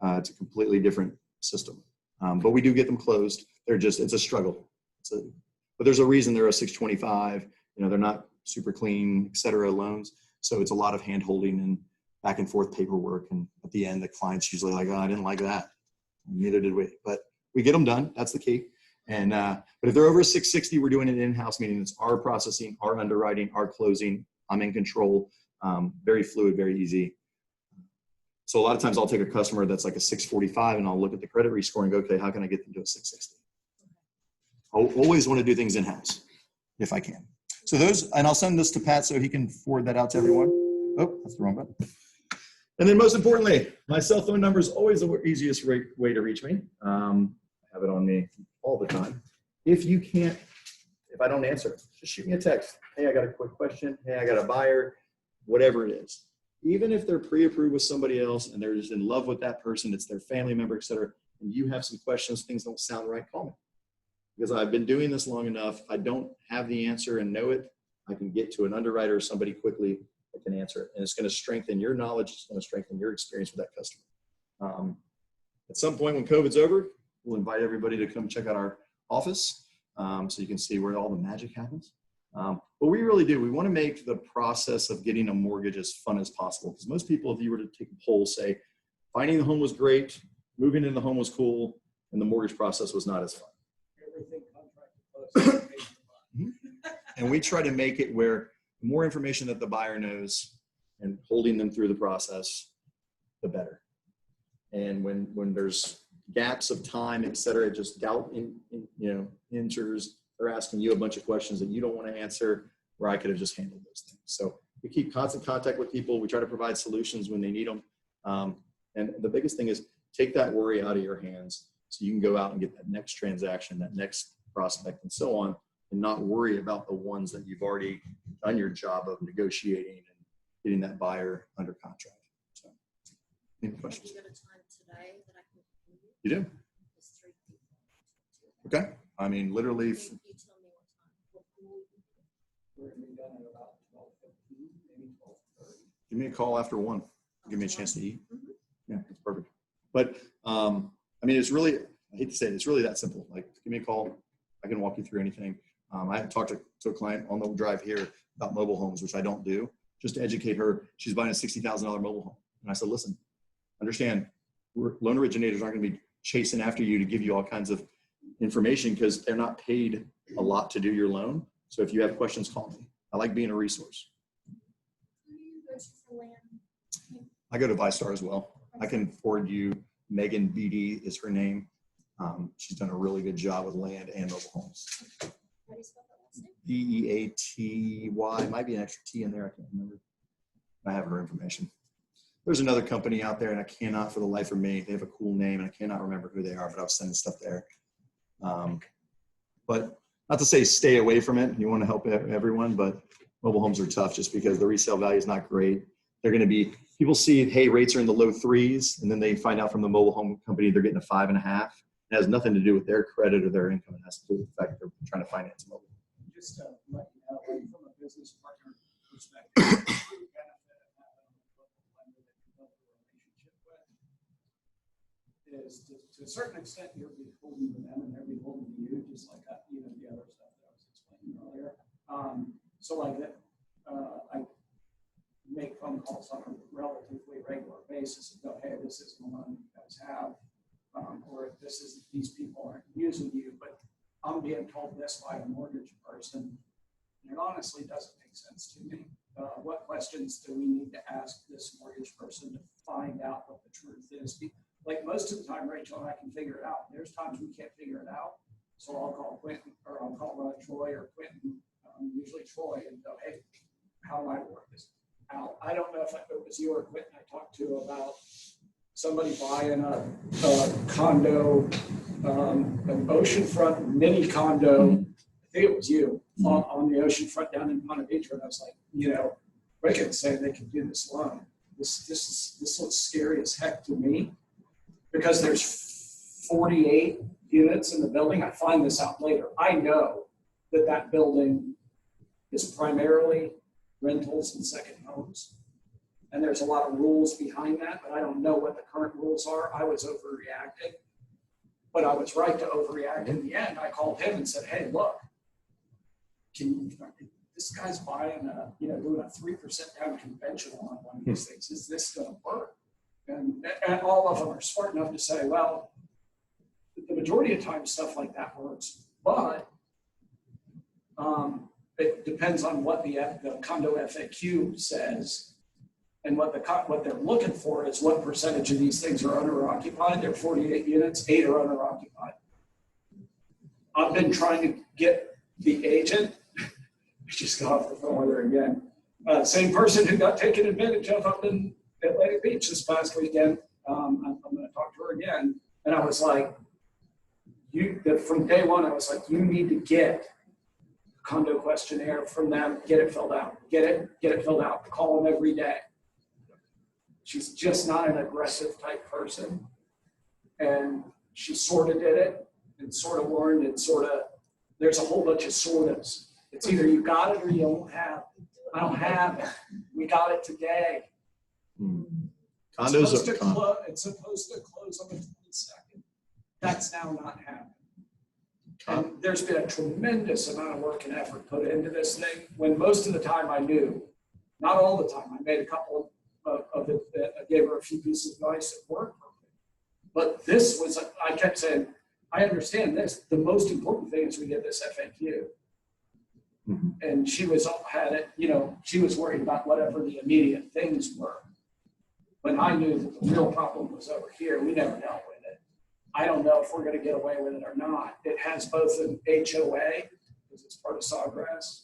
It's a completely different system. But we do get them closed. It's a struggle. But there's a reason they're a 625. They're not super clean, et cetera, loans. So it's a lot of hand holding and back and forth paperwork. And at the end, the client's usually like, oh, I didn't like that. Neither did we. But we get them done. That's the key. And but if they're over 660, we're doing it in-house, meaning it's our processing, our underwriting, our closing. I'm in control. Very fluid, very easy. So a lot of times I'll take a customer that's like a 645 and I'll look at the credit rescore and go, okay, how can I get them to a 660? I always want to do things in-house if I can. So and I'll send this to Pat so he can forward that out to everyone. Oh, that's the wrong button. And then most importantly, my cell phone number is always the easiest way to reach me. I have it on me all the time. If I don't answer, just shoot me a text. Hey, I got a quick question. Hey, I got a buyer, whatever it is. Even if they're pre-approved with somebody else and they're just in love with that person, it's their family member, et cetera, and you have some questions, things don't sound right, call me. Because I've been doing this long enough, I don't have the answer and know it. I can get to an underwriter or somebody quickly that can answer it. And it's going to strengthen your knowledge. It's going to strengthen your experience with that customer. At some point when COVID's over, we'll invite everybody to come check out our office so you can see where all the magic happens. But we really do. We want to make the process of getting a mortgage as fun as possible. Because most people, if you were to take a poll, say finding the home was great, moving in the home was cool, and the mortgage process was not as fun. Everything contracted close. And we try to make it where the more information that the buyer knows and holding them through the process, the better. And when there's gaps of time, et cetera, just doubt enters. They're asking you a bunch of questions that you don't want to answer, where I could have just handled those things. So we keep constant contact with people. We try to provide solutions when they need them. And the biggest thing is take that worry out of your hands so you can go out and get that next transaction, that next prospect, and so on, and not worry about the ones that you've already done your job of negotiating and getting that buyer under contract. So, any questions? Have you got a time today that I can call you? You do? There's 3 people. Okay. I mean, literally, You tell me what time. What time will you be here? We're gonna be done at about 12:15, maybe 12:30. give me a call after 1. Give me a chance to eat. Mhm. Yeah, that's perfect. But I mean, it's really, I hate to say it, it's really that simple. Like, give me a call. I can walk you through anything. I had talked to a client on the drive here about mobile homes, which I don't do, just to educate her. She's buying a $60,000 mobile home. And I said, listen, understand, loan originators aren't going to be chasing after you to give you all kinds of information because they're not paid a lot to do your loan. So if you have questions, call me. I like being a resource. Who do you go to for land? I go to ViStar as well. I can forward you. Megan BD is her name. She's done a really good job with land and mobile homes. How do you spell that last name? BEATY, might be an extra T in there. I can't remember. I have her information. There's another company out there, and I cannot for the life of me. They have a cool name, and I cannot remember who they are, but I was sending stuff there. But not to say stay away from it. You want to help everyone, but mobile homes are tough just because the resale value is not great. They're going to be, people see, hey, rates are in the low 3s, and then they find out from the mobile home company they're getting a 5.5. It has nothing to do with their credit or their income. It has to do with the fact that they're trying to finance mobile. Just to let you know, like, from a business partner perspective, the benefit of having a local lender that you build a relationship with is to a certain extent you're beholden to them and they're beholden to you, just like the other stuff that I was explaining earlier. So like that, I make phone calls on a relatively regular basis and go, hey, this is the one you guys have, or these people aren't using you, but I'm being told this by a mortgage person, and it honestly doesn't make sense to me. What questions do we need to ask this mortgage person to find out what the truth is? Like most of the time, Rachel and I can figure it out. There's times we can't figure it out, so I'll call Quentin, or I'll call Troy or Quentin, usually Troy, and go, hey, how do I work this out? I don't know if it was you or Quentin I talked to about somebody buying a condo, an oceanfront mini condo. I think it was you on the oceanfront down in Ponte Vedra. And I was like, Rick saying they can do this loan. This looks scary as heck to me because there's 48 units in the building. I find this out later. I know that building is primarily rentals and second homes. And there's a lot of rules behind that, but I don't know what the current rules are. I was overreacting, but I was right to overreact. In the end, I called him and said, hey, look, this guy's buying doing a 3% down conventional on one of these things. Is this going to work? And all of them are smart enough to say, well, the majority of times stuff like that works, but it depends on what the condo FAQ says. And what they're looking for is what percentage of these things are owner occupied. There are 48 units, 8 are owner occupied. I've been trying to get the agent. I just got off the phone with her again. Same person who got taken advantage of up in Atlantic Beach this past weekend. I'm going to talk to her again. And I was like, from day one, I was like, you need to get a condo questionnaire from them, get it filled out, get it filled out, call them every day. She's just not an aggressive type person. And she sort of did it and sort of warned and there's a whole bunch of sort ofs. It's either you got it or you don't have it. I don't have it. We got it today. Condos It's supposed to close on the 22nd. That's now not happening. And there's been a tremendous amount of work and effort put into this thing, when most of the time I knew, not all the time, I made a couple of it, I gave her a few pieces of advice that weren't perfect. But this was, I kept saying, I understand this. The most important thing is we get this FAQ. And she had it, she was worried about whatever the immediate things were. When I knew that the real problem was over here, we never dealt with it. I don't know if we're going to get away with it or not. It has both an HOA, because it's part of Sawgrass,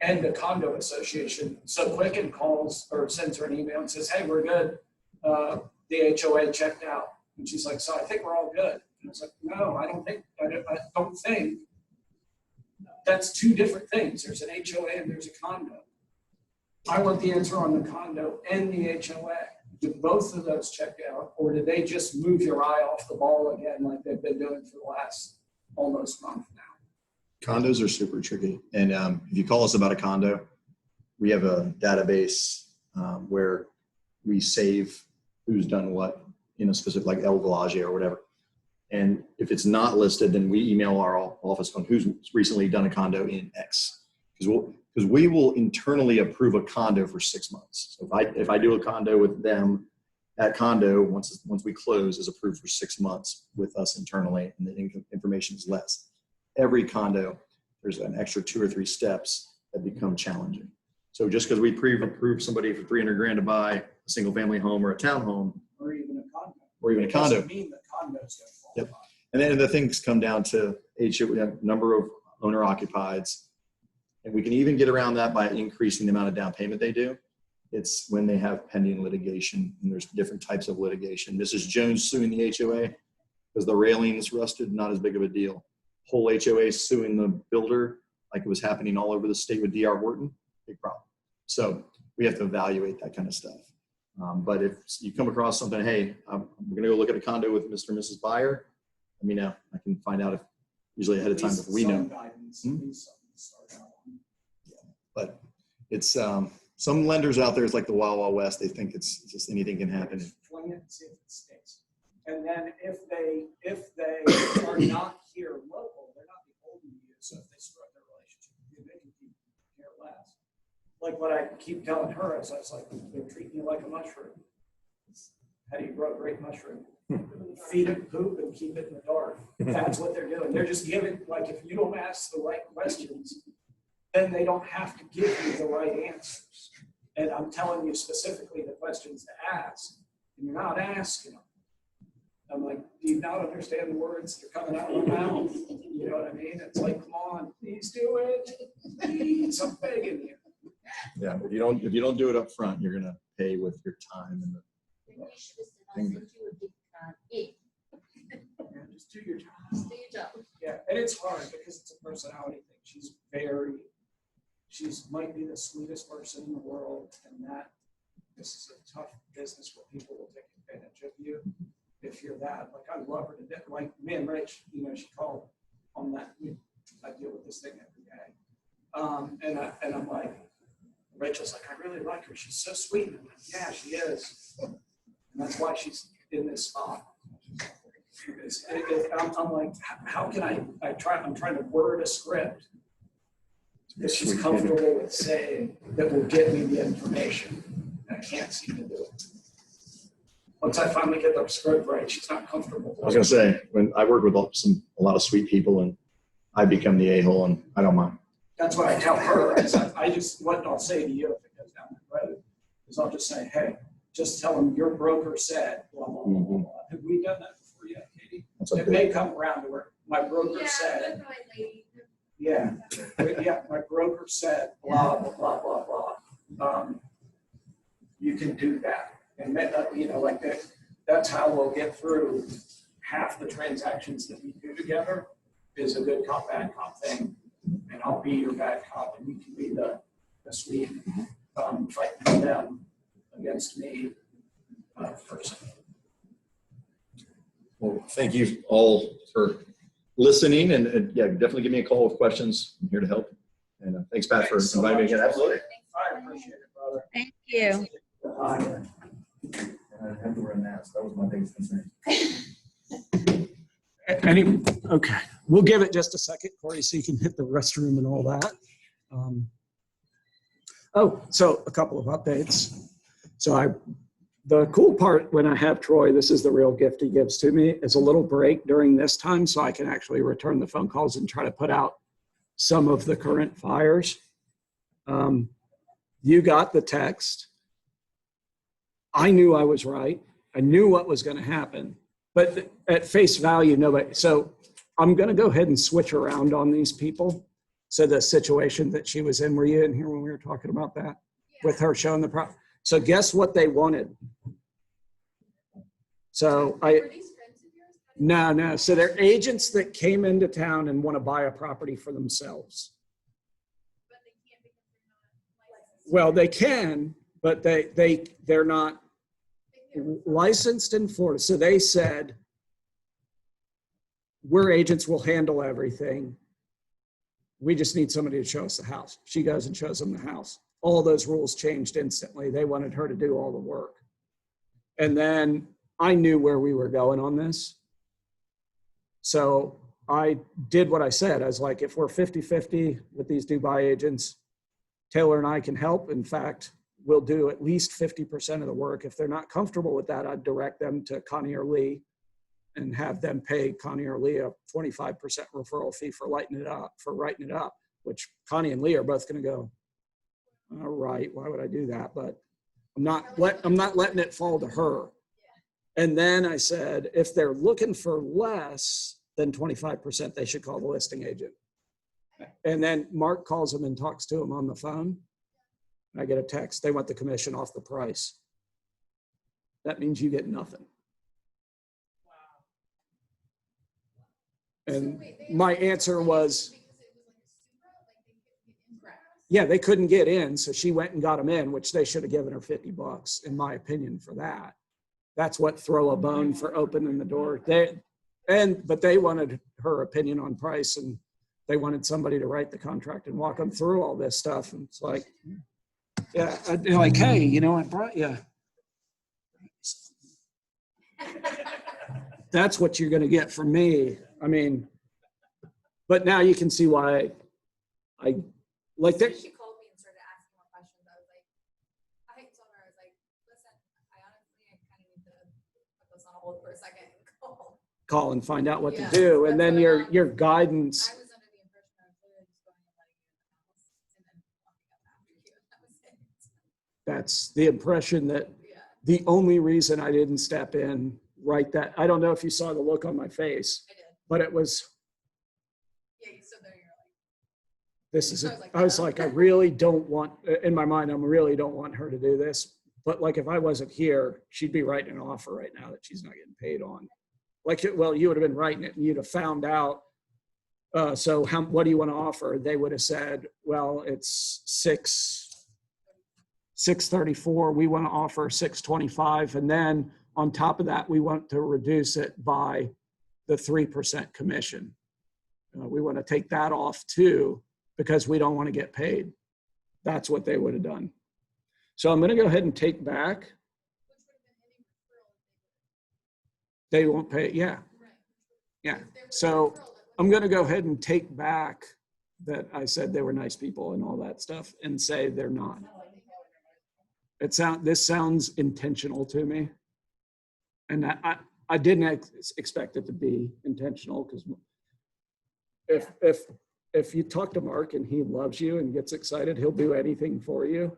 and the condo association. So Quicken calls or sends her an email and says, hey, we're good. The HOA checked out. And she's like, so I think we're all good. And I was like, no, I don't think. That's two different things. There's an HOA and there's a condo. I want the answer on the condo and the HOA. Did both of those check out, or did they just move your eye off the ball again like they've been doing for the last almost month now? Condos are super tricky. And if you call us about a condo, we have a database where we save who's done what in a specific, like El Village or whatever. And if it's not listed, then we email our office on who's recently done a condo in X. Because we will internally approve a condo for 6 months. So if I do a condo with them, that condo, once we close, is approved for 6 months with us internally, and the information is less. Every condo, there's an extra 2 or 3 steps that become challenging. So just because we pre-approve somebody for $300,000 to buy a single family home or a townhome, Or even a condo. Doesn't mean the condo's going to fall Yep. apart. And then the things come down to number of owner occupieds. And we can even get around that by increasing the amount of down payment they do. It's when they have pending litigation, and there's different types of litigation. Mrs. Jones suing the HOA because the railings rusted, not as big of a deal. Whole HOA suing the builder, like it was happening all over the state with D.R. Horton, big problem. So we have to evaluate that kind of stuff. But if you come across something, hey, I'm going to go look at a condo with Mr. and Mrs. Buyer, let me know. I can find out if usually ahead of time if we know. Guidance, at least something to start out on. But it's some lenders out there, it's like the Wild Wild West. They think it's just anything can happen. Fling it and see if it sticks. And then if they are not here local, they're not beholden to you. So if they screw up their relationship with you, they can keep care less. Like what I keep telling her is, I was like, they're treating you like a mushroom. How do you grow a great mushroom? Feed it poop and keep it in the dark. That's what they're doing. They're just giving, like, if you don't ask the right questions, then they don't have to give you the right answers. And I'm telling you specifically the questions to ask, and you're not asking them. I'm like, do you not understand the words that are coming out of my mouth? You know what I mean? It's like, come on, please do it. Please, I'm begging you. Yeah, if you don't do it up front, you're gonna pay with your time and Then you should have said, I'll send you a gift card. Yeah, just do your job. Just do your job. Yeah, and it's hard because it's a personality thing. She's might be the sweetest person in the world, and that this is a tough business where people will take advantage of you if you're that. Like, I love her to death. Like, me and Rich, she called on that. I deal with this thing every day. And I'm like, Rachel's like, I really like her. She's so sweet. And I'm like, yeah, she is. And that's why she's in this spot. I'm like, how can I'm trying to word a script that she's comfortable with saying that will get me the information. And I can't seem to do it. Once I finally get the script right, she's not comfortable. I was gonna say, when I work with a lot of sweet people, and I become the a-hole, and I don't mind. That's what I tell her. What I'll say to you if it goes down that road is I'll just say, hey, just tell them your broker said, blah, blah, blah, blah, blah. Have we done that before yet, Katie? It may come around to where my broker said. That's my lady. Yeah, my broker said, blah, blah, blah, blah, blah. You can do that. And like that, that's how we'll get through half the transactions that we do together is a good cop, bad cop thing. And I'll be your bad cop, and you can be the sweet fighting them against me person. Well, thank you all for listening, and yeah, definitely give me a call with questions. I'm here to help. And thanks, Pat, for inviting me again. Absolutely. I appreciate it, brother. Thank you. I have to wear a mask. That was my biggest concern. Okay. we'll give it just a second, Corey, so you can hit the restroom and all that. So a couple of updates. So the cool part when I have Troy, this is the real gift he gives to me, is a little break during this time so I can actually return the phone calls and try to put out some of the current fires. You got the text. I knew I was right. I knew what was going to happen, but at face value, nobody. So I'm going to go ahead and switch around on these people. So the situation that she was in, were you in here when we were talking about that? With her showing the problem? So guess what they wanted? So Were these friends of yours? no. So they're agents that came into town and want to buy a property for themselves. But they can't because they're not licensed. Well, they can, but they're not licensed in Florida. So they said, we're agents, will handle everything. We just need somebody to show us the house. She goes and shows them the house. All those rules changed instantly. They wanted her to do all the work. And then I knew where we were going on this. So I did what I said. I was like, if we're 50-50 with these Dubai agents, Taylor and I can help. In fact, we'll do at least 50% of the work. If they're not comfortable with that, I'd direct them to Connie or Lee and have them pay Connie or Lee a 25% referral fee for writing it up, which Connie and Lee are both going to go, all right, why would I do that? But I'm not letting it fall to her. And then I said, if they're looking for less than 25%, they should call the listing agent. And then Mark calls them and talks to them on the phone. I get a text, they want the commission off the price. That means you get nothing. And my answer was, yeah, they couldn't get in. So she went and got them in, which they should have given her $50, in my opinion, for that. That's what throw a bone for opening the door. But they wanted her opinion on price, and they wanted somebody to write the contract and walk them through all this stuff. And it's like, yeah, I'd be like, hey, you know, I brought you. That's what you're going to get from me. I mean, but now you can see why I like that. She called me and started asking more questions. I was like, I told her, I was like, listen, I honestly, I kind of need to put this on hold for a second and Call and find out what Yeah, to do. And that's then what, your guidance. I was under the impression I was literally just going and letting you in the house and then walking up after you. That was it. That's the impression that Yeah, the only reason I didn't step in right that, I don't know if you saw the look on my face, I did. but it was, Yeah, you stood there and you're like, this is, I was like, I was no. like, I really don't want, in my mind, I really don't want her to do this. But like, if I wasn't here, she'd be writing an offer right now that she's not getting paid on. Like, well, you would have been writing it and you'd have found out. So what do you want to offer? They would have said, well, it's 634. We want to offer 625. And then on top of that, we want to reduce it by the 3% commission. We want to take that off too, because we don't want to get paid. That's what they would have done. So I'm going to go ahead and take back. which would have been any referral if They won't pay. Yeah. they were, right. Yeah. If there was a So referral, that would I'm going to go ahead and take back that I said they were nice people and all that stuff and say they're not. This sounds intentional to me. And I didn't expect it to be intentional, because if you talk to Mark and he loves you and gets excited, he'll do anything for you.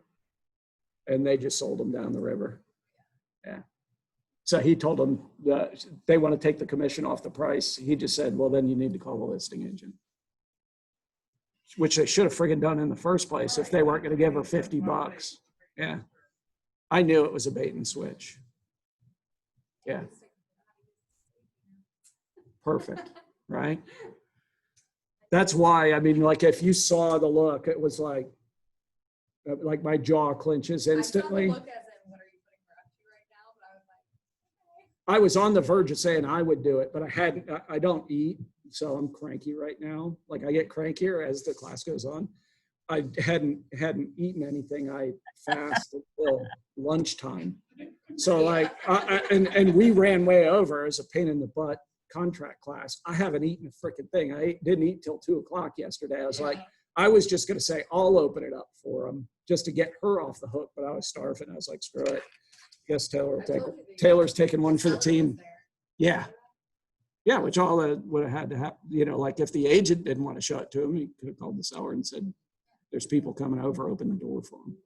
And they just sold him down the river. Yeah. So he told them that they want to take the commission off the price. He just said, well, then you need to call the listing agent, which they should have friggin' done in the first place if they weren't going to give her $50. Yeah. I knew it was a bait and switch. Yeah. Perfect. Right. That's why, I mean, like, if you saw the look, it was like my jaw clenches instantly. I saw the look as in, what are you putting her up to right now? But I was like, okay. I was on the verge of saying I would do it, but I don't eat. So I'm cranky right now. Like, I get crankier as the class goes on. I hadn't eaten anything. I fasted until lunchtime. So like, and we ran way over. It was a pain in the butt contract class. I haven't eaten a freaking thing. Didn't eat till 2:00 yesterday. I was like, I was just going to say, I'll open it up for them just to get her off the hook, but I was starving. I was like, screw it. Guess Taylor's taking one for the team. Yeah. Yeah, which all that would have had to happen, like if the agent didn't want to show it to him, he could have called the seller and said, there's people coming over, open the door for them. When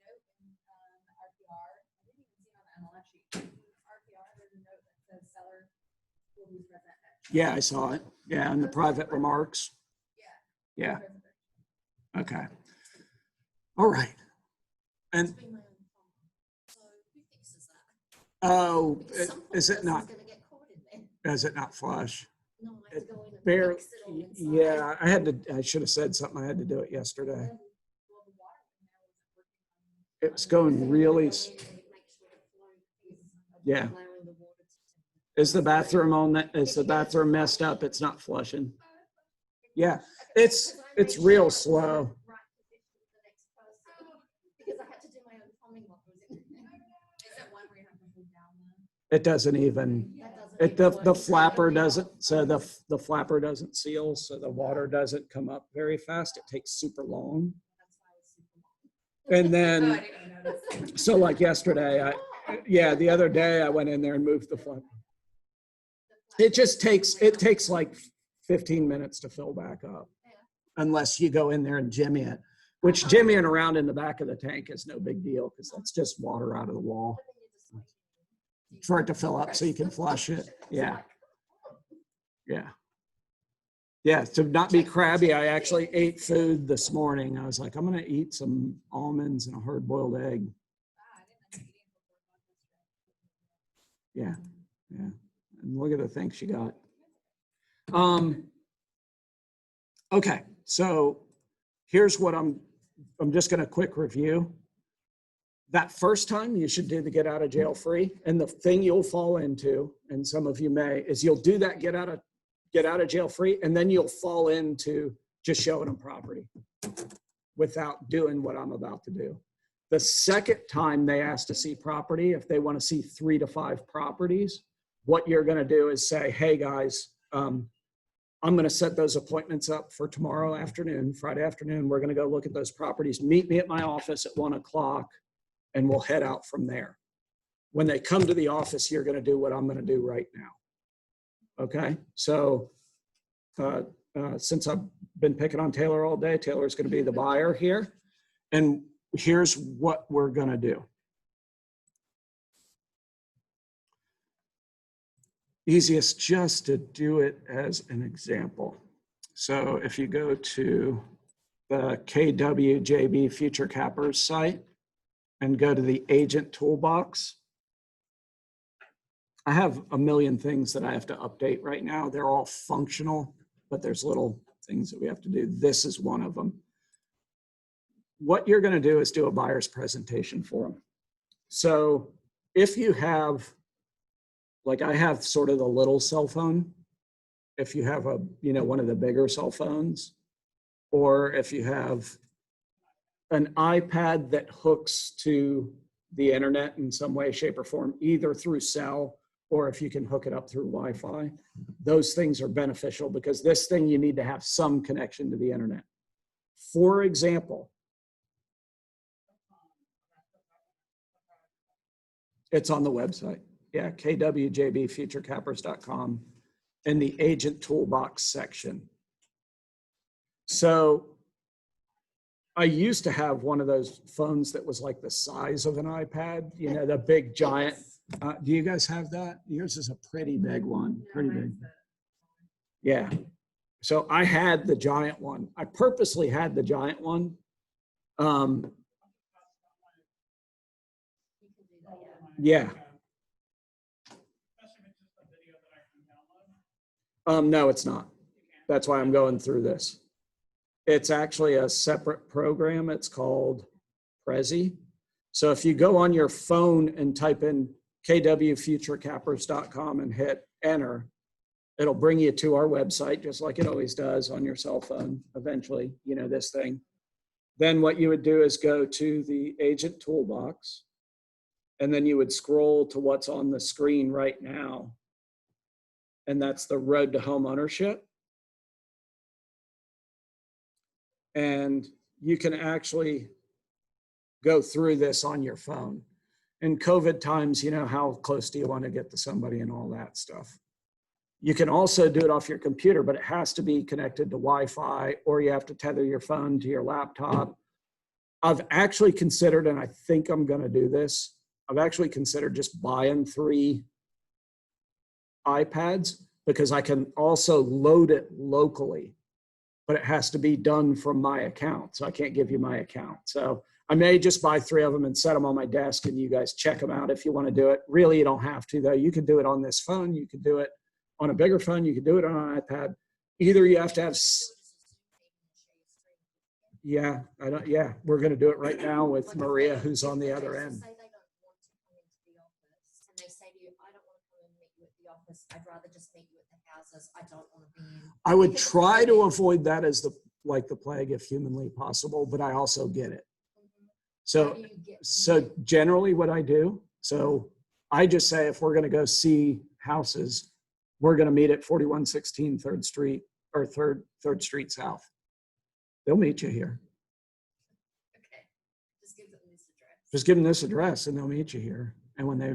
there's a note in RPR, I didn't even see it on the MLS sheet. RPR, there's a note that says seller will be present at. Yeah, I saw it. Yeah, and the private remarks. Yeah. Yeah. Okay. All right. And It's been my own phone. So who fixes that? oh, At some point, is it not? person's gonna get caught in there. Is it not flush? No, I have to go in and Barely. fix it all inside. Yeah, I should have said something. I had to do it yesterday. It's going really. Yeah. Is the bathroom on that? Is the bathroom messed up? It's not flushing. Yeah, it's real slow. Because I had to do my own plumbing while I was in there. Is it one where you have to hold down the? It doesn't even. That doesn't The work. flapper doesn't. So the flapper doesn't seal. So the water doesn't come up very fast. It takes super long. That's why I was super long. And then. Oh, I didn't even notice. So like yesterday, the other day I went in there and moved the flapper. It takes like 15 minutes to fill back up unless you go in there and jimmy it, which jimmying around in the back of the tank is no big deal because that's just water out of the wall for it to fill up so you can flush it. Yeah. Yeah. Yeah. To not be crabby, I actually ate food this morning. I was like, I'm going to eat some almonds and a hard boiled egg. I didn't know you before. Yeah, yeah. And look at the things she got. Okay, so here's what I'm just gonna quick review. That first time you should do the get out of jail free, and the thing you'll fall into, and some of you may, is you'll do that get out of jail free, and then you'll fall into just showing them property without doing what I'm about to do. The second time they ask to see property, if they want to see 3 to 5 properties, what you're going to do is say, hey guys, I'm going to set those appointments up for tomorrow afternoon, Friday afternoon. We're going to go look at those properties. Meet me at my office at 1:00 and we'll head out from there. When they come to the office, you're going to do what I'm going to do right now. Okay. So since I've been picking on Taylor all day, Taylor's going to be the buyer here. And here's what we're going to do. Easiest just to do it as an example. So if you go to the KWJB Future Cappers site and go to the agent toolbox, I have a million things that I have to update right now. They're all functional, but there's little things that we have to do. This is one of them. What you're going to do is do a buyer's presentation for them. So if you have, like I have sort of the little cell phone, if you have one of the bigger cell phones, or if you have an iPad that hooks to the internet in some way, shape, or form, either through cell or if you can hook it up through Wi-Fi, those things are beneficial because this thing you need to have some connection to the internet. For example, it's on the website. Yeah, kwjbfuturecappers.com in the agent toolbox section. So I used to have one of those phones that was like the size of an iPad, the big giant. Do you guys have that? Yours is a pretty big one, pretty big. Yeah. So I had the giant one. I purposely had the giant one. Yeah. No, it's not. That's why I'm going through this. It's actually a separate program. It's called Prezi. So if you go on your phone and type in kwfuturecappers.com and hit enter, it'll bring you to our website, just like it always does on your cell phone, eventually, this thing. Then what you would do is go to the agent toolbox, and then you would scroll to what's on the screen right now. and that's the road to home ownership. And you can actually go through this on your phone. In COVID times, you know, how close do you want to get to somebody and all that stuff. You can also do it off your computer, but it has to be connected to Wi-Fi, or you have to tether your phone to your laptop. I've actually considered, and I think I'm going to do this, I've actually considered just buying 3 iPads, because I can also load it locally, but it has to be done from my account. So I can't give you my account. So I may just buy 3 of them and set them on my desk, and you guys check them out if you want to do it. Really, you don't have to, though. You could do it on this phone. You could do it on a bigger phone. You could do it on an iPad. Either you have to have, yeah, we're going to do it right now with Like, Maria, if they- who's if on the they other just end. Say they don't want to come into the office, and they say to you, I don't want to come and meet you at the office, I'd rather just meet you at the houses, I don't want to be in. I would Because try it's to really- avoid that as the plague if humanly possible, but I also get it. Mhm. How So, do you get them so in? generally what I do, so I just say, if we're going to go see houses, we're going to meet at 4116 3rd Street, or 3rd Street South. They'll meet you here. Okay, just give them this address. Just give them this address and they'll meet you here. And when they,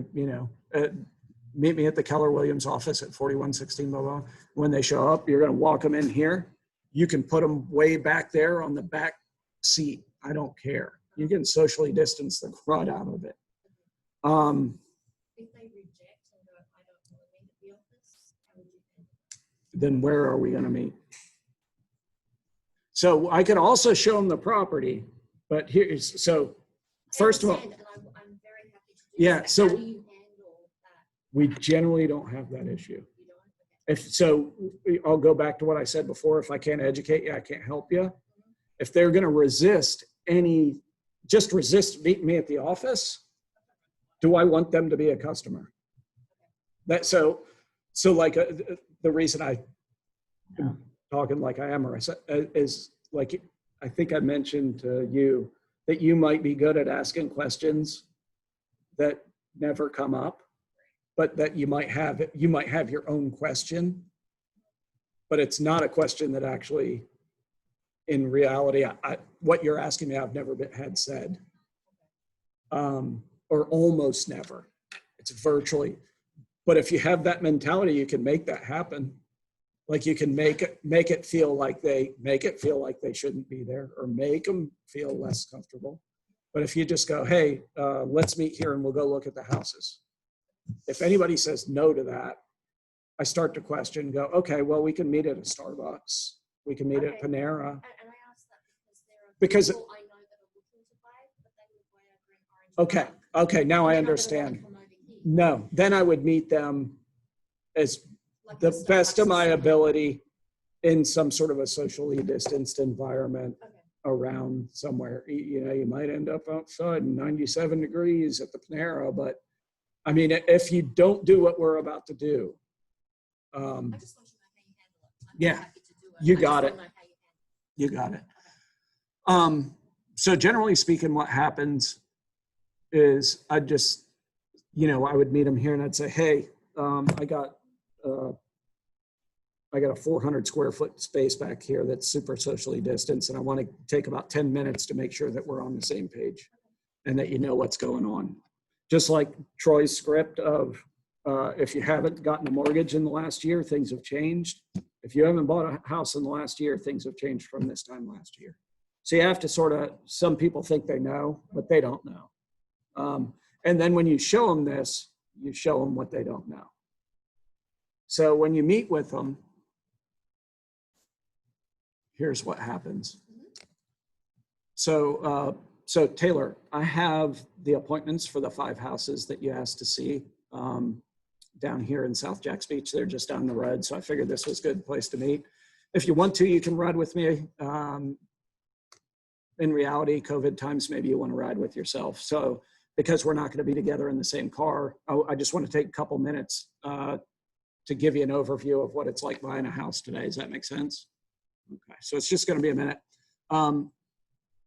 meet me at the Keller Williams office at 4116 blah, blah. When they show up, you're going to walk them in here. You can put them way back there on the back seat. I don't care. You can socially distance the crud out of it. If they reject and go, I don't want to meet at the office, how would you handle it? Then where are we going to meet? So I could also show them the property, but here's, so first of all, I understand, and I'm very happy to do Yeah, that. so- How do you handle that? we generally don't have that issue. You don't? Okay. If so, I'll go back to what I said before. If I can't educate you, I can't help you. If they're going to resist just resist meeting me at the office, do I want them to be a customer? So like the reason I am talking like I am, or is like, I think I mentioned to you that you might be good at asking questions that never come up, but that you might have your own question, but it's not a question that actually, in reality, what you're asking me, I've never had said, or almost never. It's virtually. But if you have that mentality, you can make that happen. Like you can make it feel like they shouldn't be there, or make them feel less comfortable. But if you just go, hey, let's meet here and we'll go look at the houses. If anybody says no to that, I start to question, go, okay, well, we can meet at a Starbucks. We can meet at Okay. Panera. And I ask that Because- because there are people I know that are looking to buy, but they live way over in Orange. Okay, Park. okay, now I And they're not gonna wanna understand. come over here. No, then I would meet them as Like the Starbucks best of or my something. ability in some sort of a socially distanced environment Okay. around somewhere. You might end up outside in 97 degrees at the Panera, but I mean, if you don't do what we're about to do, I just want to know how you handle it. I'm Yeah, happy to do it. you I just got wanna it. know how you handle you got it. it. Okay. So generally speaking, what happens is I just, I would meet them here and I'd say, hey, I got a 400 square foot space back here that's super socially distanced, and I want to take about 10 minutes to make sure that we're on the same page and that you know what's going on. Just like Troy's script of, if you haven't gotten a mortgage in the last year, things have changed. If you haven't bought a house in the last year, things have changed from this time last year. So you have to some people think they know, but they don't know. And then when you show them this, you show them what they don't know. So when you meet with them, here's what happens. So Taylor, I have the appointments for the 5 houses that you asked to see down here in South Jacks Beach. They're just down the road. So I figured this was a good place to meet. If you want to, you can ride with me. In reality, COVID times, maybe you want to ride with yourself. So because we're not going to be together in the same car, I just want to take a couple minutes to give you an overview of what it's like buying a house today. Does that make sense? Okay, so it's just going to be a minute.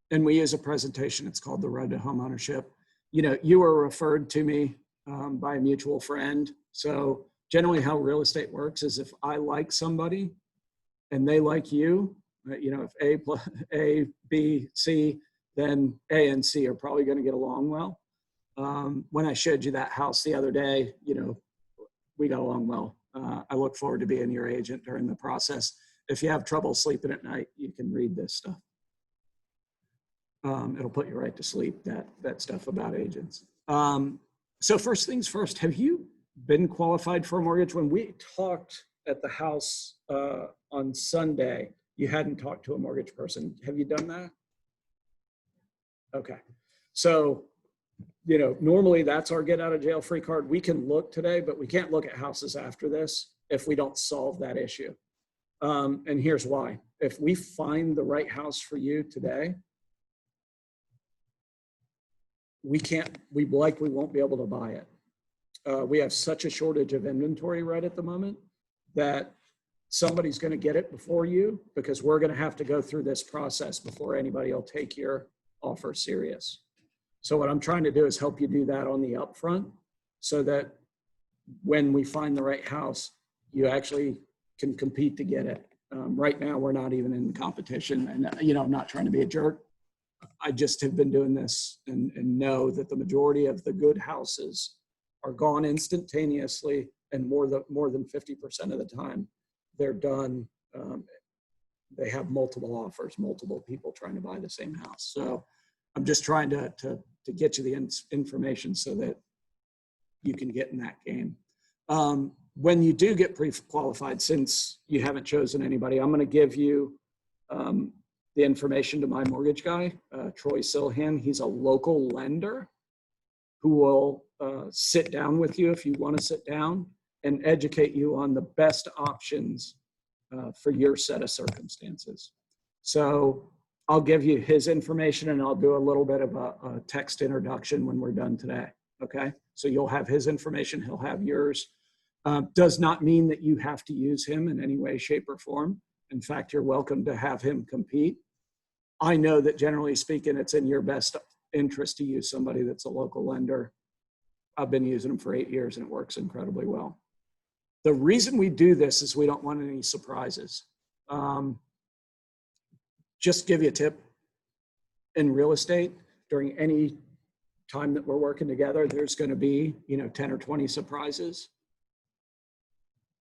And we use a presentation. It's called The Road to Homeownership. You were referred to me by a mutual friend. So generally how real estate works is if I like somebody and they like you, you know, if A, B, C, then A and C are probably going to get along well. When I showed you that house the other day, you know, we got along well. I look forward to being your agent during the process. If you have trouble sleeping at night, you can read this stuff. It'll put you right to sleep, that stuff about agents. So first things first, have you been qualified for a mortgage? When we talked at the house on Sunday, you hadn't talked to a mortgage person. Have you done that? Okay. So, you know, normally that's our get out of jail free card. We can look today, but we can't look at houses after this if we don't solve that issue. And here's why. If we find the right house for you today, we likely won't be able to buy it. We have such a shortage of inventory right at the moment that somebody's going to get it before you, because we're going to have to go through this process before anybody will take your offer serious. So what I'm trying to do is help you do that on the upfront so that when we find the right house, you actually can compete to get it. Right now, we're not even in competition, and you know, I'm not trying to be a jerk. I just have been doing this and know that the majority of the good houses are gone instantaneously, and more than 50% of the time they're done. They have multiple offers, multiple people trying to buy the same house. So I'm just trying to get you the information so that you can get in that game. When you do get pre-qualified, since you haven't chosen anybody, I'm going to give you the information to my mortgage guy, Troy Silhan. He's a local lender who will sit down with you if you want to sit down and educate you on the best options for your set of circumstances. So I'll give you his information and I'll do a little bit of a text introduction when we're done today. Okay. So you'll have his information. He'll have yours. Does not mean that you have to use him in any way, shape, or form. In fact, you're welcome to have him compete. I know that generally speaking, it's in your best interest to use somebody that's a local lender. I've been using them for 8 years and it works incredibly well. The reason we do this is we don't want any surprises. Just give you a tip. In real estate, during any time that we're working together, there's going to be, 10 or 20 surprises.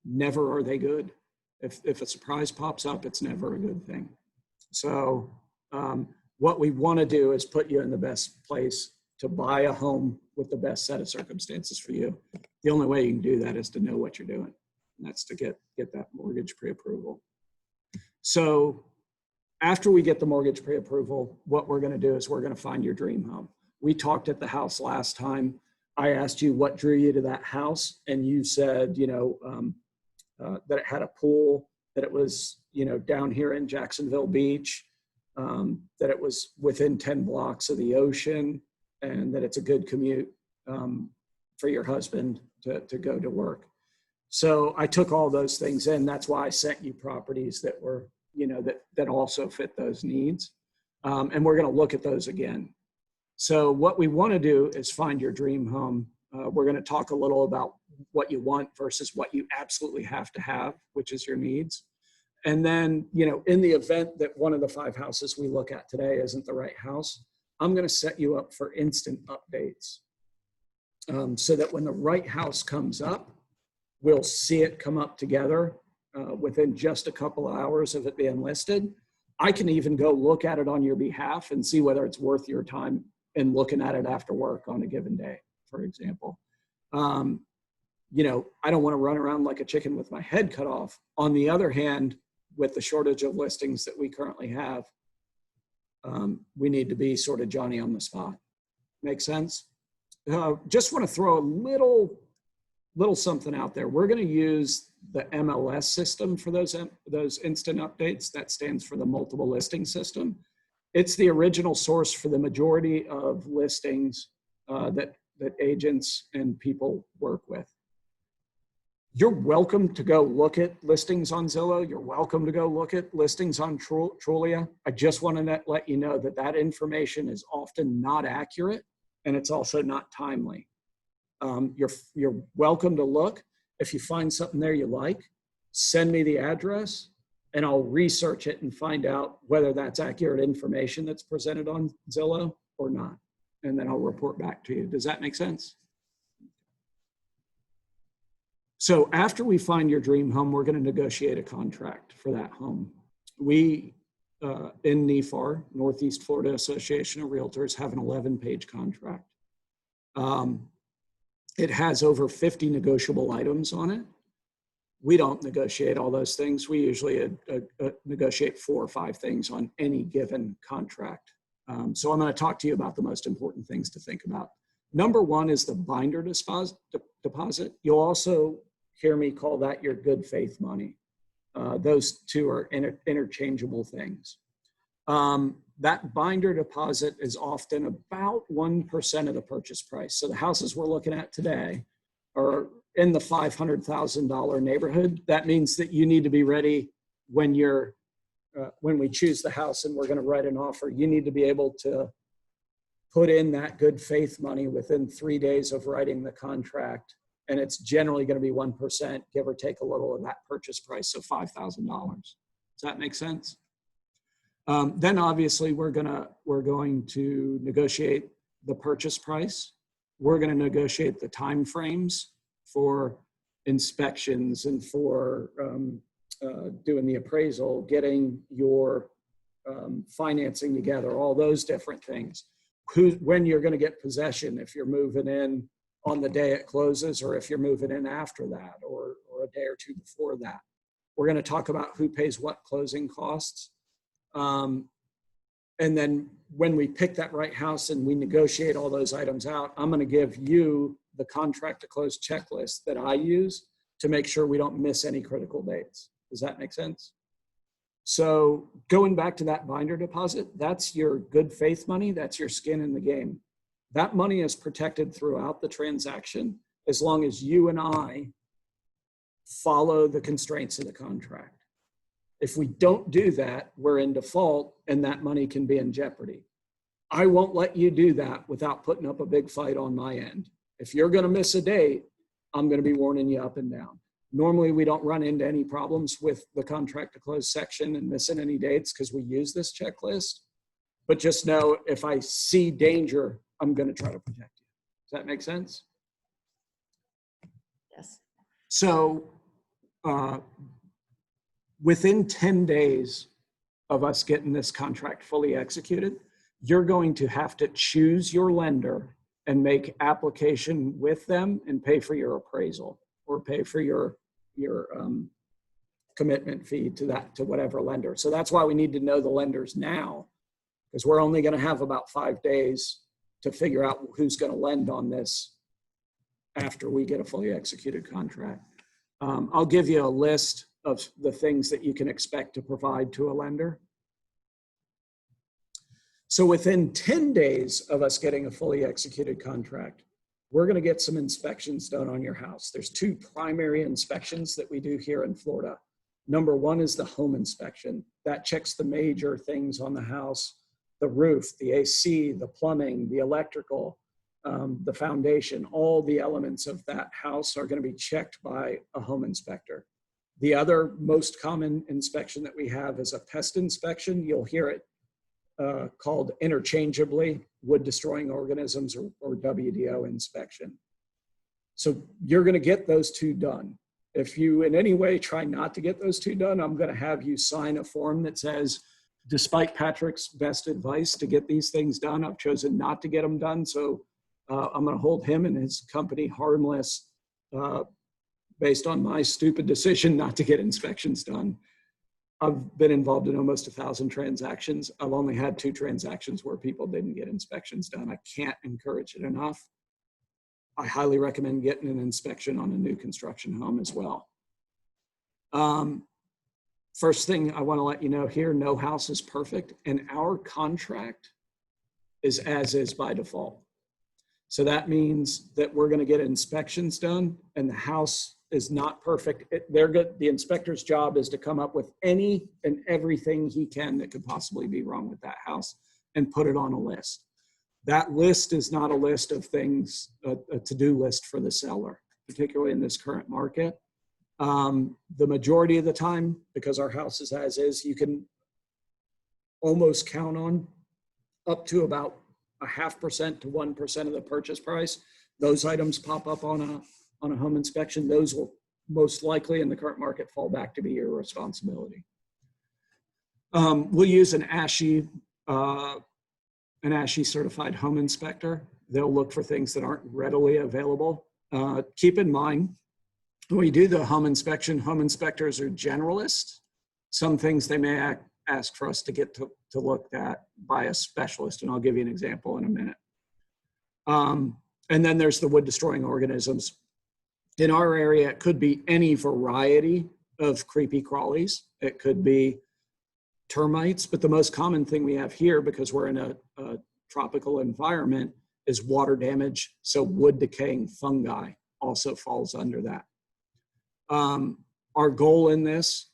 Never are they good. If a surprise pops up, it's never a good thing. So what we want to do is put you in the best place to buy a home with the best set of circumstances for you. The only way you can do that is to know what you're doing. And that's to get that mortgage pre-approval. So after we get the mortgage pre-approval, what we're going to do is we're going to find your dream home. We talked at the house last time. I asked you what drew you to that house, and you said, that it had a pool, that it was, down here in Jacksonville Beach, that it was within 10 blocks of the ocean, and that it's a good commute for your husband to go to work. So I took all those things in. That's why I sent you properties that were, that also fit those needs. And we're going to look at those again. So what we want to do is find your dream home. We're going to talk a little about what you want versus what you absolutely have to have, which is your needs. And then, in the event that one of the 5 houses we look at today isn't the right house, I'm going to set you up for instant updates so that when the right house comes up, we'll see it come up together within just a couple of hours of it being listed. I can even go look at it on your behalf and see whether it's worth your time in looking at it after work on a given day, for example. I don't want to run around like a chicken with my head cut off. On the other hand, with the shortage of listings that we currently have, we need to be sort of Johnny on the spot. Make sense? Just want to throw a little something out there. We're going to use the MLS system for those instant updates. That stands for the multiple listing system. It's the original source for the majority of listings that agents and people work with. You're welcome to go look at listings on Zillow. You're welcome to go look at listings on Trulia. I just want to let you know that information is often not accurate, and it's also not timely. You're welcome to look. If you find something there you like, send me the address and I'll research it and find out whether that's accurate information that's presented on Zillow or not. And then I'll report back to you. Does that make sense? So after we find your dream home, we're going to negotiate a contract for that home. We, in NEFAR, Northeast Florida Association of Realtors, have an 11-page contract. It has over 50 negotiable items on it. We don't negotiate all those things. We usually negotiate 4 or 5 things on any given contract. So I'm going to talk to you about the most important things to think about. Number 1 is the binder deposit. You'll also hear me call that your good faith money. Those two are interchangeable things. That binder deposit is often about 1% of the purchase price. So the houses we're looking at today are in the $500,000 neighborhood. That means that you need to be ready when when we choose the house and we're going to write an offer. You need to be able to put in that good faith money within 3 days of writing the contract. And it's generally going to be 1%, give or take a little, of that purchase price, so $5,000. Does that make sense? Then obviously we're going to negotiate the purchase price. We're going to negotiate the time frames for inspections and for doing the appraisal, getting your financing together, all those different things. When you're going to get possession, if you're moving in on the day it closes, or if you're moving in after that, or a day or two before that. We're going to talk about who pays what closing costs. And then when we pick that right house and we negotiate all those items out, I'm going to give you the contract to close checklist that I use to make sure we don't miss any critical dates. Does that make sense? So going back to that binder deposit, that's your good faith money. That's your skin in the game. That money is protected throughout the transaction as long as you and I follow the constraints of the contract. If we don't do that, we're in default and that money can be in jeopardy. I won't let you do that without putting up a big fight on my end. If you're going to miss a date, I'm going to be warning you up and down. Normally, we don't run into any problems with the contract to close section and missing any dates because we use this checklist. But just know if I see danger, I'm going to try to protect you. Does that make sense? Yes. So within 10 days of us getting this contract fully executed, you're going to have to choose your lender and make application with them and pay for your appraisal or pay for your commitment fee to whatever lender. So that's why we need to know the lenders now, because we're only going to have about 5 days to figure out who's going to lend on this after we get a fully executed contract. I'll give you a list of the things that you can expect to provide to a lender. So within 10 days of us getting a fully executed contract, we're going to get some inspections done on your house. There's 2 primary inspections that we do here in Florida. Number 1 is the home inspection. That checks the major things on the house: the roof, the AC, the plumbing, the electrical, the foundation. All the elements of that house are going to be checked by a home inspector. The other most common inspection that we have is a pest inspection. You'll hear it called interchangeably wood destroying organisms or WDO inspection. So you're going to get those 2 done. If you in any way try not to get those 2 done, I'm going to have you sign a form that says, despite Patrick's best advice to get these things done, I've chosen not to get them done. So I'm going to hold him and his company harmless based on my stupid decision not to get inspections done. I've been involved in almost 1,000 transactions. I've only had 2 transactions where people didn't get inspections done. I can't encourage it enough. I highly recommend getting an inspection on a new construction home as well. First thing I want to let you know here, no house is perfect, and our contract is as is by default. So that means that we're going to get inspections done and the house is not perfect. The inspector's job is to come up with any and everything he can that could possibly be wrong with that house and put it on a list. That list is not a list of things, a to-do list for the seller. particularly in this current market. The majority of the time, because our house is as is, you can almost count on up to about 0.5% to 1% of the purchase price. Those items pop up on a home inspection. Those will most likely in the current market fall back to be your responsibility. We'll use an ASHI certified home inspector. They'll look for things that aren't readily available. Keep in mind, when we do the home inspection, home inspectors are generalists. Some things they may ask for us to get to look at by a specialist, and I'll give you an example in a minute. And then there's the wood destroying organisms. In our area, it could be any variety of creepy crawlies. It could be termites, but the most common thing we have here, because we're in a tropical environment, is water damage. So wood decaying fungi also falls under that. Our goal in this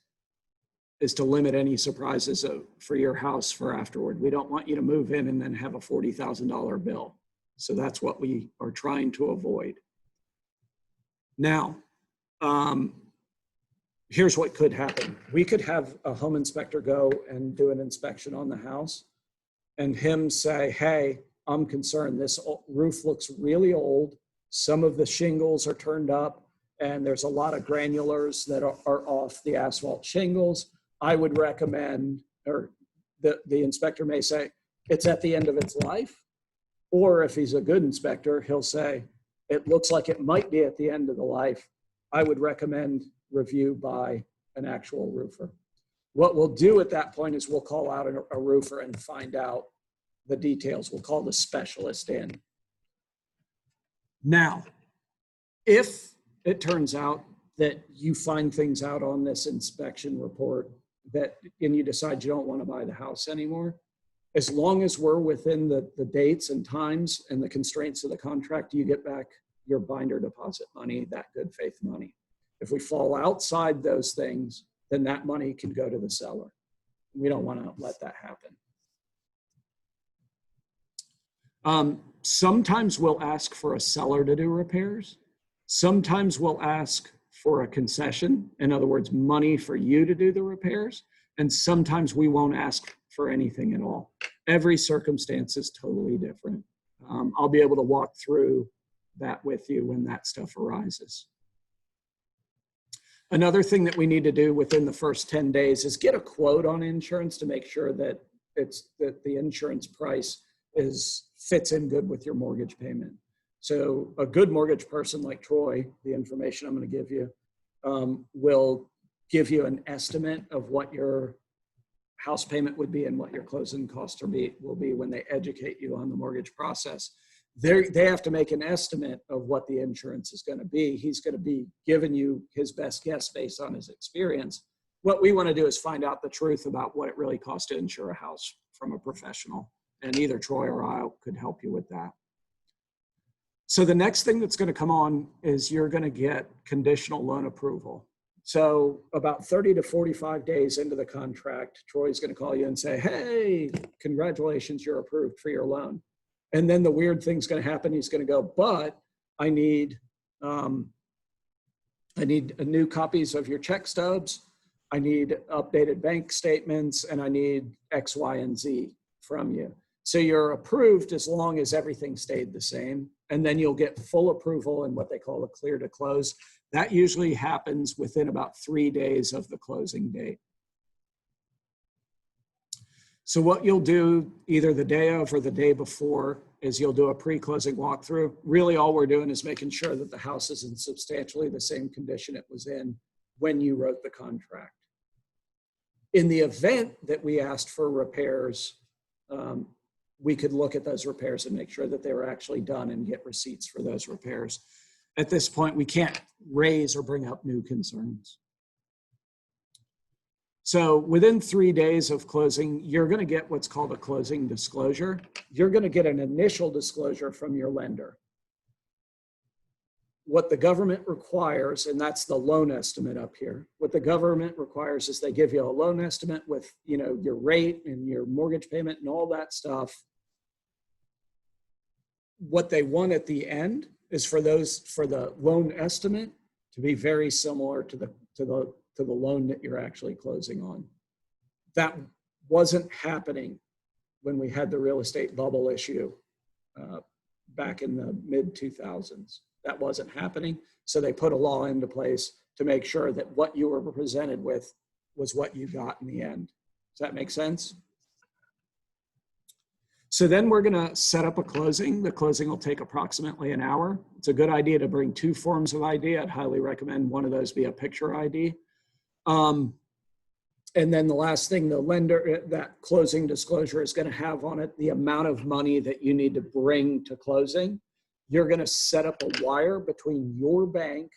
is to limit any surprises for your house for afterward. We don't want you to move in and then have a $40,000 bill. So that's what we are trying to avoid. Now, here's what could happen. We could have a home inspector go and do an inspection on the house and him say, hey, I'm concerned. This roof looks really old. Some of the shingles are turned up and there's a lot of granulars that are off the asphalt shingles. I would recommend, or the inspector may say, it's at the end of its life. Or if he's a good inspector, he'll say, it looks like it might be at the end of the life. I would recommend review by an actual roofer. What we'll do at that point is we'll call out a roofer and find out the details. We'll call the specialist in. Now, if it turns out that you find things out on this inspection report and you decide you don't want to buy the house anymore, as long as we're within the dates and times and the constraints of the contract, you get back your binder deposit money, that good faith money. If we fall outside those things, then that money can go to the seller. We don't want to let that happen. Sometimes we'll ask for a seller to do repairs. Sometimes we'll ask for a concession, in other words, money for you to do the repairs. And sometimes we won't ask for anything at all. Every circumstance is totally different. I'll be able to walk through that with you when that stuff arises. Another thing that we need to do within the first 10 days is get a quote on insurance to make sure that the insurance price fits in good with your mortgage payment. So a good mortgage person like Troy, the information I'm going to give you, will give you an estimate of what your house payment would be and what your closing costs will be when they educate you on the mortgage process. They have to make an estimate of what the insurance is going to be. He's going to be giving you his best guess based on his experience. What we want to do is find out the truth about what it really costs to insure a house from a professional. And either Troy or I could help you with that. So the next thing that's going to come on is you're going to get conditional loan approval. So about 30 to 45 days into the contract, Troy's going to call you and say, hey, congratulations, you're approved for your loan. And then the weird thing's going to happen. He's going to go, but I need new copies of your check stubs. I need updated bank statements, and I need X, Y, and Z from you. So you're approved as long as everything stayed the same. And then you'll get full approval in what they call a clear to close. That usually happens within about 3 days of the closing date. So what you'll do either the day of or the day before is you'll do a pre-closing walkthrough. Really all we're doing is making sure that the house is in substantially the same condition it was in when you wrote the contract. In the event that we asked for repairs, we could look at those repairs and make sure that they were actually done and get receipts for those repairs. At this point, we can't raise or bring up new concerns. So within 3 days of closing, you're going to get what's called a closing disclosure. You're going to get an initial disclosure from your lender. What the government requires, and that's the loan estimate up here, what the government requires is they give you a loan estimate with, your rate and your mortgage payment and all that stuff. What they want at the end is for the loan estimate to be very similar to the loan that you're actually closing on. That wasn't happening when we had the real estate bubble issue back in the mid 2000s. That wasn't happening. So they put a law into place to make sure that what you were presented with was what you got in the end. Does that make sense? So then we're going to set up a closing. The closing will take approximately an hour. It's a good idea to bring two forms of ID. I'd highly recommend one of those be a picture ID. And then the last thing, the lender, that closing disclosure is going to have on it the amount of money that you need to bring to closing. You're going to set up a wire between your bank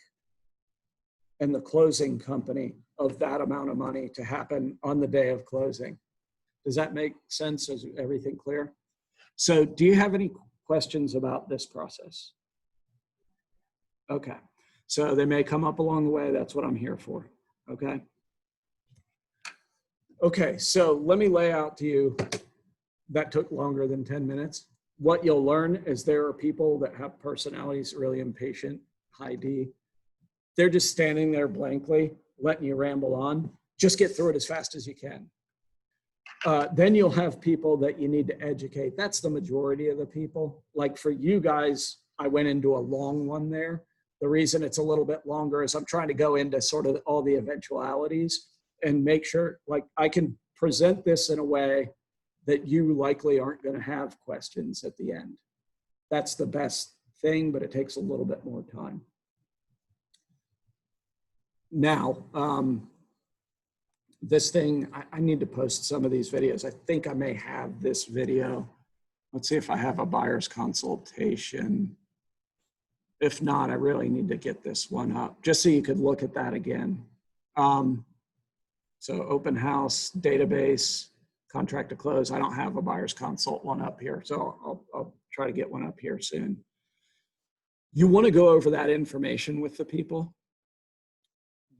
and the closing company of that amount of money to happen on the day of closing. Does that make sense? Is everything clear? So do you have any questions about this process? Okay. So they may come up along the way. That's what I'm here for. Okay. Okay, so let me lay out to you, that took longer than 10 minutes. What you'll learn is there are people that have personalities really impatient, high D. They're just standing there blankly, letting you ramble on. Just get through it as fast as you can. Then you'll have people that you need to educate. That's the majority of the people. Like for you guys, I went into a long one there. The reason it's a little bit longer is I'm trying to go into sort of all the eventualities and make sure, like, I can present this in a way that you likely aren't going to have questions at the end. That's the best thing, but it takes a little bit more time. Now, this thing, I need to post some of these videos. I think I may have this video. Let's see if I have a buyer's consultation. If not, I really need to get this one up just so you could look at that again. So open house, database, contract to close. I don't have a buyer's consult one up here, so I'll try to get one up here soon. You want to go over that information with the people.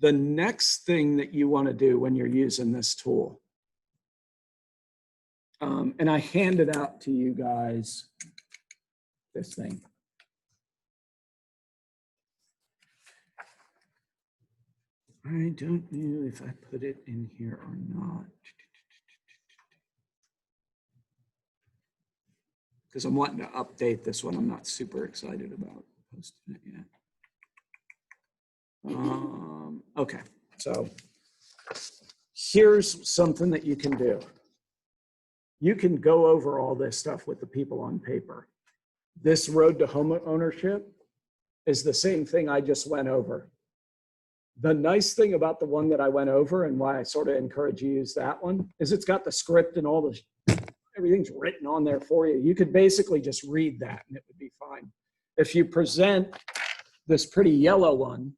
The next thing that you want to do when you're using this tool, and I handed out to you guys this thing. I don't know if I put it in here or not. Because I'm wanting to update this one. I'm not super excited about posting it yet. Okay, so here's something that you can do. You can go over all this stuff with the people on paper. This road to home ownership is the same thing I just went over. The nice thing about the one that I went over and why I sort of encourage you to use that one is it's got the script and all the, everything's written on there for you. You could basically just read that and it would be fine. If you present this pretty yellow one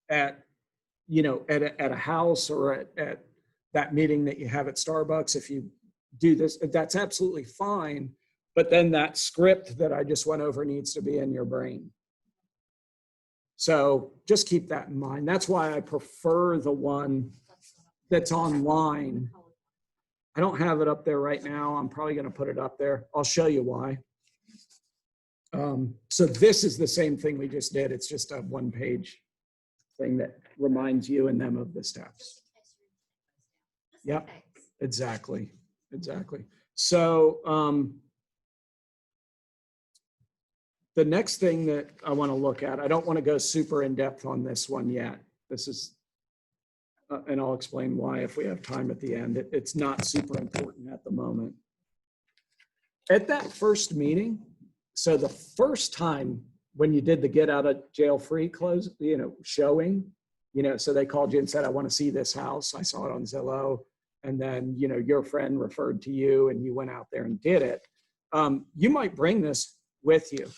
at, you know, at a house or at that meeting that you have at Starbucks, if you do this, that's absolutely fine. But then that script that I just went over needs to be in your brain. So just keep that in mind. That's why I prefer the one that's online. I don't have it up there right now. I'm probably going to put it up there. I'll show you why. So this is the same thing we just did. It's just a one-page thing that reminds you and them of the steps. Yep, exactly, exactly. So the next thing that I want to look at, I don't want to go super in depth on this one yet. This is, and I'll explain why if we have time at the end. It's not super important at the moment. At that first meeting, so the first time when you did the get out of jail free close, you know, showing, you know, so they called you and said, I want to see this house. I saw it on Zillow. And then, you know, your friend referred to you and you went out there and did it. You might bring this with you.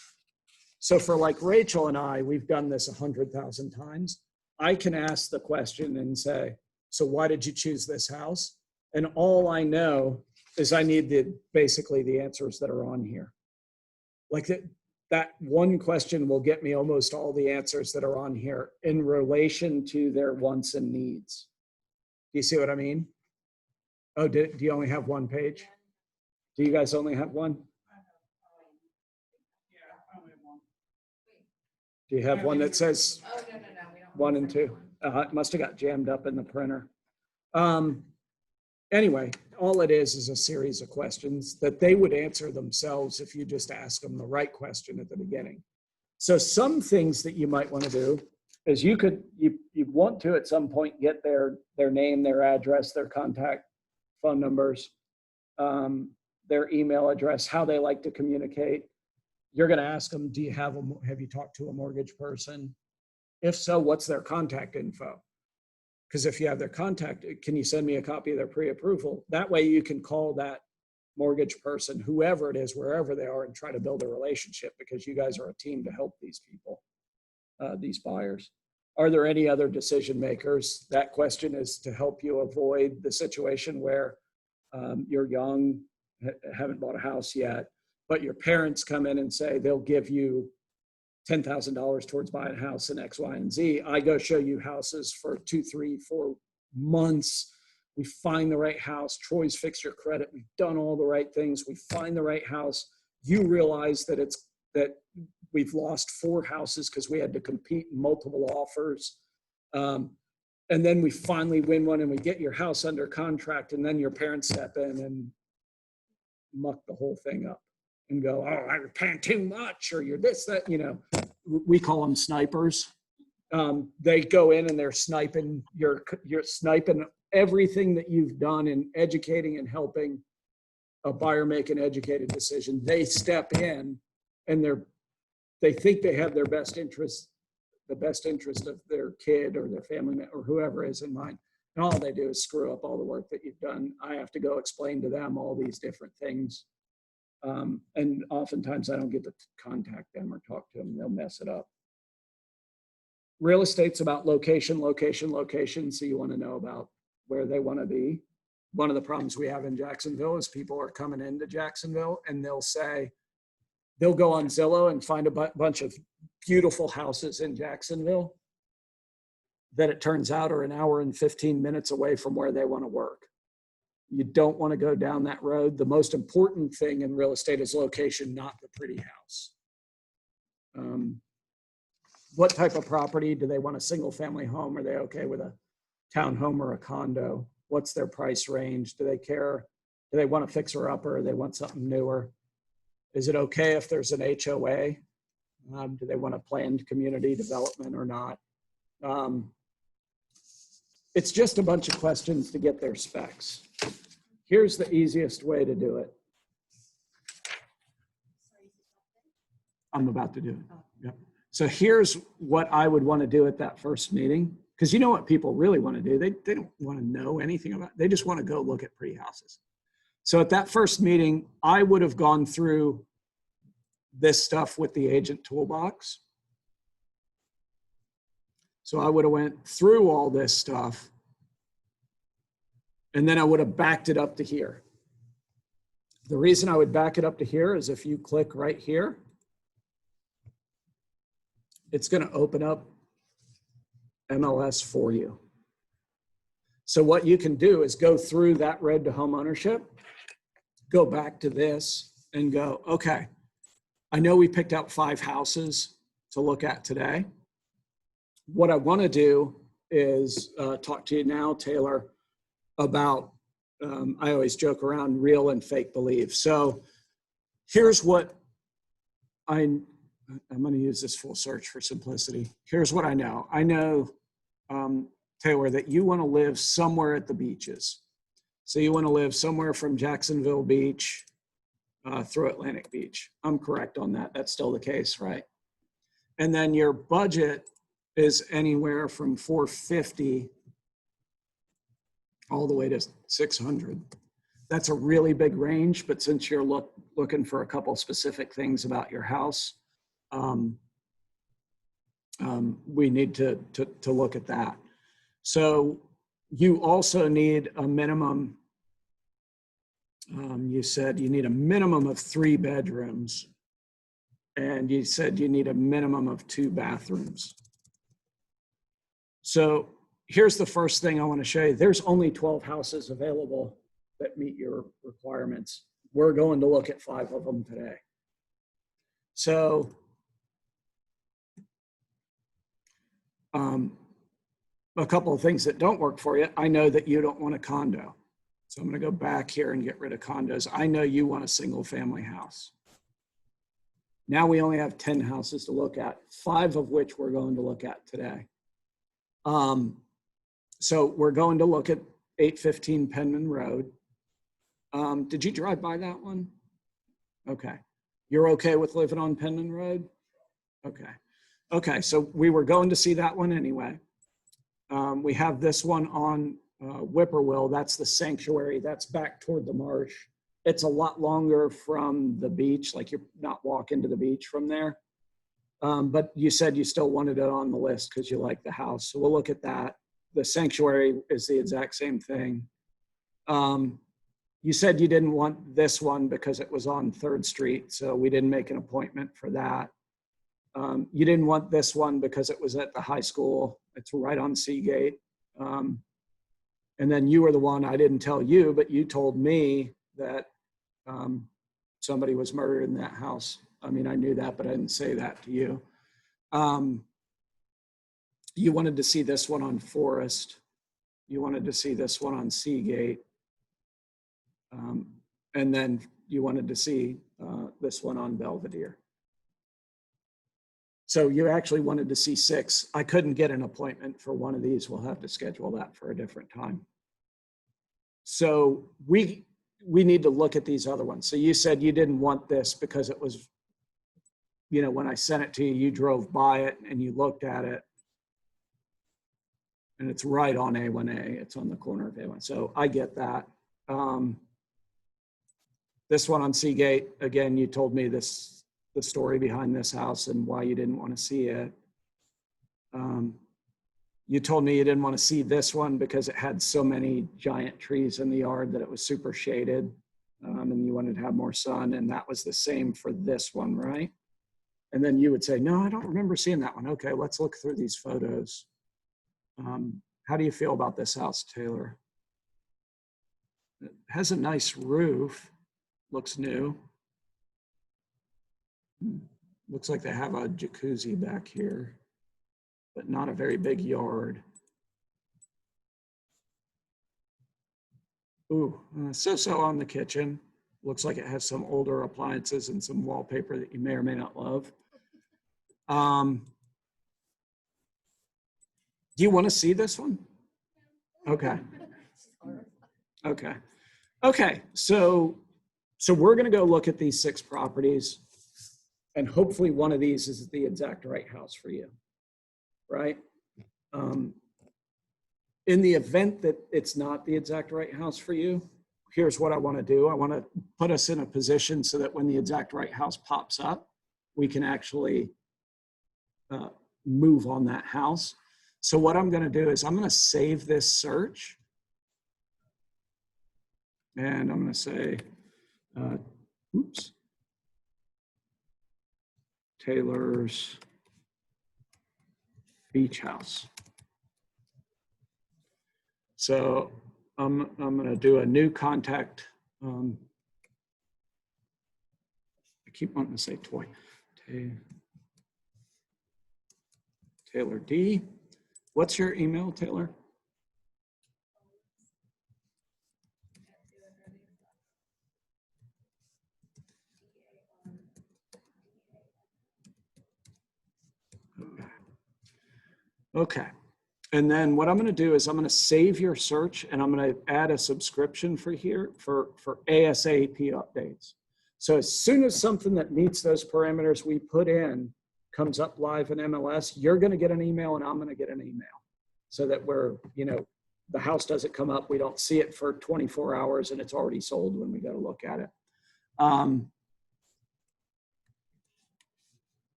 So for like Rachel and I, we've done this 100,000 times. I can ask the question and say, so why did you choose this house? And all I know is I need basically the answers that are on here. Like that one question will get me almost all the answers that are on here in relation to their wants and needs. Do you see what I mean? Oh, do you only have one page? Do you guys only have one? Yeah, Do you have one that says Oh, no, we don't. 1 and 2? It must have got jammed up in the printer. Anyway, all it is a series of questions that they would answer themselves if you just ask them the right question at the beginning. So some things that you might want to do is you want to at some point get their name, their address, their contact phone numbers, their email address, how they like to communicate. You're going to ask them, have you talked to a mortgage person? If so, what's their contact info? Because if you have their contact, can you send me a copy of their pre-approval? That way you can call that mortgage person, whoever it is, wherever they are, and try to build a relationship, because you guys are a team to help these people, these buyers. Are there any other decision makers? That question is to help you avoid the situation where you're young, haven't bought a house yet, but your parents come in and say they'll give you $10,000 towards buying a house in X, Y, and Z. I go show you houses for 2, 3, 4 months. We find the right house. Troy's fixed your credit. We've done all the right things. We find the right house. You realize that we've lost 4 houses because we had to compete in multiple offers. And then we finally win one and we get your house under contract, and then your parents step in and muck the whole thing up and go, oh, you're paying too much, or you're this, that, we call them snipers. They go in and they're sniping, you're sniping everything that you've done in educating and helping a buyer make an educated decision. They step in and they think they have the best interest of their kid or their family or whoever is in mind. And all they do is screw up all the work that you've done. I have to go explain to them all these different things. And oftentimes I don't get to contact them or talk to them. They'll mess it up. Real estate's about location, location, location. So you want to know about where they want to be. One of the problems we have in Jacksonville is people are coming into Jacksonville and they'll go on Zillow and find a bunch of beautiful houses in Jacksonville that it turns out are an hour and 15 minutes away from where they want to work. You don't want to go down that road. The most important thing in real estate is location, not the pretty house. What type of property? Do they want a single family home? Are they okay with a townhome or a condo? What's their price range? Do they care? Do they want a fixer upper? Or they want something newer? Is it okay if there's an HOA? Do they want a planned community development or not? It's just a bunch of questions to get their specs. Here's the easiest way to do it. I'm about to do it. Yep. So here's what I would want to do at that first meeting. Because you know what people really want to do? They don't want to know anything about it. They just want to go look at pretty houses. So at that first meeting, I would have gone through this stuff with the agent toolbox. So I would have went through all this stuff, and then I would have backed it up to here. The reason I would back it up to here is if you click right here, it's going to open up MLS for you. So what you can do is go through that road to home ownership, go back to this and go, okay, I know we picked out 5 houses to look at today. What I want to do is talk to you now, Taylor, about, I always joke around real and fake beliefs. So here's what I'm going to use this full search for simplicity. Here's what I know. I know, Taylor, that you want to live somewhere at the beaches. So you want to live somewhere from Jacksonville Beach through Atlantic Beach. I'm correct on that. That's still the case, right? And then your budget is anywhere from $450 all the way to $600. That's a really big range, but since you're looking for a couple specific things about your house, we need to look at that. So you also need a minimum, you said you need a minimum of 3 bedrooms, and you said you need a minimum of 2 bathrooms. So here's the first thing I want to show you. There's only 12 houses available that meet your requirements. We're going to look at 5 of them today. So A couple of things that don't work for you. I know that you don't want a condo. So I'm going to go back here and get rid of condos. I know you want a single family house. Now we only have 10 houses to look at, 5 of which we're going to look at today. So we're going to look at 815 Penman Road. Did you drive by that one? Okay. You're okay with living on Penman Road? Okay. Okay, so we were going to see that one anyway. We have this one on Whippoorwill. That's the sanctuary. That's back toward the marsh. It's a lot longer from the beach, like you're not walking to the beach from there. But you said you still wanted it on the list because you like the house. So we'll look at that. The sanctuary is the exact same thing. You said you didn't want this one because it was on 3rd Street, so we didn't make an appointment for that. You didn't want this one because it was at the high school. It's right on Seagate. And then you were the one, I didn't tell you, but you told me that somebody was murdered in that house. I mean, I knew that, but I didn't say that to you. You wanted to see this one on Forest. You wanted to see this one on Seagate. And then you wanted to see this one on Belvedere. So you actually wanted to see 6. I couldn't get an appointment for one of these. We'll have to schedule that for a different time. So we need to look at these other ones. So you said you didn't want this because it was, you know, when I sent it to you, you drove by it and you looked at it. And it's right on A1A. It's on the corner of A1. So I get that. This one on Seagate, again, you told me the story behind this house and why you didn't want to see it. You told me you didn't want to see this one because it had so many giant trees in the yard that it was super shaded, and you wanted to have more sun, and that was the same for this one, right? And then you would say, no, I don't remember seeing that one. Okay, let's look through these photos. How do you feel about this house, Taylor? It has a nice roof, looks new. Looks like they have a jacuzzi back here, but not a very big yard. Ooh, so-so on the kitchen. Looks like it has some older appliances and some wallpaper that you may or may not love. Do you want to see this one? Okay. Okay. Okay, so we're going to go look at these 6 properties. And hopefully one of these is the exact right house for you, right? In the event that it's not the exact right house for you, here's what I want to do. I want to put us in a position so that when the exact right house pops up, we can actually move on that house. So what I'm going to do is I'm going to save this search. And I'm going to say, oops. Taylor's beach house. So I'm going to do a new contact. I keep wanting to say toy. Taylor D. What's your email, Taylor? Okay. And then what I'm going to do is I'm going to save your search and I'm going to add a subscription for here for ASAP updates. So as soon as something that meets those parameters we put in comes up live in MLS, you're going to get an email and I'm going to get an email so that we're, you know, the house doesn't come up. We don't see it for 24 hours and it's already sold when we go to look at it.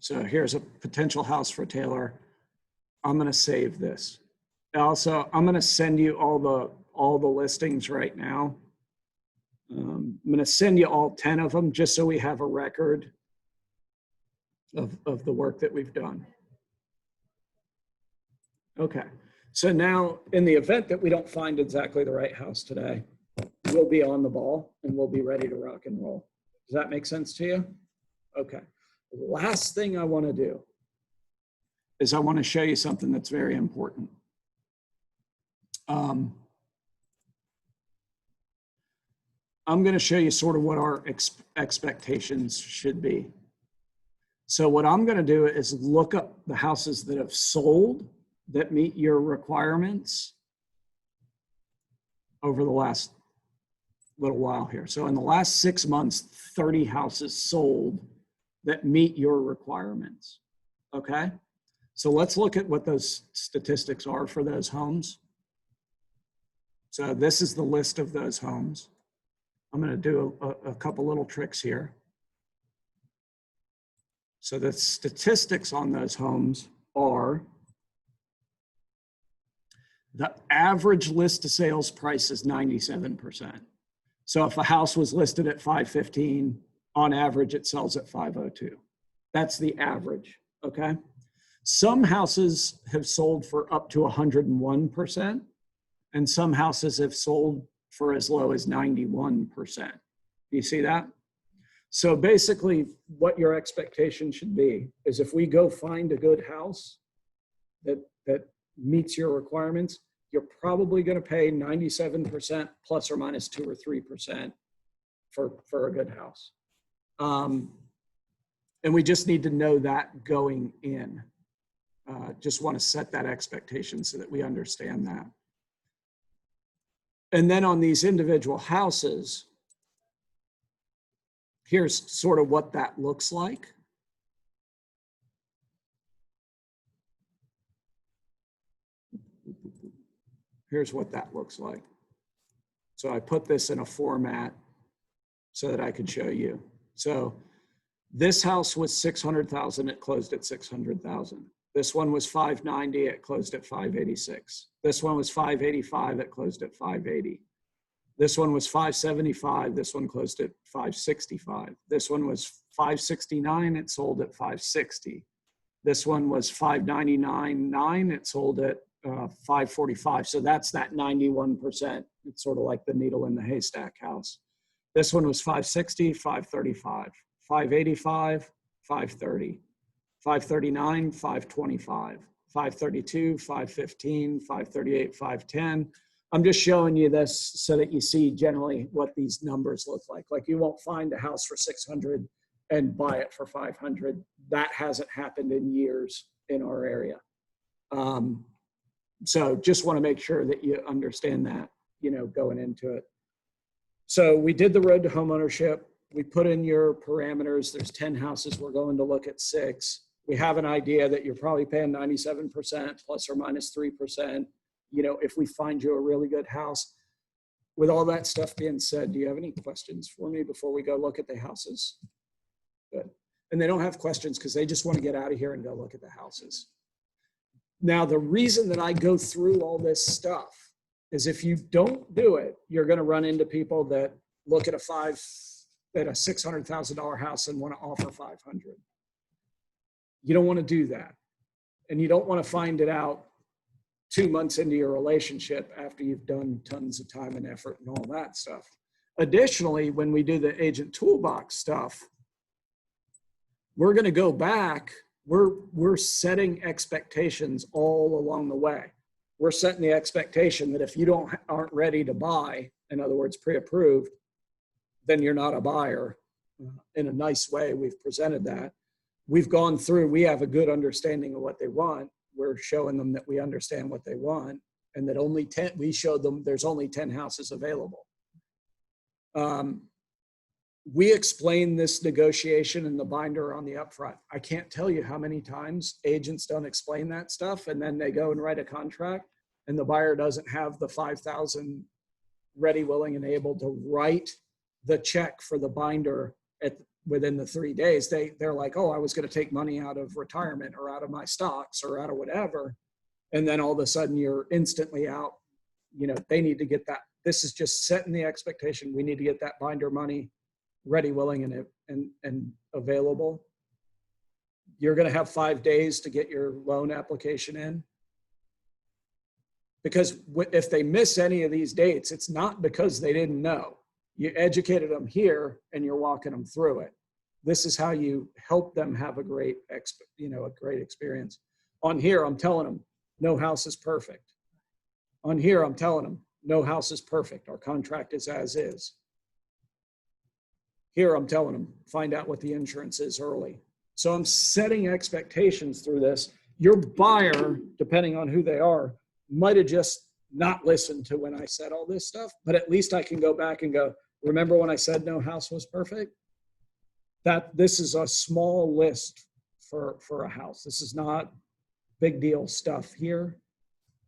So here's a potential house for Taylor. I'm going to save this. Also, I'm going to send you all the listings right now. I'm going to send you all 10 of them just so we have a record of the work that we've done. Okay. So now in the event that we don't find exactly the right house today, we'll be on the ball and we'll be ready to rock and roll. Does that make sense to you? Okay. Last thing I want to do is I want to show you something that's very important. I'm going to show you sort of what our expectations should be. So what I'm going to do is look up the houses that have sold that meet your requirements over the last little while here. So in the last 6 months, 30 houses sold that meet your requirements. Okay. So let's look at what those statistics are for those homes. So this is the list of those homes. I'm going to do a couple little tricks here. So the statistics on those homes are the average list to sales price is 97%. So if a house was listed at 515, on average, it sells at 502. That's the average, okay? Some houses have sold for up to 101%, and some houses have sold for as low as 91%. Do you see that? So basically, what your expectation should be is if we go find a good house that meets your requirements, you're probably going to pay 97% plus or minus 2 or 3% for a good house. And we just need to know that going in. Just want to set that expectation so that we understand that. And then on these individual houses, here's sort of what that looks like. Here's what that looks like. So I put this in a format so that I could show you. So this house was 600,000, it closed at 600,000. This one was 590, it closed at 586. This one was 585, it closed at 580. This one was 575, this one closed at 565. This one was 569, it sold at 560. This one was 599.9, it sold at 545. So that's that 91%. It's sort of like the needle in the haystack house. This one was 560, 535, 585, 530, 539, 525, 532, 515, 538, 510. I'm just showing you this so that you see generally what these numbers look like. Like you won't find a house for 600 and buy it for 500. That hasn't happened in years in our area. So just want to make sure that you understand that, you know, going into it. So we did the road to homeownership. We put in your parameters. There's 10 houses. We're going to look at 6. We have an idea that you're probably paying 97% plus or minus 3%. You know, if we find you a really good house. With all that stuff being said, do you have any questions for me before we go look at the houses? Good. And they don't have questions because they just want to get out of here and go look at the houses. Now, the reason that I go through all this stuff is if you don't do it, you're going to run into people that look at a $600,000 house and want to offer 500. You don't want to do that. And you don't want to find it out 2 months into your relationship after you've done tons of time and effort and all that stuff. Additionally, when we do the agent toolbox stuff, we're going to go back. We're setting expectations all along the way. We're setting the expectation that if you aren't ready to buy, in other words, pre-approved, then you're not a buyer. In a nice way, we've presented that. We've gone through, we have a good understanding of what they want. We're showing them that we understand what they want and that only 10, we showed them there's only 10 houses available. We explain this negotiation in the binder on the upfront. I can't tell you how many times agents don't explain that stuff and then they go and write a contract and the buyer doesn't have the 5,000 ready, willing, and able to write the check for the binder within the 3 days. They're like, oh, I was going to take money out of retirement or out of my stocks or out of whatever. And then all of a sudden you're instantly out. You know, they need to get that. This is just setting the expectation. We need to get that binder money ready, willing, and available. You're going to have 5 days to get your loan application in. Because if they miss any of these dates, it's not because they didn't know. You educated them here and you're walking them through it. This is how you help them have a great experience. On here, I'm telling them, no house is perfect. On here, I'm telling them, no house is perfect. Our contract is as is. Here, I'm telling them, find out what the insurance is early. So I'm setting expectations through this. Your buyer, depending on who they are, might have just not listened to when I said all this stuff, but at least I can go back and go, remember when I said no house was perfect? That this is a small list for a house. This is not big deal stuff here.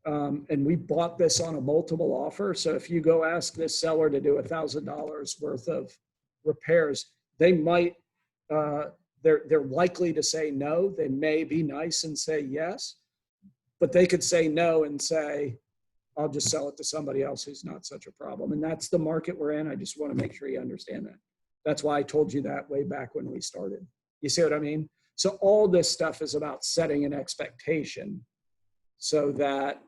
And we bought this on a multiple offer. So if you go ask this seller to do $1,000 worth of repairs, they might, they're likely to say no. They may be nice and say yes, but they could say no and say, I'll just sell it to somebody else who's not such a problem. And that's the market we're in. I just want to make sure you understand that. That's why I told you that way back when we started. You see what I mean? So all this stuff is about setting an expectation so that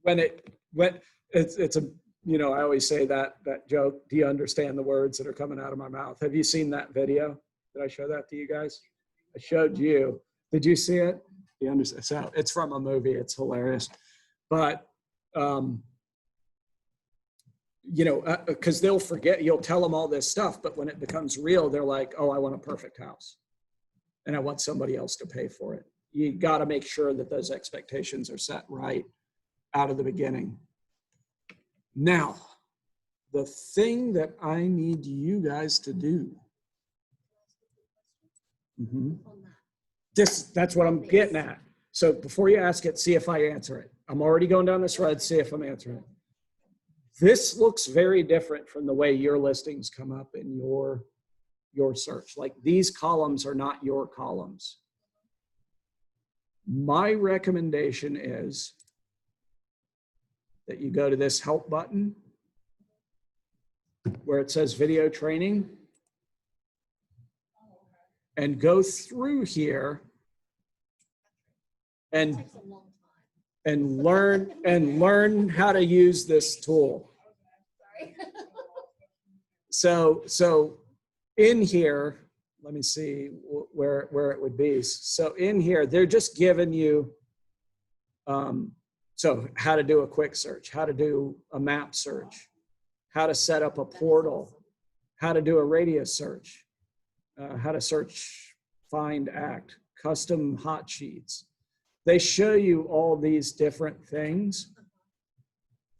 when it's a, you know, I always say that joke, do you understand the words that are coming out of my mouth? Have you seen that video? Did I show that to you guys? I showed you. Did you see it? You understand? So it's from a movie. It's hilarious. But, you know, because they'll forget, you'll tell them all this stuff, but when it becomes real, they're like, oh, I want a perfect house and I want somebody else to pay for it. You got to make sure that those expectations are set right out of the beginning. Now, the thing that I need you guys to do. That's what I'm getting at. So before you ask it, see if I answer it. I'm already going down this road, see if I'm answering it. This looks very different from the way your listings come up in your search. Like these columns are not your columns. My recommendation is that you go to this help button where it says video training and go through here and learn how to use this tool. So in here, let me see where it would be. So in here, they're just giving you, so how to do a quick search, how to do a map search, how to set up a portal, how to do a radius search, how to search, find, act, custom hot sheets. They show you all these different things.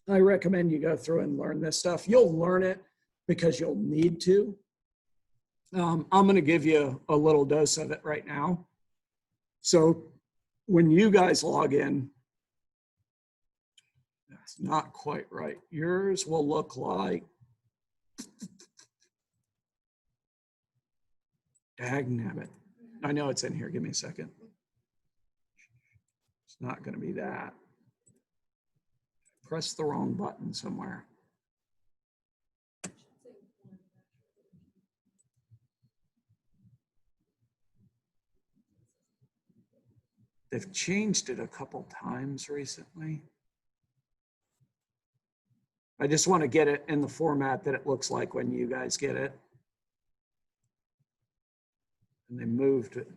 I recommend you go through and learn this stuff. You'll learn it because you'll need to. I'm going to give you a little dose of it right now. So when you guys log in, that's not quite right. Yours will look like, dagnabbit. I know it's in here. Give me a second. It's not going to be that. Press the wrong button somewhere. They've changed it a couple times recently. I just want to get it in the format that it looks like when you guys get it. And they moved it.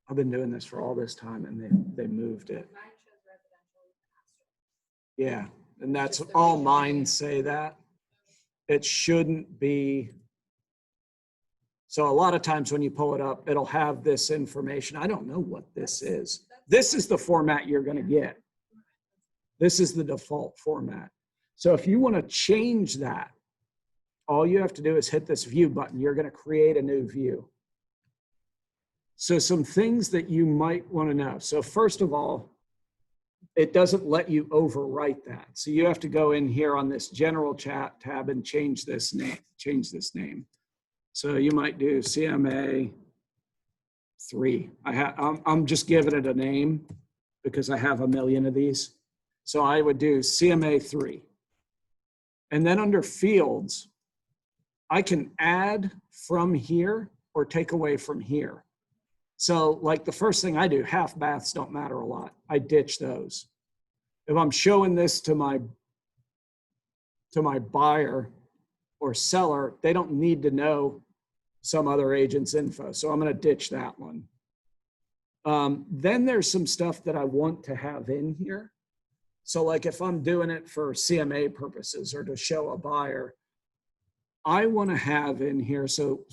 I've been doing this for all this time and they moved it. Yeah, and that's all mine say that. It shouldn't be. So a lot of times when you pull it up, it'll have this information. I don't know what this is. This is the format you're going to get. This is the default format. So if you want to change that, all you have to do is hit this view button. You're going to create a new view. So some things that you might want to know. So first of all, it doesn't let you overwrite that. So you have to go in here on this general chat tab and change this name. So you might do CMA 3. I'm just giving it a name because I have a million of these. So I would do CMA 3. And then under fields, I can add from here or take away from here. So like the first thing I do, half baths don't matter a lot. I ditch those. If I'm showing this to my buyer or seller, they don't need to know some other agent's info. So I'm going to ditch that one. Then there's some stuff that I want to have in here. So like if I'm doing it for CMA purposes or to show a buyer, I want to have in here, so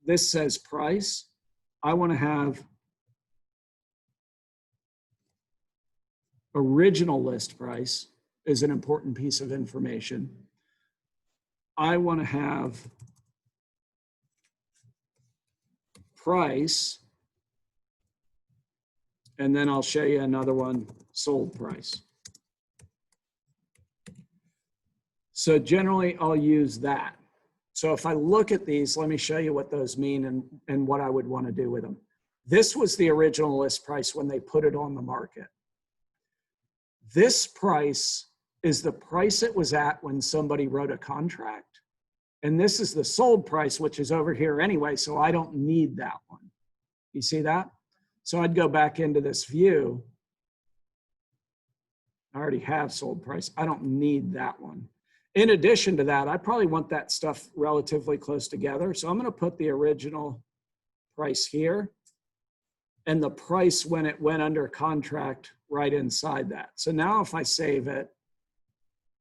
this says price. I want to have original list price is an important piece of information. I want to have price, and then I'll show you another one, sold price. So generally I'll use that. So if I look at these, let me show you what those mean and what I would want to do with them. This was the original list price when they put it on the market. This price is the price it was at when somebody wrote a contract. And this is the sold price, which is over here anyway, so I don't need that one. You see that? So I'd go back into this view. I already have sold price. I don't need that one. In addition to that, I probably want that stuff relatively close together. So I'm going to put the original price here and the price when it went under contract right inside that. So now if I save it,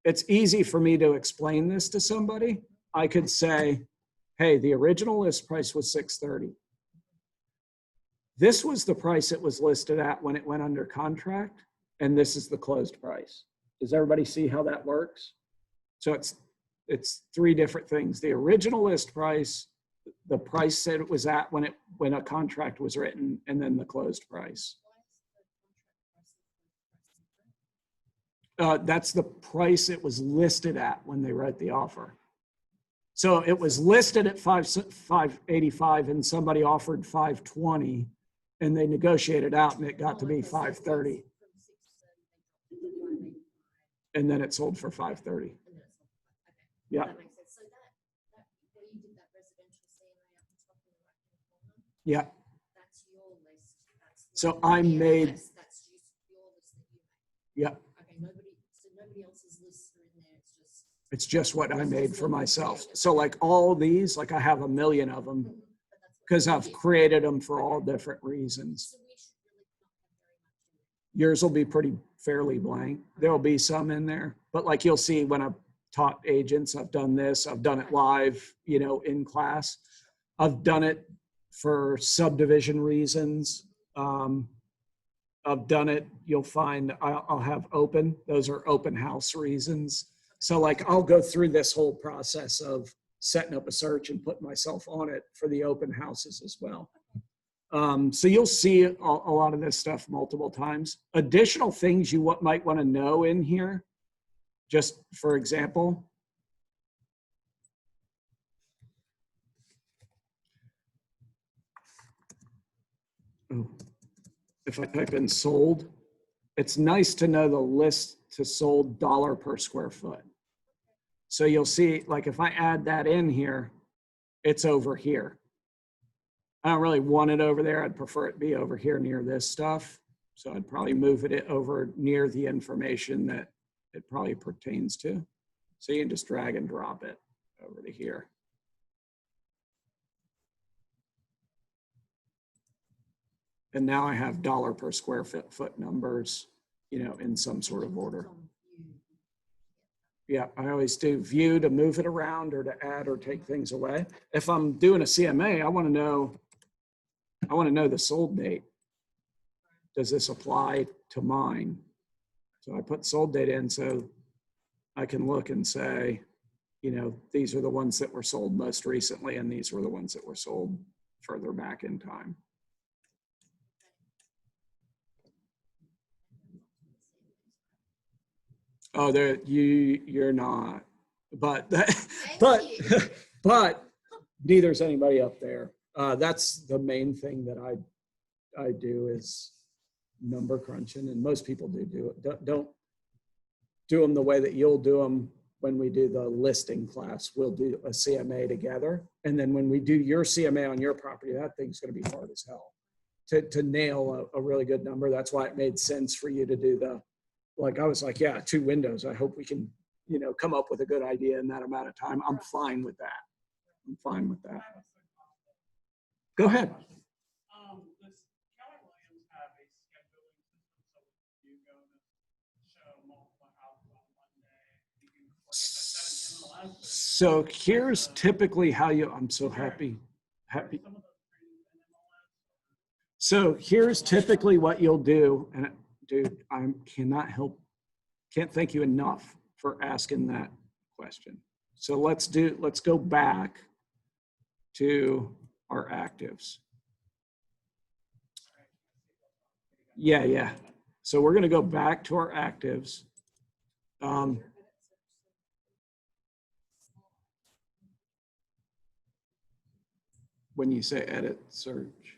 it's easy for me to explain this to somebody. I could say, hey, the original list price was $630. This was the price it was listed at when it went under contract, and this is the closed price. Does everybody see how that works? So it's three different things. The original list price, the price that it was at when a contract was written, and then the closed price. That's the price it was listed at when they wrote the offer. So it was listed at $585 and somebody offered $520 and they negotiated out and it got to be $530. And then it sold for $530. Yeah. That makes sense. So that where you did that residential CMA up the top in the right-hand corner, Yeah. that's your list. That's So the I area made, that's just your list that you made. yeah, Okay, so nobody else's lists are in there. it's just what I made for myself. So like all these, like I have a million of them But that's what because you I've did. created them for all different reasons. So we should really not have very much in there. Yours will be pretty fairly blank. There'll be some in there, but like you'll see when I've taught agents, I've done this, I've done it live, you know, in class. I've done it for subdivision reasons. I've done it, you'll find I'll have open, those are open house reasons. So like I'll go through this whole process of setting up a search and putting myself on it for the open houses as well. So you'll see a lot of this stuff multiple times. Additional things you might want to know in here, just for example. Oh, if I type in sold, it's nice to know the list to sold dollar per square foot. So you'll see, like if I add that in here, it's over here. I don't really want it over there. I'd prefer it be over here near this stuff. So I'd probably move it over near the information that it probably pertains to. So you can just drag and drop it over to here. And now I have dollar per square foot numbers, you know, in some sort of order. Yeah, I always do view to move it around or to add or take things away. If I'm doing a CMA, I want to know the sold date. Does this apply to mine? So I put sold date in so I can look and say, you know, these are the ones that were sold most recently and these were the ones that were sold further back in time. Oh, you're not, but but neither's anybody up there. That's the main thing that I do is number crunching, and most people do it. Don't do them the way that you'll do them when we do the listing class. We'll do a CMA together, and then when we do your CMA on your property, that thing's going to be hard as hell. to nail a really good number. That's why it made sense for you to do I was like, yeah, 2 windows. I hope we can, come up with a good idea in that amount of time. I'm fine with that. I'm fine with that. Go ahead. Does Keller Williams have a scheduling system so you go to show multiple houses on one day? You can instead of MLS. So here's typically how I'm so happy. Some of those trainings in MLS. So here's typically what you'll do. And dude, can't thank you enough for asking that question. So let's go back to our actives. Yeah. So we're going to go back to our actives. When you say edit search.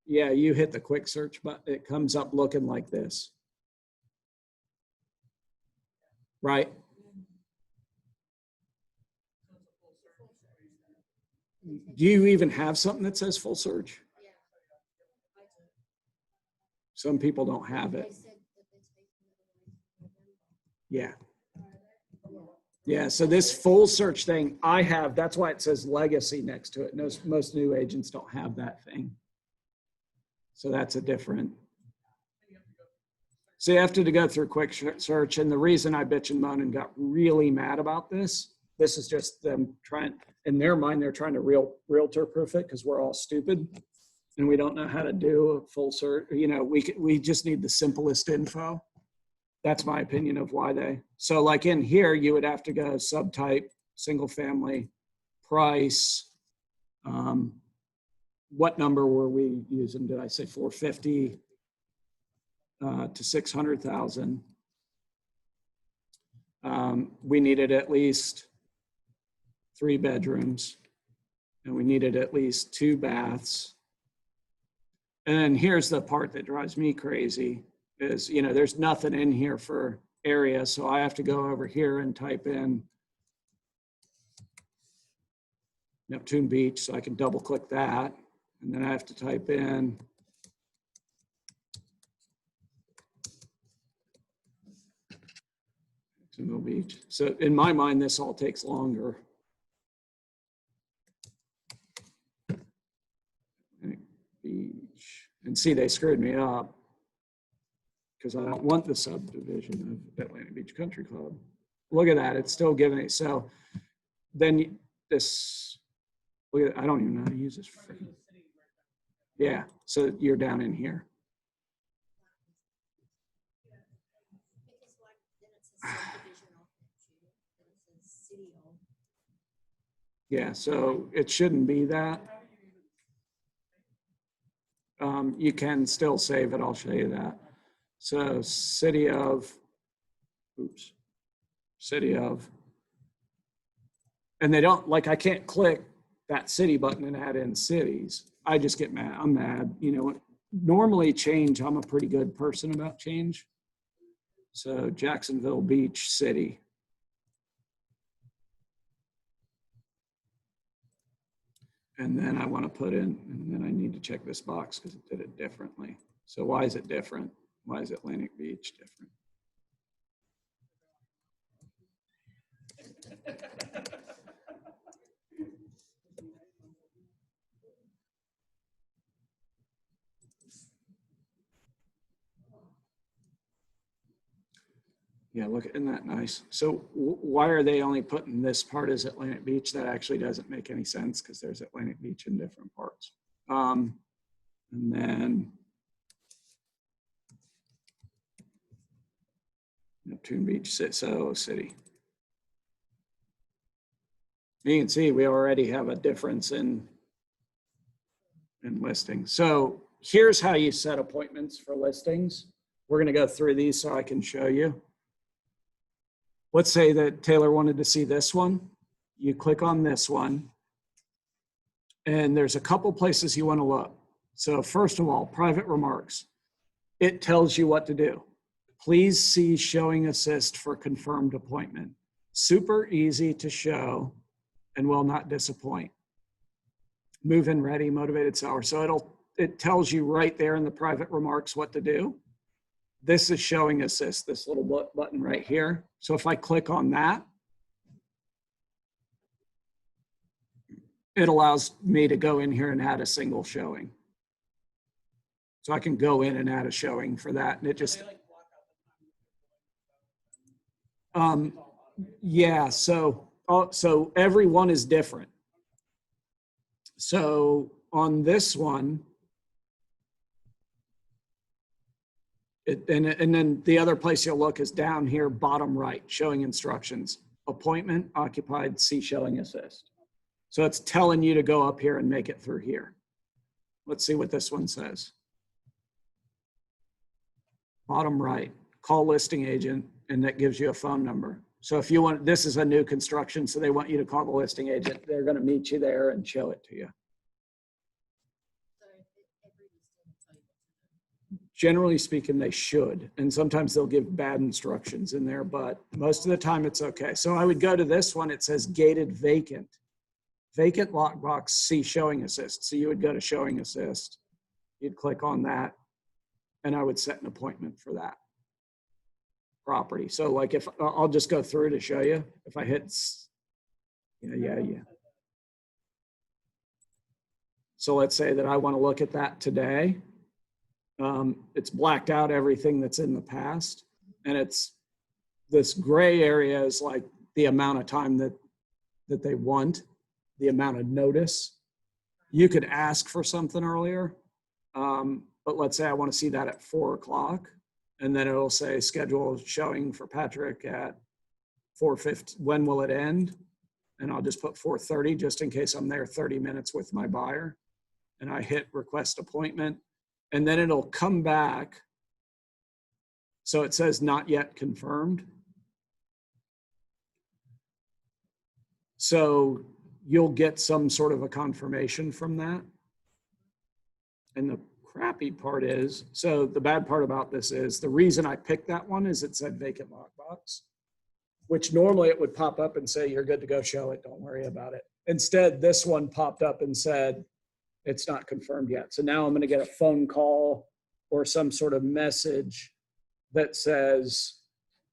Yeah, you hit the quick search button. It comes up looking like this. Right? Do you even have something that says full search? Yeah, I do. Some people don't have They it. said that they're taking it away from November. Yeah. Yeah, so this full search thing I have, that's why it says legacy next to it. Most new agents don't have that thing. So that's a different. So you have to go through quick search. And the reason I bitch and moan and got really mad about this is just them trying, in their mind, they're trying to realtor proof it because we're all stupid and we don't know how to do a full search. We just need the simplest info. That's my opinion of why they. So like in here, you would have to go subtype, single family, price. What number were we using? Did I say 450 to 600,000? We needed at least 3 bedrooms and we needed at least 2 baths. And then here's the part that drives me crazy is, there's nothing in here for area. So I have to go over here and type in Neptune Beach. So I can double click that. And then I have to type in Jacksonville Beach. So in my mind, this all takes longer. Beach. And see, they screwed me up because I don't want the subdivision of Atlantic Beach Country Club. Look at that. It's still giving it. So then this, look at, I don't even know how to use this. Yeah. So you're down in here. Because like, then it says subdivision of Neptune, then it says city of. Yeah. So it shouldn't be that. You can still save it. I'll show you that. So city of, and they don't, like, I can't click that city button and add in cities. I just get mad. I'm mad. Normally change, I'm a pretty good person about change. So Jacksonville Beach City. And then I want to put in, and then I need to check this box because it did it differently. So why is it different? Why is Atlantic Beach different? Yeah, look, isn't that nice? So why are they only putting this part as Atlantic Beach? That actually doesn't make any sense because there's Atlantic Beach in different parts. And then Neptune Beach, so city. You can see we already have a difference in listings. So here's how you set appointments for listings. We're going to go through these so I can show you. Let's say that Taylor wanted to see this one. You click on this one. And there's a couple places you want to look. So first of all, private remarks. It tells you what to do. Please see showing assist for confirmed appointment. Super easy to show and will not disappoint. move-in ready, motivated seller. So it tells you right there in the private remarks what to do. This is showing assist, this little button right here. So if I click on that, it allows me to go in here and add a single showing. So I can go in and add a showing for that. And it just, yeah, so every one is different. So on this one, and then the other place you'll look is down here, bottom right, showing instructions. Appointment, occupied, see showing assist. So it's telling you to go up here and make it through here. Let's see what this one says. Bottom right, call listing agent, and that gives you a phone number. So if you want, this is a new construction, so they want you to call the listing agent. They're going to meet you there and show it to you. Generally speaking, they should. And sometimes they'll give bad instructions in there, but most of the time it's okay. So I would go to this one. It says gated vacant. Vacant lockbox, see showing assist. So you would go to showing assist. You'd click on that. And I would set an appointment for that property. So like if I'll just go through to show you, if I hit, yeah. So let's say that I want to look at that today. It's blacked out everything that's in the past. And it's this gray area is like the amount of time that they want, the amount of notice. You could ask for something earlier. But let's say I want to see that at 4 o'clock, and then it'll say schedule showing for Patrick at 4:50. When will it end? And I'll just put 4:30 just in case I'm there 30 minutes with my buyer. And I hit request appointment, and then it'll come back. So it says not yet confirmed. So you'll get some sort of a confirmation from that. And the crappy part is, so the bad part about this is the reason I picked that one is it said vacant lockbox, which normally it would pop up and say, you're good to go, show it, don't worry about it. Instead, this one popped up and said, it's not confirmed yet. So now I'm going to get a phone call or some sort of message that says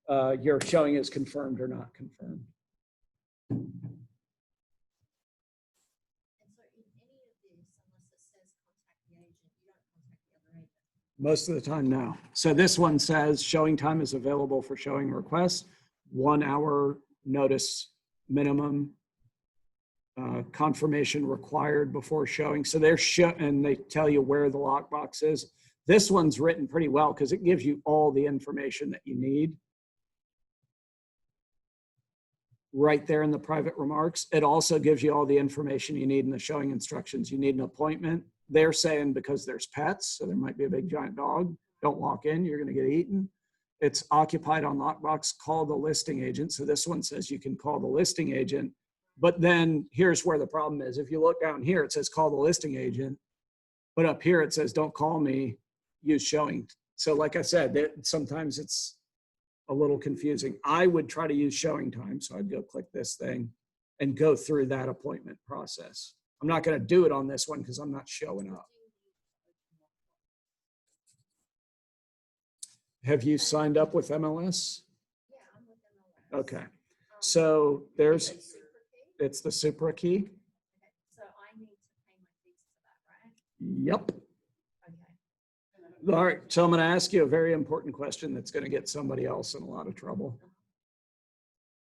your showing is confirmed or not confirmed. Most of the time, no. So this one says showing time is available for showing requests, 1 hour notice minimum, confirmation required before showing. So they're and they tell you where the lockbox is. This one's written pretty well because it gives you all the information that you need right there in the private remarks. It also gives you all the information you need in the showing instructions. You need an appointment. They're saying because there's pets, so there might be a big giant dog, don't walk in, you're going to get eaten. It's occupied on lockbox, call the listing agent. So this one says you can call the listing agent, but then here's where the problem is. If you look down here, it says call the listing agent, but up here it says don't call me, use showing. So like I said, sometimes it's a little confusing. I would try to use showing time. So I'd go click this thing and go through that appointment process. I'm not going to do it on this one because I'm not showing up. Have you signed up with MLS? Yeah, I'm with MLS. Okay. So it's the Supra key. Okay, so I need to pay my fees for that, right? Yep. Okay. All right. So I'm going to ask you a very important question that's going to get somebody else in a lot of trouble.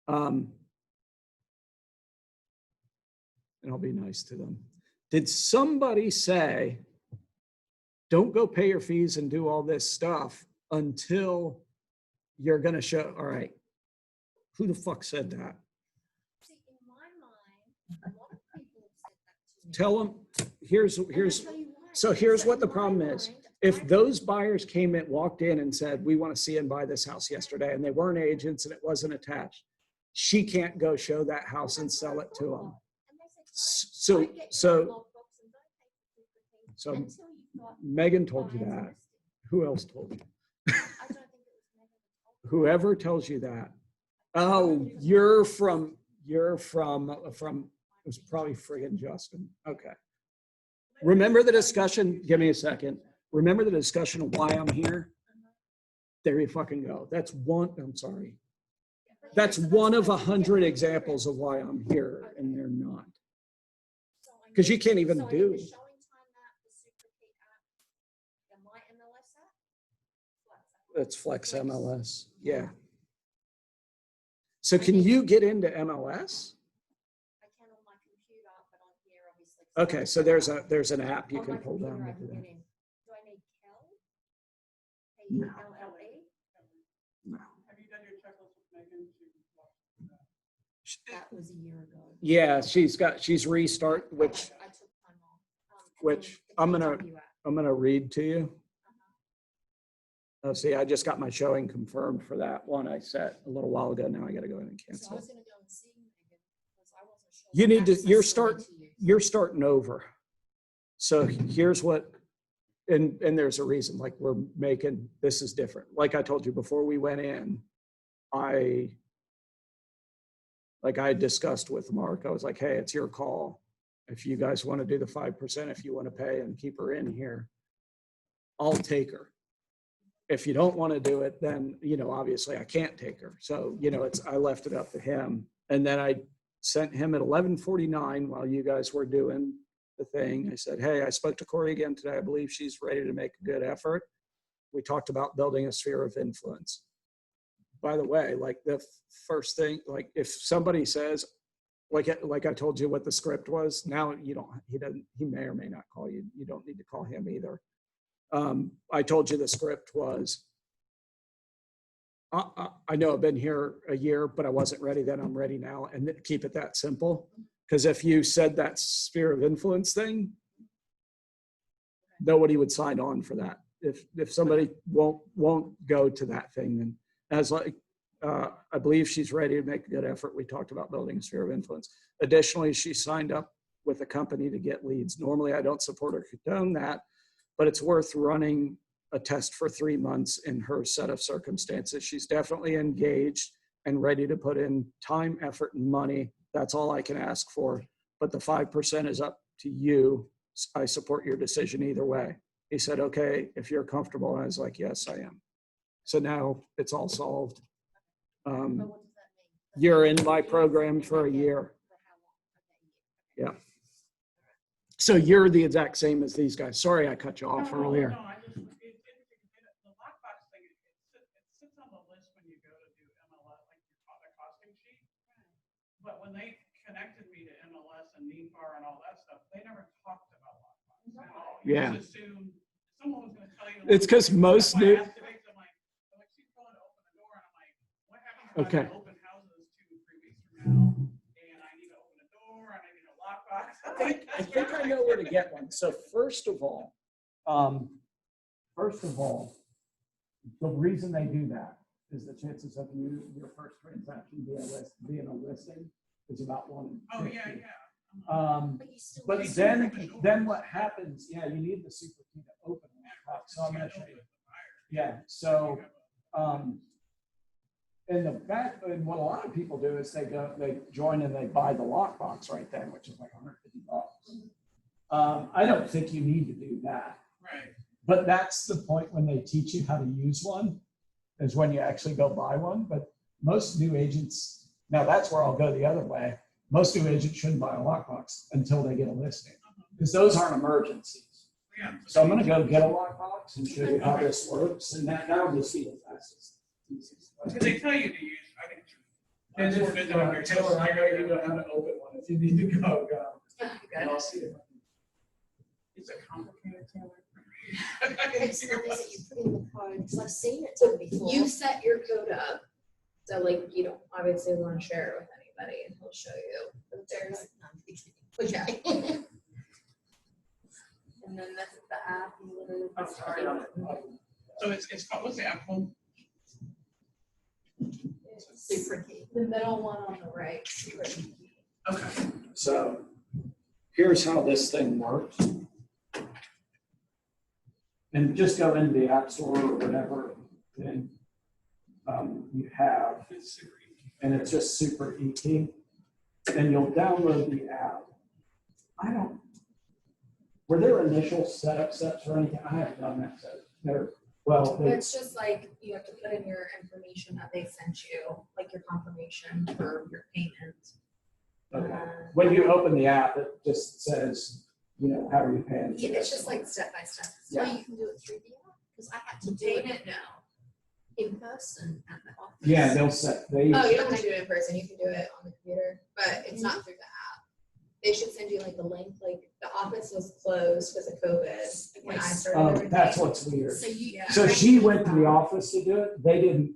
And I'll be nice to them. Did somebody say, don't go pay your fees and do all this stuff until you're going to show? All right. Who the fuck said that? See, in my mind, a lot of people have said that to me. Tell them, here's, And I'll tell you why. so here's So what the in my problem is. mind, If those buyers came in, walked in and said, we want to see and buy this house yesterday, and they weren't agents and it wasn't attached, she can't go show that house and sell it to them. And they said, So, don't get so, your lockbox and don't pay for secret keys so until you've got Megan told you buyers that. listed. Who else told you? I don't think it was Megan that told me. Whoever tells you that. Oh, you're from, it was probably friggin' Justin. Okay. remember the discussion? Give me a second. Remember the discussion of why I'm here? There you fucking go. That's one, I'm sorry. That's one of 100 examples of why I'm here and they're not. Because you can't even So I do. need the showing time map, the super key app, and my MLS app. That's Flex MLS. Yeah. So can you get into MLS? I can on my computer, but on here, obviously. 'cause Okay, I so don't there's an app you on can my pull down. computer, I to can do get that. in. Do I need Kel? No. K-E-L-L-E? No. Have you done your checklist with Megan? That was a year ago. Yeah, she's restart, which I took time off. And then which the I'm gonna KW app. I'm gonna read to you. Uh-huh. Oh, see, I just got my showing confirmed for that one I set a little while ago. Now I gotta go in and So I cancel. was gonna go and see Megan, because I wasn't sure. You what need to, access you're we start, need to use. you're starting over. So here's what, and there's a reason, like we're making, this is different. Like I told you before we went in, like I discussed with Mark, I was like, hey, it's your call. If you guys want to do the 5%, if you want to pay and keep her in here, I'll take her. If you don't want to do it, then, obviously I can't take her. So, I left it up to him. And then I sent him at 11:49 while you guys were doing the thing. I said, hey, I spoke to Corey again today. I believe she's ready to make a good effort. We talked about building a sphere of influence. By the way, like the first thing, like if somebody says, like I told you what the script was, now he may or may not call you. You don't need to call him either. I told you the script was, I know I've been here a year, but I wasn't ready then, I'm ready now, and keep it that simple. Because if you said that sphere of influence thing, nobody would sign on for that. If somebody won't go to that thing, then as like, I believe she's ready to make a good effort. We talked about building a sphere of influence. Additionally, she signed up with a company to get leads. Normally, I don't support or condone that, but it's worth running a test for 3 months in her set of circumstances. She's definitely engaged and ready to put in time, effort, and money. That's all I can ask for. But the 5% is up to you. I support your decision either way. He said, okay, if you're comfortable. And I was like, yes, I am. So now it's all solved. But what does that mean? You're in my program for a year. For how long? Okay. Yeah. So you're the exact same as these guys. Sorry, I cut you off No, earlier. no, I just, the lockbox thing, it sits on the list when you go to do MLS, like the costing sheet. But when they connected me to MLS and NEPAR and all that stuff, they never talked about lockbox at all. You Yeah. just assumed someone was gonna tell you. It's 'cause most new- I'm like, she's going to open the door, and I'm like, what happens when Okay. I open houses 2 or 3 weeks from now? And I need to open a door, and I need a lockbox. I think I know where to get one. So first of all, the reason they do that is the chances of your first transaction being a listing is about 1 in Oh, 50. yeah, yeah. But you still. But need then, to- then what happens? Yeah, you need the super key to open it. So I'm going to show you. Yeah. So, in the back, and what a lot of people do is they join and they buy the lockbox right then, which is like $150. I don't think you need to do that. Right. But that's the point when they teach you how to use one, is when you actually go buy one. But most new agents, now that's where I'll go the other way. Most new agents shouldn't buy a lockbox until they get a listing, because those aren't emergencies. Yeah. So I'm gonna go get a lockbox and show you how this works, and that'll just be the fastest. Because they tell you to use, I think. And that's if, what it is. Taylor, I know you know how to open one. If you need to go. And I'll see you. It's a complicated Taylor. It's not that you put in the code, because I've seen it done before. You set your code up, so like you don't obviously want to share it with anybody, and he'll show you. But there's okay. And then that's the app. You literally I'm sorry. So it's called, what's the app called? super key. The middle one on the right. Super key. Okay. So here's how this thing works. And just go into the App Store or whatever thing you have, It's super easy. and it's just super easy. And you'll download the app. Were there initial setup steps or anything? I haven't done that. So there, well, they- It's just like, you have to put in your information that they sent you, like your confirmation for your payment. okay. When you open the app, it just says, you know, how are you paying? Yeah, it's just like step by step. So Yeah. you can do it through the app, because I had to do Payment, it no. in person at the office. Yeah, they'll set, they, Oh, you don't have to do it in person, you can do it on the computer, but it's not through the app. They should send you like the link, like the office was closed because of COVID when I started everything. that's what's weird. So you. Yeah. So she went to the office to do it. They didn't,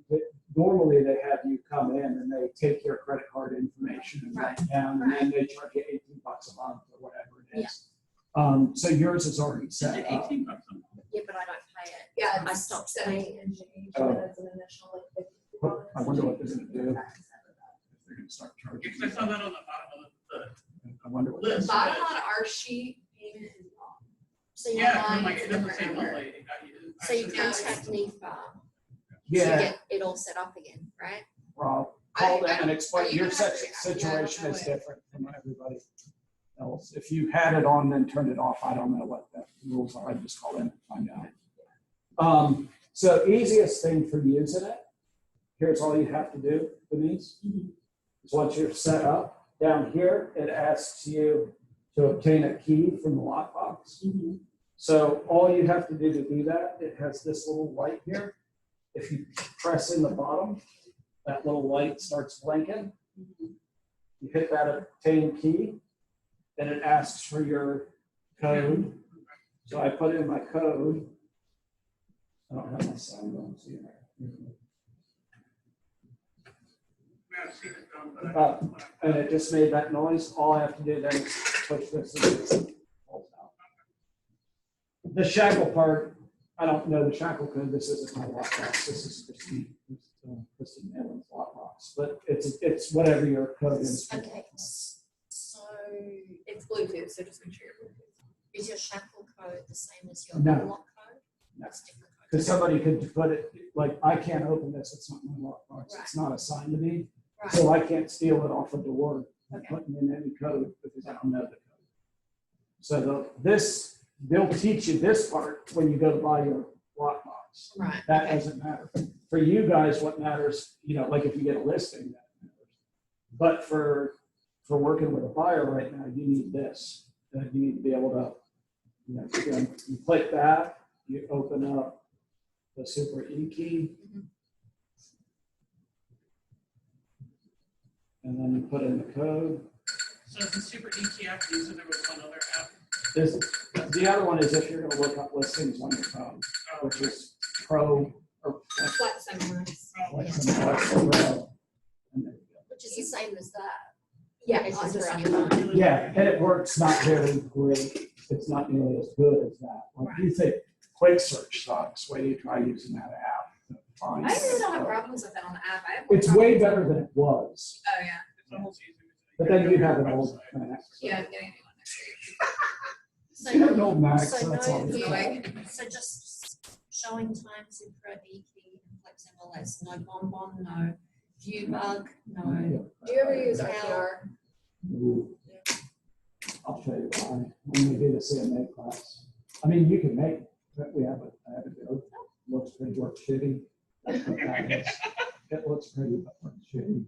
normally they have you come in and they take your credit card information and write it down, and then they charge you $18 a month or whatever it is. So yours is already set up. 18 bucks a month. Yeah, but I don't pay it. Yeah, I it's stopped 70 and change, Oh. but it's an initial like $50. I wonder what they're gonna do. They're gonna start charging. Because I saw that on the bottom of I wonder what. The List. bottom on our sheet, payment is wrong. So the, you, yeah, Mine I'm like, is it doesn't different say number. monthly. so you Yeah. contact NEFA to Yeah, get it all set up again, right? Rob, call them and explain, Are you your gonna have to- situation yeah, I is don't know different from everybody else. If you had it on, then turned it off, I don't know what the rules are, I just call in and find out. So easiest thing for using it, here's all you have to do, Denise. Is once you're set up, down here, it asks you to obtain a key from the lockbox. So all you have to do to do that, it has this little light here. If you press in the bottom, that little light starts blinking. You hit that obtain key, then it asks for your code. So I put in my code. I don't have my sound on, so you I've seen it done, but I don't. and it just made that noise. All I have to do then is push this and it falls out. The shackle part, I don't know the shackle code. This isn't my lockbox. This is Christine Allen's lockbox. But it's whatever your code is. Okay, so It's Bluetooth, so just make sure you're Bluetooth. is your shackle code the same as your No. unlock code? No. It's different code. Because somebody could put it, like, I can't open this. It's not my lockbox. Right. It's not assigned to me. Right. So I can't steal it off a door and Okay. putting in any code because I don't know the code. So they'll teach you this part when you go to buy your lockbox. Right. That okay. doesn't matter. For you guys, what matters, you know, like if you get a listing, that matters. But for working with a buyer right now, you need this. You need to be able to, you know, again, you click that, you open up the Super E key. Mhm. And then you put in the code. So it's a super easy app. You said there was one other app. The other one is if you're gonna look up listings on your phone, Oh, which is Pro or Flex MLS. Flex and Flex Pro. And there you go. Which is the same as that. Yeah, It's on just your on phone. your phone. Yeah, and it works not very great. It's not nearly as good as that. Like you think Quick Search sucks. Wait till you try using that app to find I really don't have stuff. problems with that on the app. I have more It's way problems better with- than it was, Oh, yeah. it's almost easy. but then you have an old Mac. so- Yeah, I'm getting a new one next week. So, You have an old Mac, so so that's all. no, it's anyway. called. so just showing times in Pro E key and Flex MLS, no bonbon, no view bug, no. Do you ever use RPR? Ooh. I'll show you why. When we do the CMA class. I mean, you can make, but I have it go. Looks pretty work shitty. That's what that is. It looks pretty, but works shitty.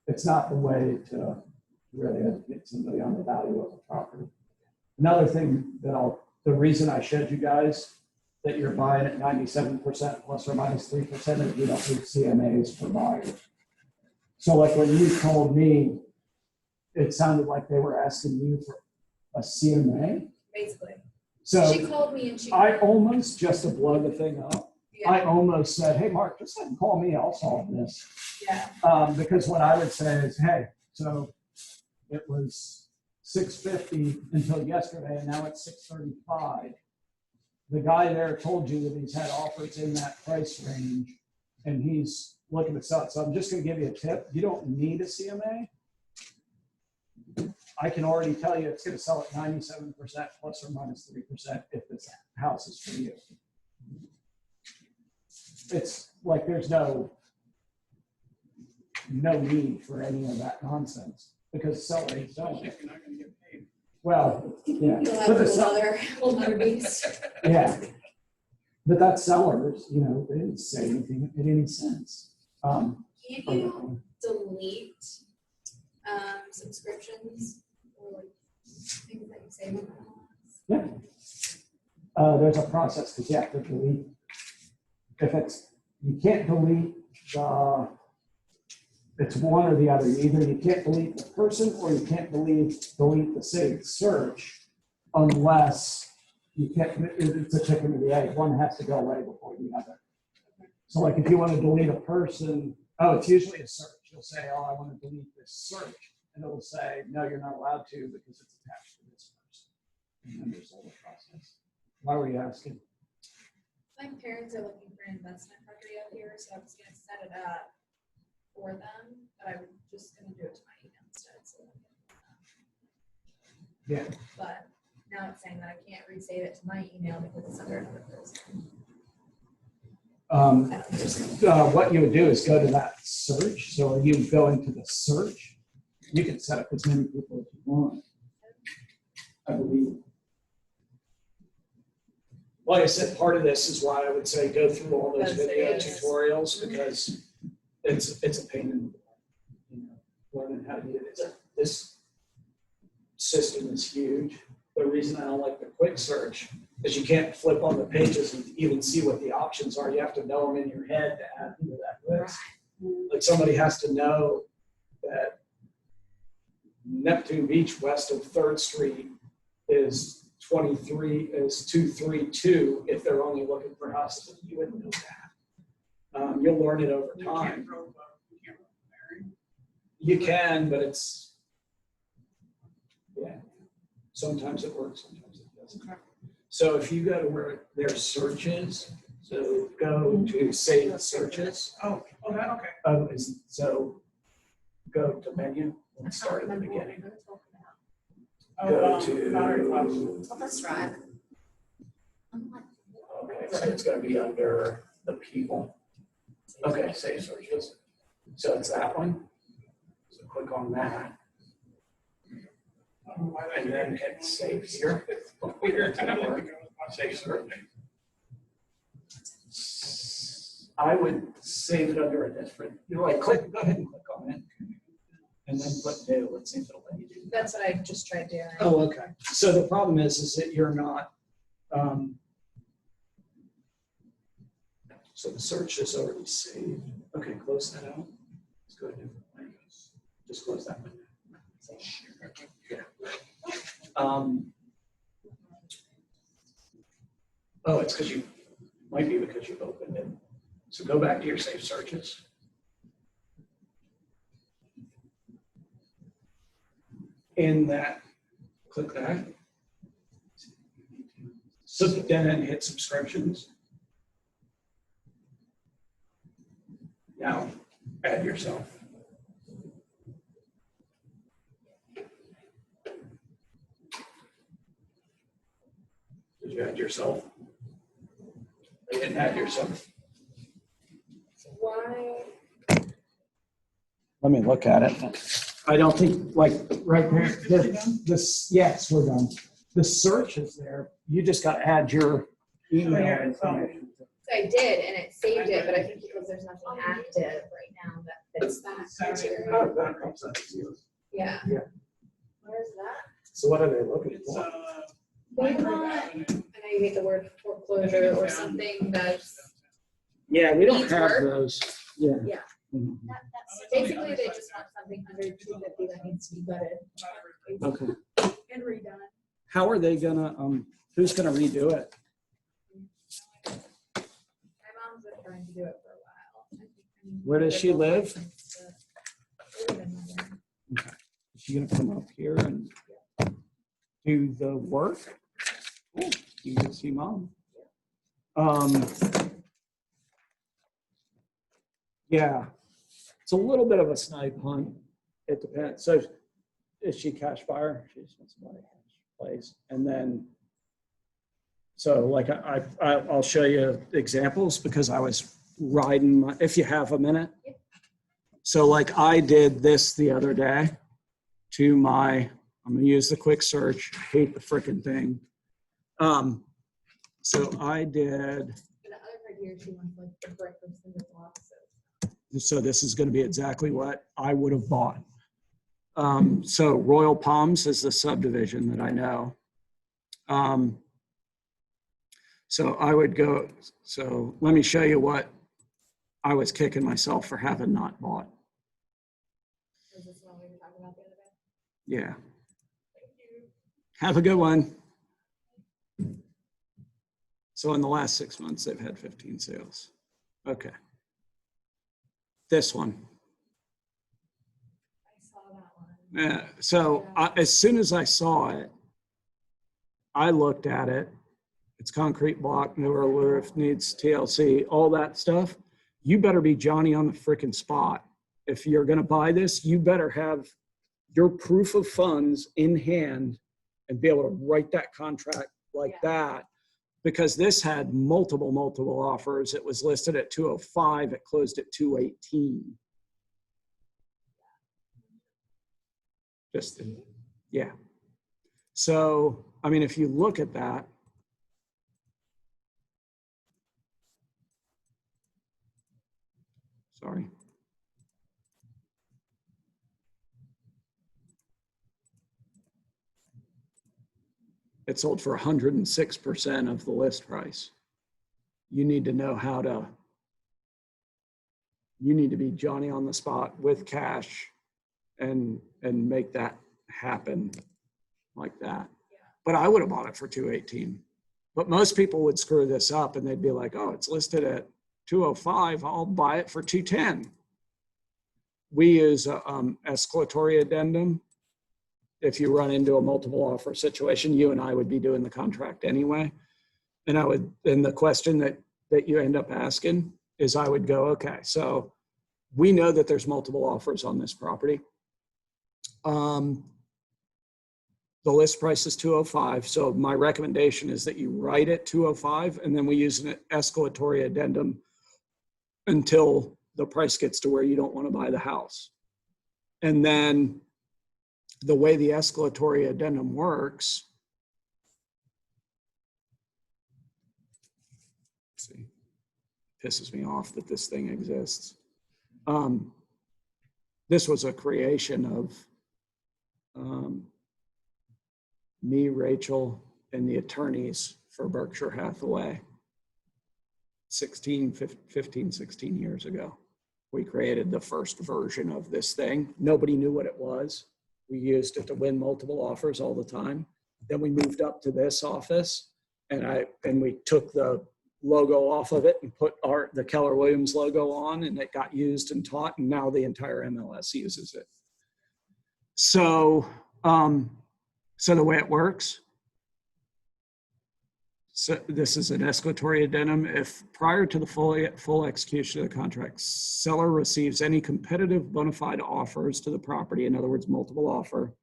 It's not the way to really educate somebody on the value of a property. Another thing the reason I showed you guys that you're buying at 97% plus or minus 3% is we don't need CMAs for buyers. So like when you told me, it sounded like they were asking you for a CMA. Basically. So She called me and she. I almost, just to blow the thing up, Yeah. I almost said, hey, Mark, just go ahead and call me, I'll solve this. Yeah. Because what I would say is, hey, so it was $650 until yesterday, and now it's $635. The guy there told you that he's had offers in that price range, and he's looking to sell it. So I'm just going to give you a tip. You don't need a CMA. I can already tell you it's going to sell at 97% plus or minus 3% if this house is for you. It's like there's no need for any of that nonsense because sellers don't. Especially if you're not gonna get paid. Well, yeah. You'll have But the a sell- whole other beast. Yeah. But that sellers, you know, they didn't say anything that made any sense. Can you delete subscriptions or like things that you save on? Yeah. There's a process because you have to delete. You can't delete it's one or the other. Either you can't delete the person or you can't delete the saved search unless you can't, it's a chicken and the egg. One has to go away before the other. So like if you want to delete a person, it's usually a search. You'll say, I want to delete this search. And it'll say, no, you're not allowed to because it's attached to this person. And then there's all the process. Why were you asking? My parents are looking for an investment property out here, so I was gonna set it up for them, but I was just gonna do it to my email instead. So Yeah. but now it's saying that I can't resave it to my email because it's under another person. What you would do is go to that search. So you go into the search. You can set up as many people as you want. I believe. Like I said, part of this is why I would say go through all those video tutorials because it's a pain in the butt, you know, learning how to do it. This system is huge. The reason I don't like the quick search is you can't flip on the pages and even see what the options are. You have to know them in your head to add into that list. Like somebody has to know that Neptune Beach west of 3rd Street is 232 if they're only looking for houses. You wouldn't know that. You'll learn it over time. You can, but it's, yeah. Sometimes it works, sometimes it doesn't. So if you go to where there's searches, so go to save searches. Okay. So go to menu and start at the beginning. Oh, Go to, Oh, that's right. okay, so it's gonna be under the people. Okay, save searches. So it's that one. So click on that. And then hit save here. Save search. I would save it under a different, go ahead and click on it. And then put new, let's see if it'll let you do that. That's what I just tried doing. Oh, okay. So the problem is that you're not, so the search is already saved. Okay, close that out. Let's go ahead and just close that window. Yeah. It's because might be because you've opened it. So go back to your saved searches. In that, click that. So then hit subscriptions. Now add yourself. Did you add yourself? You didn't add yourself. Why? Let me look at it. I don't think, like, right there, yes, we're done. The search is there. You just got to add your email information. So I did, and it saved it, but I think because there's nothing active right now that fits that criteria. Oh, that comes up to you. Yeah. Yeah. Where's that? So what are they looking It's for? They want, I know you hate the word foreclosure or something that's, Yeah, we don't needs have work. those. Yeah. Yeah. Mhm. that's basically they just want something under 250 that needs to be gutted Okay. And redone. How are they gonna, who's gonna redo it? My mom's been trying to do it for a while. Where does she live? They live in London. Is she gonna come up here and do the work? Cool. You can see mom. Yeah, it's a little bit of a snipe hunt. It depends. So is she cash buyer? She just wants to buy a cash place. And then, so like I'll show you examples because I was riding my, if you have a minute. So like I did this the other day to my I'm gonna use the quick search. I hate the frickin' thing. So I did, For the other criteria, she wants like the breakfast and the offices. so this is gonna be exactly what I would have bought. So Royal Palms is the subdivision that I know. So I would go, so let me show you what I was kicking myself for having not bought. Was this one we were talking about the other day? Yeah. Have a good one. So in the last 6 months, they've had 15 sales. Okay. This one. I saw that one. Yeah. So as soon as I saw it, I looked at it. It's concrete block, newer roof, needs TLC, all that stuff. You better be Johnny on the freaking spot. If you're going to buy this, you better have your proof of funds in hand and be able to write that contract like that. Because this had multiple offers. It was listed at 205. It closed at 218. Just, yeah. So, I mean, if you look at that, sorry. It sold for 106% of the list price. You need to know how to, you need to be Johnny on the spot with cash and make that happen like that. But I would have bought it for 218. But most people would screw this up and they'd be like, oh, it's listed at 205. I'll buy it for 210. We use a escalatory addendum. If you run into a multiple offer situation, you and I would be doing the contract anyway. And and the question that you end up asking is I would go, okay, so we know that there's multiple offers on this property. The list price is 205. So my recommendation is that you write it 205 and then we use an escalatory addendum until the price gets to where you don't want to buy the house. And then the way the escalatory addendum works, see, pisses me off that this thing exists. This was a creation of me, Rachel, and the attorneys for Berkshire Hathaway 16 years ago. We created the first version of this thing. Nobody knew what it was. We used it to win multiple offers all the time. Then we moved up to this office and we took the logo off of it and put the Keller Williams logo on, and it got used and taught, and now the entire MLS uses it. So, so the way it works, so this is an escalatory addendum. If prior to the full execution of the contract, seller receives any competitive bona fide offers to the property, in other words, multiple offer,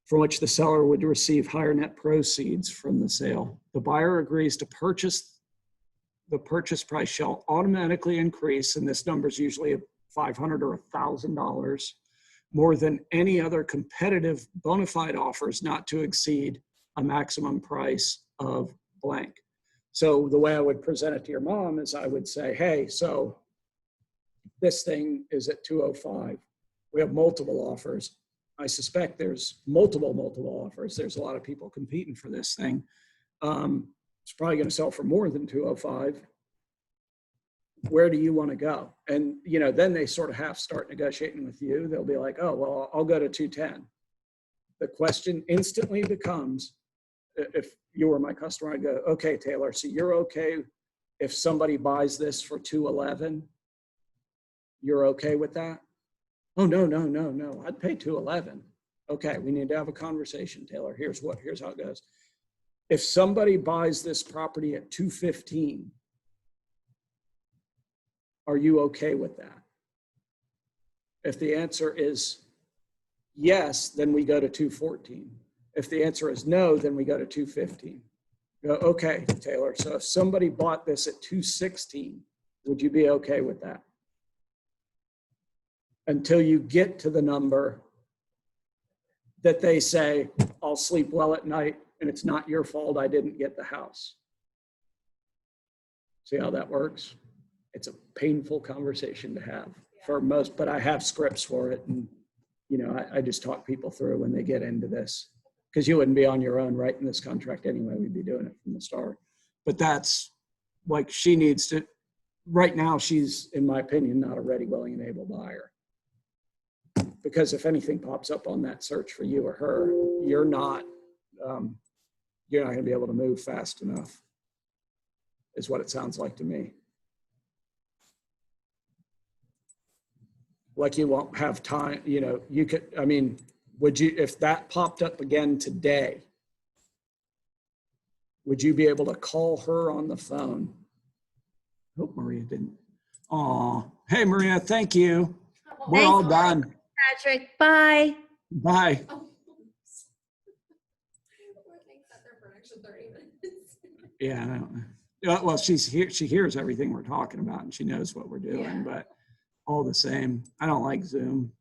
from which the seller would receive higher net proceeds from the sale, the buyer agrees to purchase. The purchase price shall automatically increase, and this number is usually $500 or $1,000, more than any other competitive bona fide offers, not to exceed a maximum price of blank. So the way I would present it to your mom is I would say, hey, so this thing is at 205. We have multiple offers. I suspect there's multiple offers. There's a lot of people competing for this thing. It's probably going to sell for more than 205. Where do you want to go? And, you know, then they sort of half start negotiating with you. They'll be like, oh, well, I'll go to 210. The question instantly becomes, if you were my customer, I'd go, okay, Taylor, so you're okay if somebody buys this for 211, you're okay with that? Oh, no, I'd pay 211. Okay, we need to have a conversation, Taylor. Here's how it goes. If somebody buys this property at 215, are you okay with that? If the answer is yes, then we go to 214. If the answer is no, then we go to 215. Go, okay, Taylor, so if somebody bought this at 216, would you be okay with that? Until you get to the number that they say, I'll sleep well at night and it's not your fault I didn't get the house. See how that works? It's a painful conversation to have for most, but I have scripts for it. And, you know, I just talk people through when they get into this, because you wouldn't be on your own writing this contract anyway. We'd be doing it from the start. But that's like, she needs to, right now, she's, in my opinion, not a ready, willing, and able buyer. Because if anything pops up on that search for you or her, you're not going to be able to move fast enough, is what it sounds like to me. Like you won't have time, you know, you could, I mean, would you, if that popped up again today, would you be able to call her on the phone? I hope Maria didn't. Oh, hey, Maria, thank you. We're all done. Patrick, bye. Bye. Oh. Poor thing sat there for an extra 30 minutes. Yeah, I don't know. Yeah, well, she's here. She hears everything we're talking about and she knows what we're doing, Yeah. but all the same, I don't like Zoom.